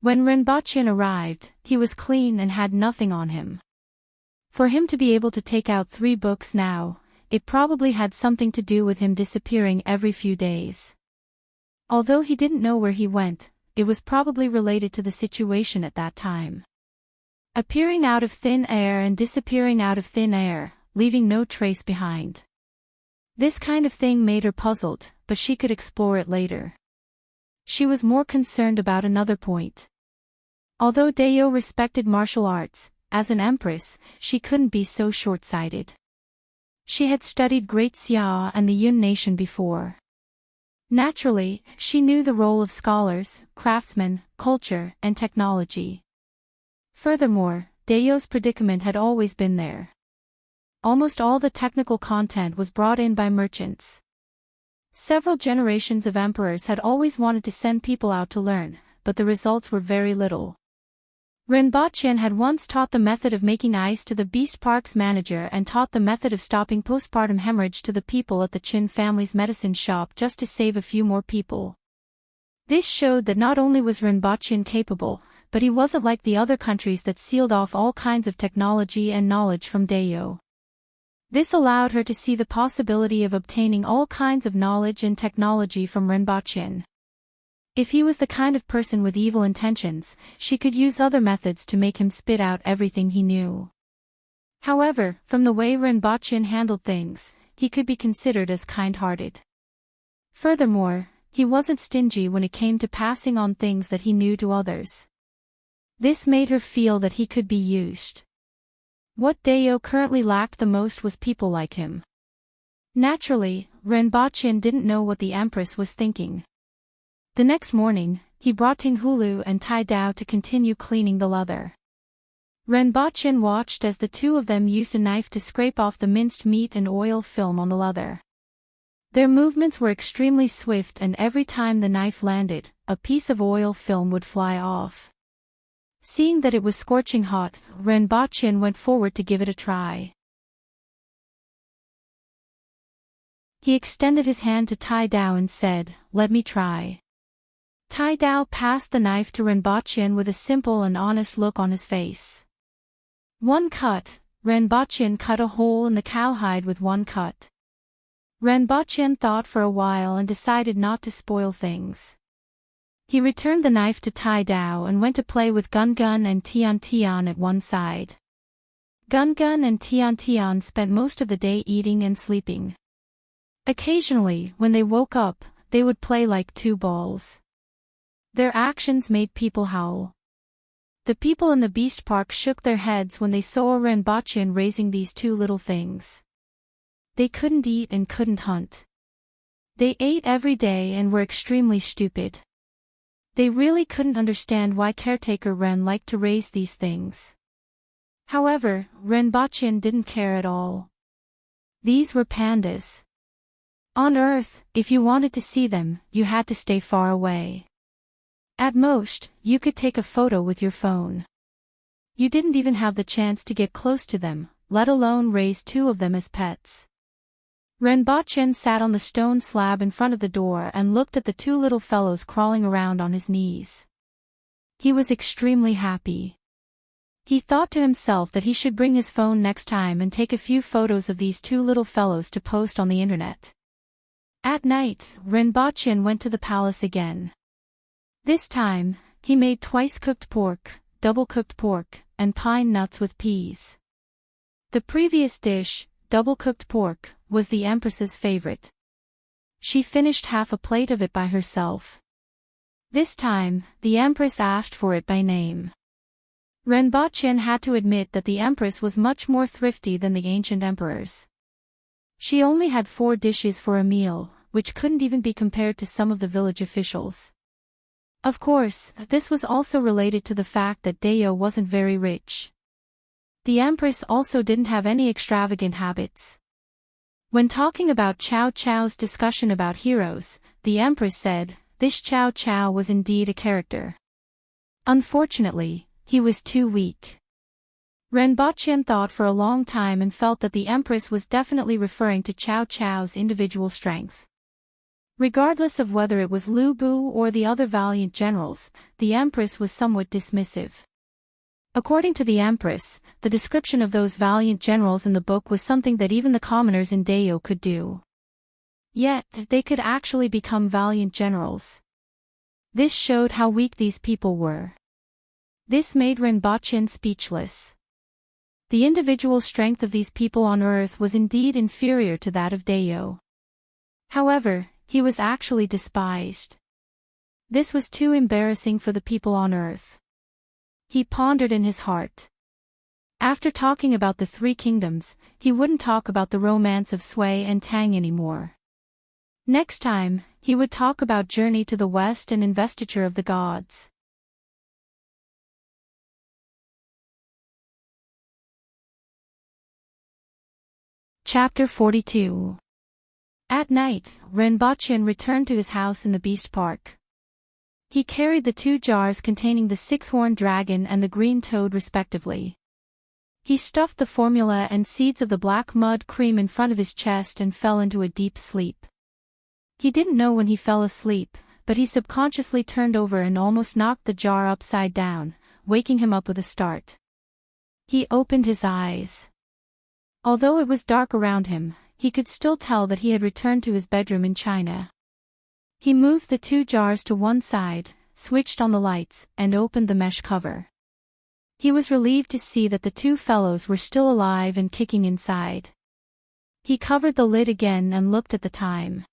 When Renbachien arrived, he was clean and had nothing on him. For him to be able to take out 3 books now, it probably had something to do with him disappearing every few days. Although he didn't know where he went, it was probably related to the situation at that time. Appearing out of thin air and disappearing out of thin air, leaving no trace behind. This kind of thing made her puzzled, but she could explore it later. She was more concerned about another point. Although Dayo respected martial arts, as an empress, she couldn't be so short-sighted. She had studied Great Xia and the Yun nation before. Naturally, she knew the role of scholars, craftsmen, culture, and technology. Furthermore, Dayo's predicament had always been there. Almost all the technical content was brought in by merchants. Several generations of emperors had always wanted to send people out to learn, but the results were very little. Renbachien had once taught the method of making ice to the Beast Park's manager and taught the method of stopping postpartum hemorrhage to the people at the Qin family's medicine shop just to save a few more people. This showed that not only was Renbachien capable, but he wasn't like the other countries that sealed off all kinds of technology and knowledge from Dayo. This allowed her to see the possibility of obtaining all kinds of knowledge and technology from Renbachien. If he was the kind of person with evil intentions, she could use other methods to make him spit out everything he knew. However, from the way Renbachien handled things, he could be considered as kind-hearted. Furthermore, he wasn't stingy when it came to passing on things that he knew to others. This made her feel that he could be used. What Dayo currently lacked the most was people like him. Naturally, Renbachien didn't know what the Empress was thinking. The next morning, he brought Tinghulu and Tai Dao to continue cleaning the leather. Renbochin watched as the two of them used a knife to scrape off the minced meat and oil film on the leather. Their movements were extremely swift, and every time the knife landed, a piece of oil film would fly off. Seeing that it was scorching hot, Renbochin went forward to give it a try. He extended his hand to Tai Dao and said, "Let me try." Tai Dao passed the knife to Renbochin with a simple and honest look on his face. One cut. Renbochin cut a hole in the cowhide with one cut. Renbochin thought for a while and decided not to spoil things. He returned the knife to Tai Dao and went to play with Gun Gun and Tian Tian at one side. Gun Gun and Tian Tian spent most of the day eating and sleeping. Occasionally, when they woke up, they would play like two balls. Their actions made people howl. The people in the Beast Park shook their heads when they saw Renbochin raising these two little things. They couldn't eat and couldn't hunt. They ate every day and were extremely stupid. They really couldn't understand why caretaker Ren liked to raise these things. However, Renbochin didn't care at all. These were pandas. On Earth, if you wanted to see them, you had to stay far away. At most, you could take a photo with your phone. You didn't even have the chance to get close to them, let alone raise two of them as pets. Renbochin sat on the stone slab in front of the door and looked at the two little fellows crawling around on his knees. He was extremely happy. He thought to himself that he should bring his phone next time and take a few photos of these two little fellows to post on the internet. At night, Renbochin went to the palace again. This time, he made twice-cooked pork, double-cooked pork, and pine nuts with peas. The previous dish, double-cooked pork, was the Empress's favorite. She finished half a plate of it by herself. This time, the Empress asked for it by name. Renbochin had to admit that the Empress was much more thrifty than the ancient emperors. She only had 4 dishes for a meal, which couldn't even be compared to some of the village officials. Of course, this was also related to the fact that Dayo wasn't very rich. The Empress also didn't have any extravagant habits. When talking about Chow Chow's discussion about heroes, the Empress said, "This Chow Chow was indeed a character. Unfortunately, he was too weak." Renbochin thought for a long time and felt that the Empress was definitely referring to Chow Chow's individual strength. Regardless of whether it was Lu Bu or the other valiant generals, the Empress was somewhat dismissive. According to the Empress, the description of those valiant generals in the book was something that even the commoners in Dayo could do. Yet, they could actually become valiant generals. This showed how weak these people were. This made Renbochin speechless. The individual strength of these people on Earth was indeed inferior to that of Dayo. However, he was actually despised. This was too embarrassing for the people on Earth. He pondered in his heart. After talking about the 3 kingdoms, he wouldn't talk about the romance of Sui and Tang anymore. Next time, he would talk about Journey to the West and Investiture of the Gods. Chapter 42. At night, Renbochin returned to his house in the Beast Park. He carried the 2 jars containing the 6-horned dragon and the green toad respectively. He stuffed the formula and seeds of the black mud cream in front of his chest and fell into a deep sleep. He didn't know when he fell asleep, but he subconsciously turned over and almost knocked the jar upside down, waking him up with a start. He opened his eyes. Although it was dark around him, he could still tell that he had returned to his bedroom in China. He moved the 2 jars to one side, switched on the lights, and opened the mesh cover. He was relieved to see that the 2 fellows were still alive and kicking inside. He covered the lid again and looked at the time.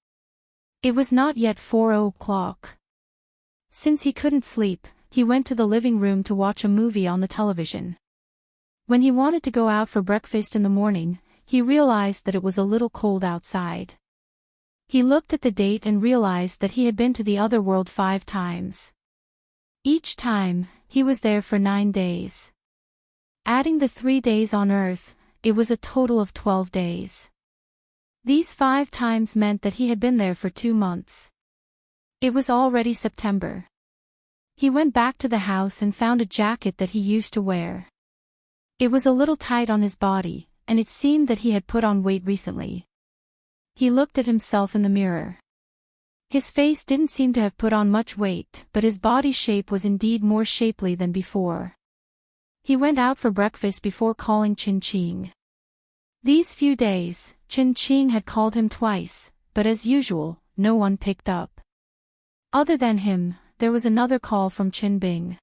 It was not yet 4 o'clock. Since he couldn't sleep, he went to the living room to watch a movie on the television. When he wanted to go out for breakfast in the morning, he realized that it was a little cold outside. He looked at the date and realized that he had been to the other world 5 times. Each time, he was there for 9 days. Adding the 3 days on Earth, it was a total of 12 days. These 5 times meant that he had been there for 2 months. It was already September. He went back to the house and found a jacket that he used to wear. It was a little tight on his body, and it seemed that he had put on weight recently. He looked at himself in the mirror. His face didn't seem to have put on much weight, but his body shape was indeed more shapely than before. He went out for breakfast before calling Qin. These few days, Qin had called him twice, but as usual, no one picked up. Other than him, there was another call from Qin.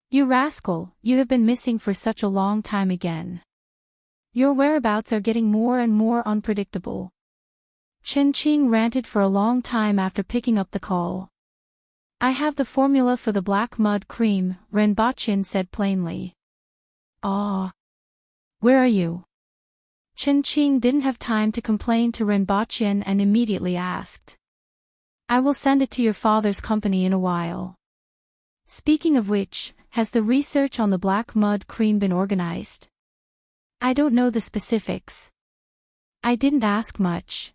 "You rascal, you have been missing for such a long time again. Your whereabouts are getting more and more unpredictable." Qin ranted for a long time after picking up the call. "I have the formula for the black mud cream," Renbochin said plainly. "Ah. Where are you?" Qin didn't have time to complain to Renbochin and immediately asked. "I will send it to your father's company in a while. Speaking of which, has the research on the black mud cream been organized?" "I don't know the specifics. I didn't ask much.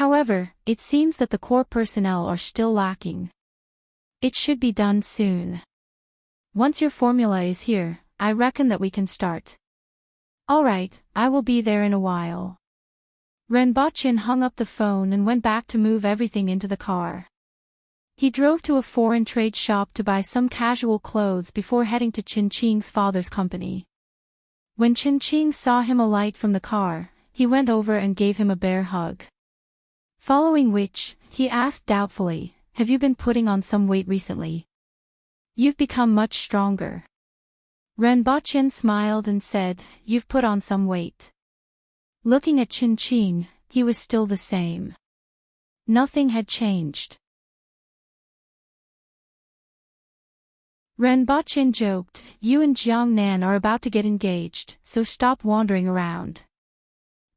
However, it seems that the core personnel are still lacking. It should be done soon. Once your formula is here, I reckon that we can start." "All right, I will be there in a while." Renbochin hung up the phone and went back to move everything into the car. He drove to a foreign trade shop to buy some casual clothes before heading to Qin's father's company. When Qin saw him alight from the car, he went over and gave him a bear hug. Following which, he asked doubtfully, "Have you been putting on some weight recently? You've become much stronger." Renbochin smiled and said, "You've put on some weight." Looking at Qin, he was still the same. Nothing had changed. Renbochin joked, "You and Jiangnan are about to get engaged, so stop wandering around.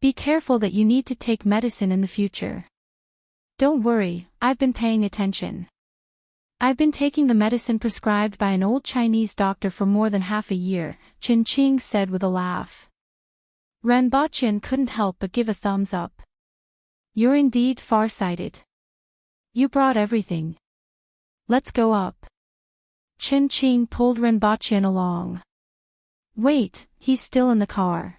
Be careful that you need to take medicine in the future." "Don't worry, I've been paying attention. I've been taking the medicine prescribed by an old Chinese doctor for more than half a year," Qin said with a laugh. Renbochin couldn't help but give a thumbs up. "You're indeed farsighted. You brought everything. Let's go up." Qin pulled Renbochin along. "Wait, he's still in the car."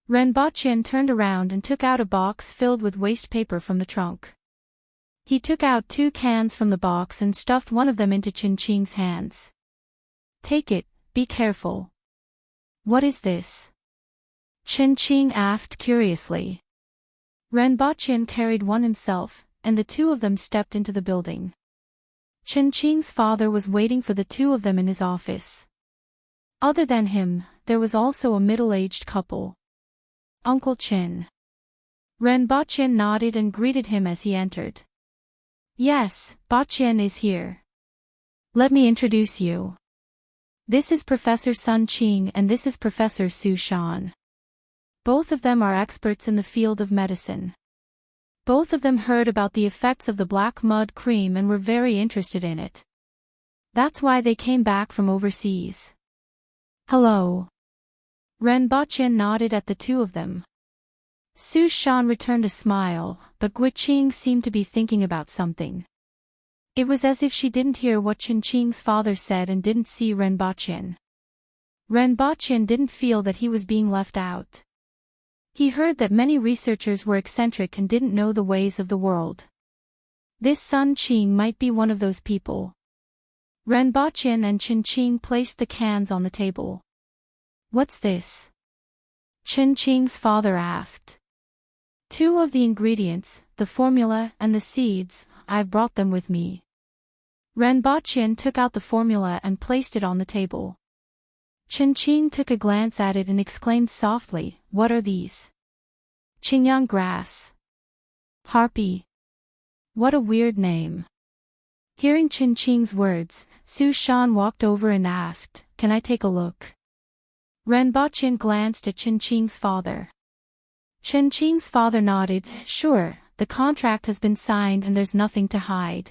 Renbochin turned around and took out a box filled with waste paper from the trunk. He took out 2 cans from the box and stuffed one of them into Qin's hands. "Take it, be careful." "What is this?" Qin asked curiously. Renbochin carried one himself, and the 2 of them stepped into the building. Qin's father was waiting for the 2 of them in his office. Other than him, there was also a middle-aged couple. "Uncle Qin." Renbochin nodded and greeted him as he entered. "Yes, Bochin is here. Let me introduce you. This is Professor Sun Qing and this is Professor Su Shan. Both of them are experts in the field of medicine. Both of them heard about the effects of the black mud cream and were very interested in it. That's why they came back from overseas." "Hello." Renbochin nodded at the 2 of them. Su Shan returned a smile, but Guiqing seemed to be thinking about something. It was as if she didn't hear what Qin's father said and didn't see Renbochin. Renbochin didn't feel that he was being left out. He heard that many researchers were eccentric and didn't know the ways of the world. This Sun Qing might be one of those people. Renbochin and Qin placed the cans on the table. "What's this?" Qin's father asked. "2 of the ingredients, the formula and the seeds, I've brought them with me." Renbochin took out the formula and placed it on the table. Qin took a glance at it and exclaimed softly, "What are these?" "Qingyang grass. Harpy. What a weird name." Hearing Qin's words, Su Shan walked over and asked, "Can I take a look?" Renbochin glanced at Qin's father. Qin's father nodded, "Sure, the contract has been signed and there's nothing to hide.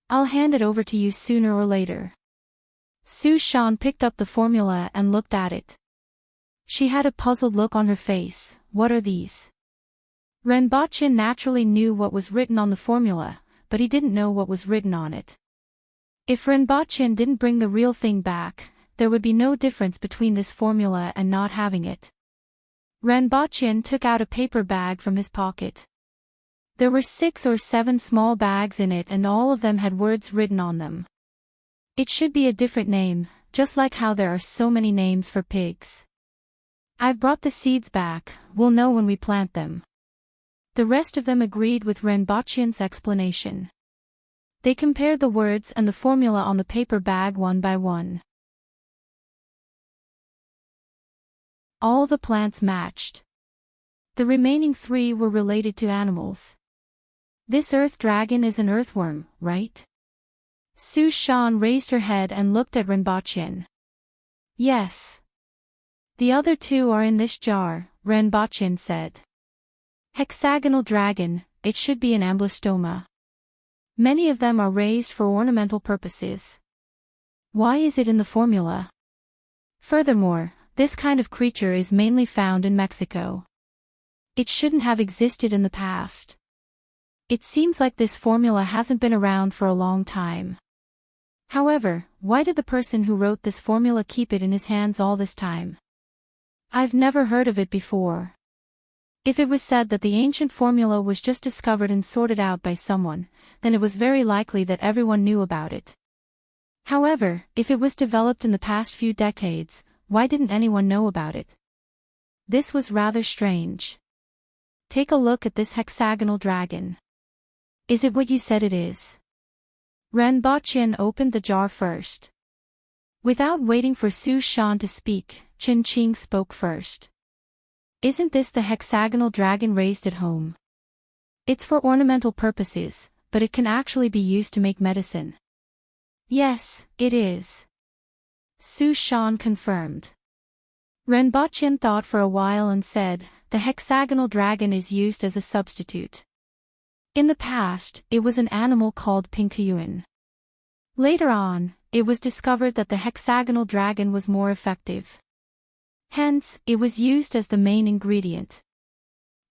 I'll hand it over to you sooner or later." Su Shan picked up the formula and looked at it. She had a puzzled look on her face. What are these? Renbochin naturally knew what was written on the formula, but he didn't know what was written on it. If Renbochin didn't bring the real thing back, there would be no difference between this formula and not having it. Renbochin took out a paper bag from his pocket. There were 6 or 7 small bags in it and all of them had words written on them. It should be a different name, just like how there are so many names for pigs. I've brought the seeds back, we'll know when we plant them. The rest of them agreed with Renbochin's explanation. They compared the words and the formula on the paper bag one by one. All the plants matched. The remaining 3 were related to animals. This earth dragon is an earthworm, right? Su Shan raised her head and looked at Renbochin. Yes. The other 2 are in this jar, Renbochin said. Hexagonal dragon, it should be an amblystoma. Many of them are raised for ornamental purposes. Why is it in the formula? Furthermore, this kind of creature is mainly found in Mexico. It shouldn't have existed in the past. It seems like this formula hasn't been around for a long time. However, why did the person who wrote this formula keep it in his hands all this time? I've never heard of it before. If it was said that the ancient formula was just discovered and sorted out by someone, then it was very likely that everyone knew about it. However, if it was developed in the past few decades, why didn't anyone know about it? This was rather strange. Take a look at this hexagonal dragon. Is it what you said it is? Renbochin opened the jar first. Without waiting for Su Shan to speak, Qin Qing spoke first. Isn't this the hexagonal dragon raised at home? It's for ornamental purposes, but it can actually be used to make medicine. Yes, it is. Su Shan confirmed. Renbochin thought for a while and said, the hexagonal dragon is used as a substitute. In the past, it was an animal called Pinkayuan. Later on, it was discovered that the hexagonal dragon was more effective. Hence, it was used as the main ingredient.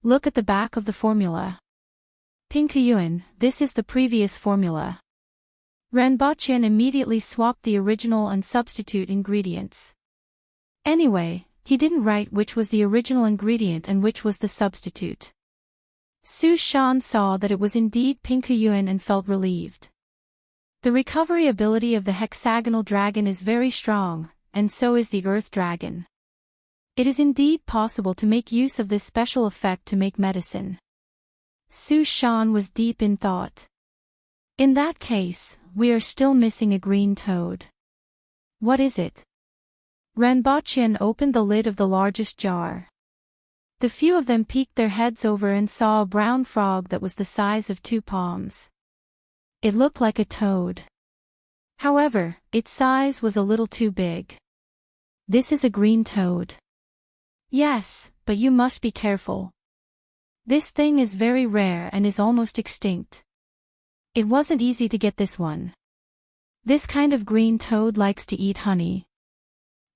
Look at the back of the formula. Pinkayuan, this is the previous formula. Renbochin immediately swapped the original and substitute ingredients. Anyway, he didn't write which was the original ingredient and which was the substitute. Su Shan saw that it was indeed Pinkayuan and felt relieved. The recovery ability of the hexagonal dragon is very strong, and so is the earth dragon. It is indeed possible to make use of this special effect to make medicine. Su Shan was deep in thought. In that case, we are still missing a green toad. What is it? Renbochin opened the lid of the largest jar. The few of them peeked their heads over and saw a brown frog that was the size of 2 palms. It looked like a toad. However, its size was a little too big. This is a green toad. Yes, but you must be careful. This thing is very rare and is almost extinct. It wasn't easy to get this one. This kind of green toad likes to eat honey.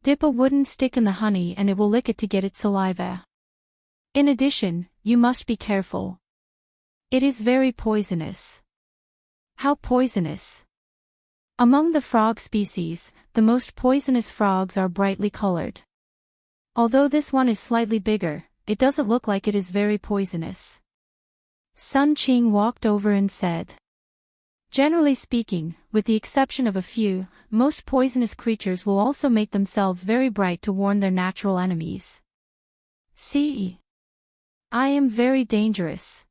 Dip a wooden stick in the honey and it will lick it to get its saliva. In addition, you must be careful. It is very poisonous. How poisonous? Among the frog species, the most poisonous frogs are brightly colored. Although this one is slightly bigger, it doesn't look like it is very poisonous. Sun Qing walked over and said. Generally speaking, with the exception of a few, most poisonous creatures will also make themselves very bright to warn their natural enemies. See? I am very dangerous.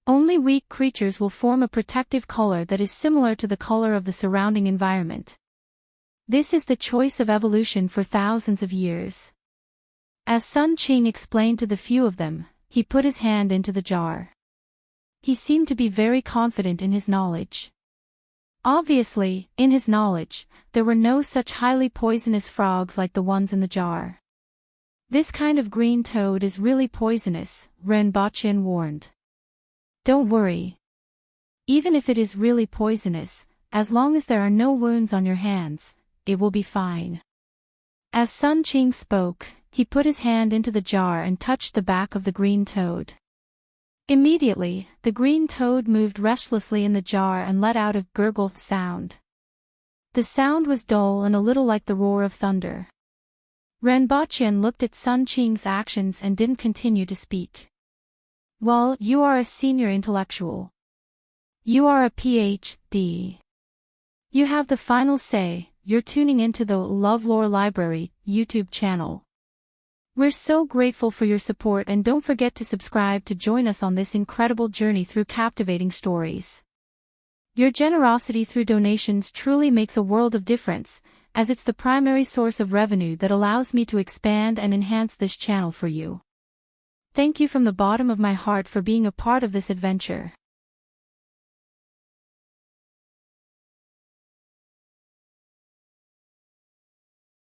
Only weak creatures will form a protective color that is similar to the color of the surrounding environment. This is the choice of evolution for thousands of years. As Sun Qing explained to the few of them, he put his hand into the jar. He seemed to be very confident in his knowledge. Obviously, in his knowledge, there were no such highly poisonous frogs like the ones in the jar. This kind of green toad is really poisonous, Renbochin warned. Don't worry. Even if it is really poisonous, as long as there are no wounds on your hands, it will be fine. As Sun Qing spoke, he put his hand into the jar and touched the back of the green toad. Immediately, the green toad moved restlessly in the jar and let out a gurgled sound. The sound was dull and a little like the roar of thunder. Renbaqian looked at Sun Qing's actions and didn't continue to speak. Well, you are a senior intellectual. You are a PhD. You have the final say. You're tuning into the LoveLore Library YouTube channel. We're so grateful for your support, and don't forget to subscribe to join us on this incredible journey through captivating stories. Your generosity through donations truly makes a world of difference, as it's the primary source of revenue that allows me to expand and enhance this channel for you. Thank you from the bottom of my heart for being a part of this adventure.